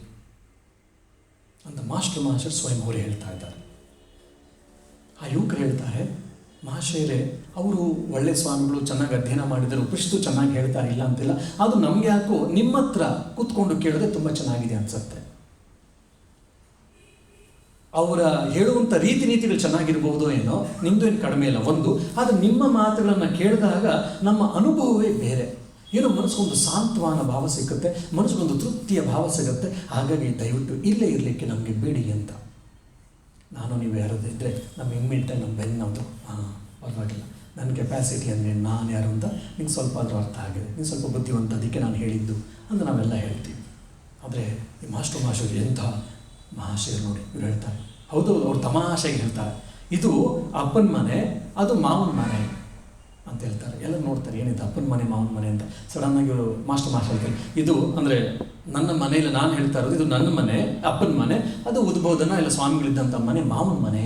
ಅಂತ ಮಾಸ್ಟರ್ ಮಹಾಶಯರು ಸ್ವಯಂ ಅವರು ಹೇಳ್ತಾ ಇದ್ದಾರೆ. ಆ ಯುವಕರು ಹೇಳ್ತಾರೆ, ಮಹಾಶಯರೇ ಅವರು ಒಳ್ಳೆ ಸ್ವಾಮಿಗಳು, ಚೆನ್ನಾಗಿ ಅಧ್ಯಯನ ಮಾಡಿದ್ದಾರೆ, ಉಪನಿಷತ್ತು ಚೆನ್ನಾಗಿ ಹೇಳ್ತಾರೆ, ಇಲ್ಲ ಅಂತಿಲ್ಲ, ಅದು ನಮಗೆ ಯಾಕೋ ನಿಮ್ಮ ಹತ್ರ ಕೂತ್ಕೊಂಡು ಕೇಳಿದ್ರೆ ತುಂಬ ಚೆನ್ನಾಗಿದೆ ಅನಿಸುತ್ತೆ. ಅವರ ಹೇಳುವಂಥ ನೀತಿಗಳು ಚೆನ್ನಾಗಿರ್ಬೋದು ಏನೋ, ನಿಮ್ಮದು ಏನು ಕಡಿಮೆ ಇಲ್ಲ ಒಂದು, ಆದರೆ ನಿಮ್ಮ ಮಾತುಗಳನ್ನು ಕೇಳಿದಾಗ ನಮ್ಮ ಅನುಭವವೇ ಬೇರೆ. ಏನೋ ಮನಸ್ಸಿಗೊಂದು ಸಾಂತ್ವನ ಭಾವ ಸಿಗುತ್ತೆ, ಮನಸ್ಸಿಗೊಂದು ತೃಪ್ತಿಯ ಭಾವ ಸಿಗುತ್ತೆ. ಹಾಗಾಗಿ ದಯವಿಟ್ಟು ಇಲ್ಲೇ ಇರಲಿಕ್ಕೆ ನಮಗೆ ಬೇಡಿ ಅಂತ. ನಾನು ನೀವು ಯಾರಾದ್ರೂ ಇದ್ದರೆ ನಮ್ಮ ಇಮ್ಮಿಡಿಯೇಟಾಗಿ ನಮ್ಮ ಬೆನ್ನದು ಪರವಾಗಿಲ್ಲ, ನನ್ನ ಕೆಪಾಸಿಟಿ ಅಂದರೆ ನಾನು ಯಾರು ಅಂತ ನಿಂಗೆ ಸ್ವಲ್ಪ ಆದರೂ ಅರ್ಥ ಆಗಿದೆ, ನೀನು ಸ್ವಲ್ಪ ಬುದ್ಧಿವಂತ, ಅದಕ್ಕೆ ನಾನು ಹೇಳಿದ್ದು ಅಂತ ನಾವೆಲ್ಲ ಹೇಳ್ತೀವಿ. ಆದರೆ ಈ ಮಹಾಶಯರು ಎಂಥ ಮಹಾಶಯರು ನೋಡಿ, ಇವ್ರು ಹೇಳ್ತಾರೆ, ಹೌದು ಅವ್ರು ತಮಾಷೆಗೆ ಹೇಳ್ತಾರೆ, ಇದು ಅಪ್ಪನ ಮನೆ, ಅದು ಮಾವನ ಮನೆ ಅಂತ ಹೇಳ್ತಾರೆ. ಎಲ್ಲ ನೋಡ್ತಾರೆ ಏನಿದೆ ಅಪ್ಪನ ಮನೆ ಮಾವನ ಮನೆ ಅಂತ. ಸಡನ್ನಾಗಿ ಇವರು ಮಾಸ್ಟರ್ ಹೇಳ್ತಾರೆ, ಇದು ಅಂದರೆ ನನ್ನ ಮನೆಯಲ್ಲಿ ನಾನು ಹೇಳ್ತಾ ಇರೋದು, ಇದು ನನ್ನ ಮನೆ, ಅಪ್ಪನ ಮನೆ, ಅದು ಉದ್ಬೋಧನ ಇಲ್ಲ ಸ್ವಾಮಿಗಳಿದ್ದಂಥ ಮನೆ ಮಾವನ ಮನೆ.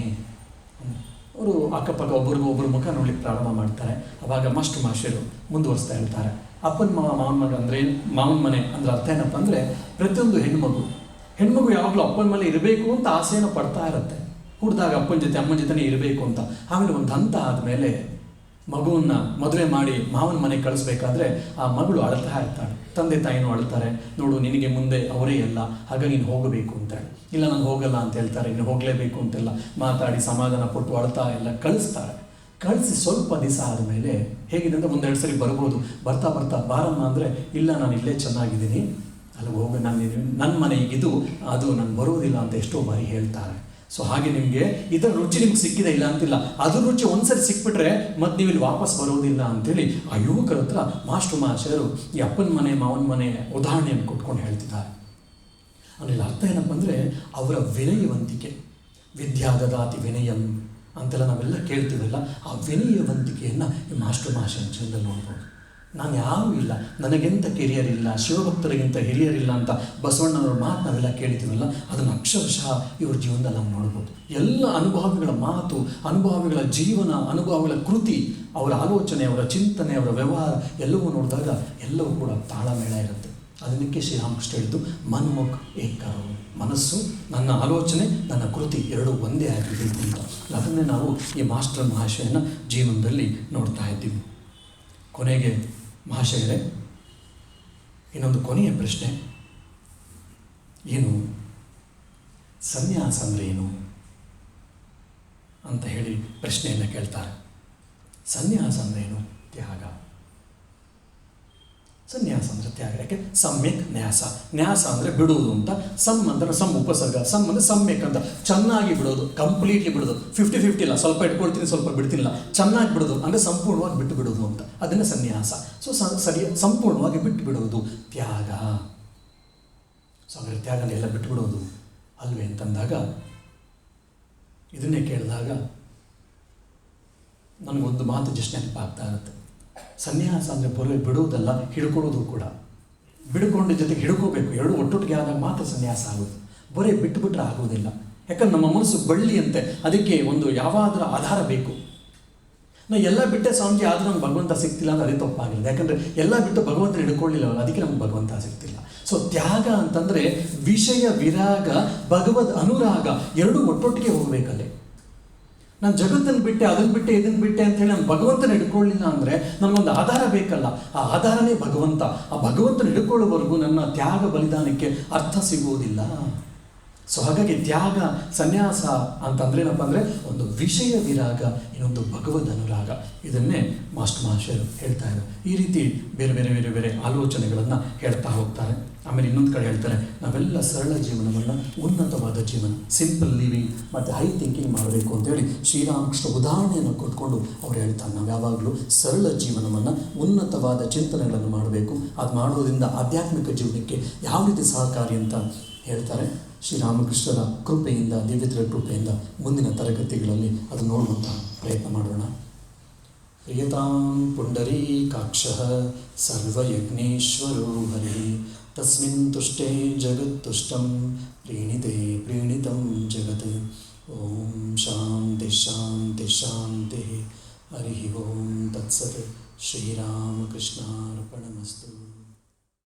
ಅವರು ಅಕ್ಕಪಕ್ಕ ಒಬ್ಬರು ಮುಖ ನೋಡ್ಲಿಕ್ಕೆ ಪ್ರಾರಂಭ ಮಾಡ್ತಾರೆ. ಆವಾಗ ಮಾಸ್ಟರ್ ಮಹಾಶಯರು ಮುಂದುವರಿಸ್ತಾ ಹೇಳ್ತಾರೆ, ಅಪ್ಪನ ಮಾವನ ಮನೆ ಅಂದರೆ ಮಾವನ ಮನೆ ಅಂದರೆ ಅರ್ಥ ಏನಪ್ಪ ಅಂದರೆ, ಪ್ರತಿಯೊಂದು ಹೆಣ್ಮಗು ಯಾವಾಗಲೂ ಅಪ್ಪನ ಮನೆ ಇರಬೇಕು ಅಂತ ಆಸೆಯನ್ನು ಪಡ್ತಾ ಇರುತ್ತೆ. ಹುಡ್ದಾಗ ಅಪ್ಪನ ಜೊತೆ ಅಮ್ಮನ ಜೊತೆನೇ ಇರಬೇಕು ಅಂತ. ಆಮೇಲೆ ಒಂದು ಹಂತ ಆದಮೇಲೆ ಮಗುವನ್ನು ಮದುವೆ ಮಾಡಿ ಮಾವನ ಮನೆಗೆ ಕಳಿಸ್ಬೇಕಾದ್ರೆ ಆ ಮಗಳು ಅಳ್ತಾ ಇರ್ತಾಳೆ, ತಂದೆ ತಾಯಿನೂ ಅಳ್ತಾರೆ, ನೋಡು ನಿನಗೆ ಮುಂದೆ ಅವರೇ ಎಲ್ಲ, ಹಾಗಾಗಿ ನೀನು ಹೋಗಬೇಕು ಅಂತೇಳಿ. ಇಲ್ಲ ನಾನು ಹೋಗಲ್ಲ ಅಂತ ಹೇಳ್ತಾರೆ, ನೀನು ಹೋಗಲೇಬೇಕು ಅಂತೆಲ್ಲ ಮಾತಾಡಿ ಸಮಾಧಾನ ಕೊಟ್ಟು ಅಳ್ತಾ ಎಲ್ಲ ಕಳಿಸ್ತಾರೆ. ಕಳಿಸಿ ಸ್ವಲ್ಪ ದಿವಸ ಆದಮೇಲೆ ಹೇಗಿದೆ ಅಂದರೆ, ಒಂದೆರಡು ಸರಿ ಬರ್ಬೋದು, ಬರ್ತಾ ಬಾರಮ್ಮ ಅಂದರೆ, ಇಲ್ಲ ನಾನು ಇಲ್ಲೇ ಚೆನ್ನಾಗಿದ್ದೀನಿ, ಅಲ್ಲಿಗೆ ಹೋಗಿ ನನ್ನ ಮನೆ ಈಗಿದು, ಅದು ನಾನು ಬರೋದಿಲ್ಲ ಅಂತ ಎಷ್ಟೋ ಬಾರಿ ಹೇಳ್ತಾರೆ. ಸೊ ಹಾಗೆ ನಿಮಗೆ ಇದರ ರುಚಿ ನಿಮ್ಗೆ ಸಿಕ್ಕಿದೆ ಇಲ್ಲ ಅಂತಿಲ್ಲ, ಅದ್ರ ರುಚಿ ಒಂದ್ಸರಿ ಸಿಕ್ಬಿಟ್ರೆ ಮತ್ತೆ ನೀವು ಇಲ್ಲಿ ವಾಪಸ್ ಬರೋದಿಲ್ಲ ಅಂತೇಳಿ ಆ ಯುವಕರ ಹತ್ರ ಮಾಸ್ಟರ್ ಮಹಾಶಯರು ಈ ಅಪ್ಪನ ಮನೆ ಮಾವನ ಮನೆ ಉದಾಹರಣೆಯನ್ನು ಕೊಟ್ಕೊಂಡು ಹೇಳ್ತಿದ್ದಾರೆ. ಅಲ್ಲಿ ಅರ್ಥ ಏನಪ್ಪ ಅಂದರೆ, ಅವರ ವಿನಯವಂತಿಕೆ, ವಿದ್ಯಾದದಾತಿ ವಿನಯಂ ಅಂತೆಲ್ಲ ನಾವೆಲ್ಲ ಕೇಳ್ತೀವಲ್ಲ, ಆ ವಿನಯವಂತಿಕೆಯನ್ನು ಈ ಮಾಸ್ಟರ್ ಮಹಾಶಯನ ಚಂದಲ್ಲಿ ನೋಡ್ಬೋದು. ನಾನು ಯಾರೂ ಇಲ್ಲ, ನನಗೆಂಥ ಕಿರಿಯರಿಲ್ಲ, ಶಿವಭಕ್ತರಿಗಿಂತ ಹಿರಿಯರಿಲ್ಲ ಅಂತ ಬಸವಣ್ಣನವ್ರ ಮಾತು ನಾವೆಲ್ಲ ಕೇಳ್ತೀವಲ್ಲ, ಅದನ್ನು ಅಕ್ಷರಶಃ ಇವ್ರ ಜೀವನದಲ್ಲಿ ನಾವು ನೋಡ್ಬೋದು. ಎಲ್ಲ ಅನುಭವಿಗಳ ಮಾತು, ಅನುಭವಿಗಳ ಜೀವನ, ಅನುಭವಿಗಳ ಕೃತಿ, ಅವರ ಆಲೋಚನೆ, ಅವರ ಚಿಂತನೆ, ಅವರ ವ್ಯವಹಾರ ಎಲ್ಲವೂ ನೋಡಿದಾಗ ಎಲ್ಲವೂ ಕೂಡ ತಾಳಮೇಳ ಇರುತ್ತೆ. ಅದಕ್ಕೆ ಶ್ರೀರಾಮಕೃಷ್ಣ ಹೇಳಿದ್ದು ಮನ್ಮುಖ್ ಏಕರು, ಮನಸ್ಸು, ನನ್ನ ಆಲೋಚನೆ, ನನ್ನ ಕೃತಿ ಎರಡೂ ಒಂದೇ ಆಗಿರಬೇಕು ಅಂತ. ಅದನ್ನೇ ನಾವು ಈ ಮಾಸ್ಟರ್ ಮಹಾಶಯನ ಜೀವನದಲ್ಲಿ ನೋಡ್ತಾ ಇದ್ದೀವಿ. ಕೊನೆಗೆ ಮಹಾಶಯರೇ, ಇನ್ನೊಂದು ಕೊನೆಯ ಪ್ರಶ್ನೆ, ಏನು ಸನ್ಯಾಸ ಅಂದರೆ ಏನು ಅಂತ ಹೇಳಿ ಪ್ರಶ್ನೆಯನ್ನು ಕೇಳ್ತಾರೆ. ಸನ್ಯಾಸ ಅಂದರೆ ಏನು? ತ್ಯಾಗ. ಸನ್ಯಾಸ ಅಂದರೆ ತ್ಯಾಗ. ಯಾಕೆ? ಸಮ್ಯಕ್ ನ್ಯಾಸ. ನ್ಯಾಸ ಅಂದರೆ ಬಿಡುವುದು ಅಂತ. ಸಮ್ ಅಂದರೆ ಸಮ್ ಉಪಸರ್ಗ. ಸಮ್ ಅಂದರೆ ಸಮ್ಯಕ್ ಅಂತ, ಚೆನ್ನಾಗಿ ಬಿಡೋದು, ಕಂಪ್ಲೀಟ್ಲಿ ಬಿಡೋದು, 50-50 ಇಲ್ಲ, ಸ್ವಲ್ಪ ಇಟ್ಕೊಳ್ತೀನಿ ಸ್ವಲ್ಪ ಬಿಡ್ತೀನಿಲ್ಲ, ಚೆನ್ನಾಗಿ ಬಿಡೋದು ಅಂದರೆ ಸಂಪೂರ್ಣವಾಗಿ ಬಿಟ್ಟು ಬಿಡೋದು ಅಂತ. ಅದನ್ನೇ ಸನ್ಯಾಸ. ಸೊ ಸಂಪೂರ್ಣವಾಗಿ ಬಿಟ್ಟು ಬಿಡೋದು ತ್ಯಾಗ. ಸೊ ಹಾಗಾದರೆ ತ್ಯಾಗನ ಎಲ್ಲ ಬಿಟ್ಟು ಬಿಡೋದು ಅಲ್ವೇ ಅಂತಂದಾಗ, ಇದನ್ನೇ ಕೇಳಿದಾಗ ನನಗೊಂದು ಮಾತು ಜಸ್ಟ್ ನೆನಪಾಗ್ತಾ ಇರುತ್ತೆ. ಸನ್ಯಾಸ ಅಂದರೆ ಬರೀ ಬಿಡುವುದಲ್ಲ, ಹಿಡ್ಕೊಳ್ಳೋದು ಕೂಡ. ಬಿಡ್ಕೊಂಡ ಜೊತೆಗೆ ಹಿಡ್ಕೋಬೇಕು, ಎರಡು ಒಟ್ಟೊಟ್ಟಿಗೆ ಆದಾಗ ಮಾತ್ರ ಸನ್ಯಾಸ ಆಗೋದು. ಬರೀ ಬಿಟ್ಟುಬಿಟ್ರೆ ಆಗೋದಿಲ್ಲ. ಯಾಕಂದ್ರೆ ನಮ್ಮ ಮನಸ್ಸು ಬಳ್ಳಿಯಂತೆ, ಅದಕ್ಕೆ ಒಂದು ಯಾವಾದರೂ ಆಧಾರ ಬೇಕು. ನಾವು ಎಲ್ಲ ಬಿಟ್ಟೆ ಸ್ವಾಮೀಜಿ ಆದರೂ ನಮ್ಗೆ ಭಗವಂತ ಸಿಗ್ತಿಲ್ಲ ಅಂದರೆ ಅದೇ ತಪ್ಪಾಗಿಲ್ಲ. ಯಾಕಂದರೆ ಎಲ್ಲ ಬಿಟ್ಟು ಭಗವಂತನ ಹಿಡ್ಕೊಳ್ಳಿಲ್ಲವಲ್ಲ, ಅದಕ್ಕೆ ನಮ್ಗೆ ಭಗವಂತ ಸಿಗ್ತಿಲ್ಲ. ಸೊ ತ್ಯಾಗ ಅಂತಂದರೆ ವಿಷಯ ವಿರಾಗ, ಭಗವದ್ ಅನುರಾಗ ಎರಡೂ ಒಟ್ಟೊಟ್ಟಿಗೆ ಹೋಗಬೇಕಲ್ಲೇ. ನಾನು ಜಗತ್ತನ್ನು ಬಿಟ್ಟೆ, ಅದನ್ನು ಬಿಟ್ಟೆ, ಇದನ್ನು ಬಿಟ್ಟೆ ಅಂತೇಳಿ ನಾನು ಭಗವಂತನ ಹಿಡ್ಕೊಳ್ಳಿಲ್ಲ ಅಂದರೆ ನಮಗೊಂದು ಆಧಾರ ಬೇಕಲ್ಲ. ಆ ಆಧಾರನೇ ಭಗವಂತ. ಆ ಭಗವಂತನ ಹಿಡ್ಕೊಳ್ಳೋವರೆಗೂ ನನ್ನ ತ್ಯಾಗ ಬಲಿದಾನಕ್ಕೆ ಅರ್ಥ ಸಿಗುವುದಿಲ್ಲ. ಸೊ ಹಾಗಾಗಿ ತ್ಯಾಗ, ಸನ್ಯಾಸ ಅಂತಂದರೆ ಏನಪ್ಪ ಅಂದರೆ ಒಂದು ವಿಷಯ ವಿರಾಗ, ಇನ್ನೊಂದು ಭಗವದ್ ಅನುರಾಗ. ಇದನ್ನೇ ಮಾಸ್ಟರ್ ಮಹಾಶಯರು ಹೇಳ್ತಾ ಇದ್ದಾರೆ. ಈ ರೀತಿ ಬೇರೆ ಬೇರೆ ಬೇರೆ ಬೇರೆ ಆಲೋಚನೆಗಳನ್ನು ಹೇಳ್ತಾ ಹೋಗ್ತಾರೆ. ಆಮೇಲೆ ಇನ್ನೊಂದು ಕಡೆ ಹೇಳ್ತಾರೆ, ನಾವೆಲ್ಲ ಸರಳ ಜೀವನವನ್ನು ಉನ್ನತವಾದ ಜೀವನ, ಸಿಂಪಲ್ ಲಿವಿಂಗ್ ಮತ್ತು ಹೈ ಥಿಂಕಿಂಗ್ ಮಾಡಬೇಕು ಅಂತೇಳಿ ಶ್ರೀರಾಮಕೃಷ್ಣ ಉದಾಹರಣೆಯನ್ನು ಕೊಟ್ಕೊಂಡು ಅವ್ರು ಹೇಳ್ತಾರೆ. ನಾವು ಯಾವಾಗಲೂ ಸರಳ ಜೀವನವನ್ನು, ಉನ್ನತವಾದ ಚಿಂತನೆಗಳನ್ನು ಮಾಡಬೇಕು. ಅದು ಮಾಡೋದ್ರಿಂದ ಆಧ್ಯಾತ್ಮಿಕ ಜೀವನಕ್ಕೆ ಯಾವ ರೀತಿ ಸಹಕಾರಿ ಅಂತ ಹೇಳ್ತಾರೆ. ಶ್ರೀರಾಮಕೃಷ್ಣರ ಕೃಪೆಯಿಂದ, ದಿವ್ಯತರ ಕೃಪೆಯಿಂದ ಮುಂದಿನ ತರಗತಿಗಳಲ್ಲಿ ಅದು ನೋಡುವಂಥ ಪ್ರಯತ್ನ ಮಾಡೋಣ. ಪ್ರಿಯತಾಂ ಪುಂಡರೀಕಾಕ್ಷಃ ಸರ್ವಯಜ್ಞೇಶ್ವರೋ ಹರಿಃ ತಸ್ಮಿನ್ ತುಷ್ಟೇ ಜಗತ್ತುಷ್ಟಂ ಪ್ರೀಣಿತೆ ಪ್ರೀಣಿತಂ ಜಗತ್. ಓಂ ಶಾಂತಿ ಶಾಂತಿ ಶಾಂತಿ. ಹರಿ ಓಂ ತತ್ಸತ್. ಶ್ರೀರಾಮಕೃಷ್ಣಾರ್ಪಣಮಸ್ತು.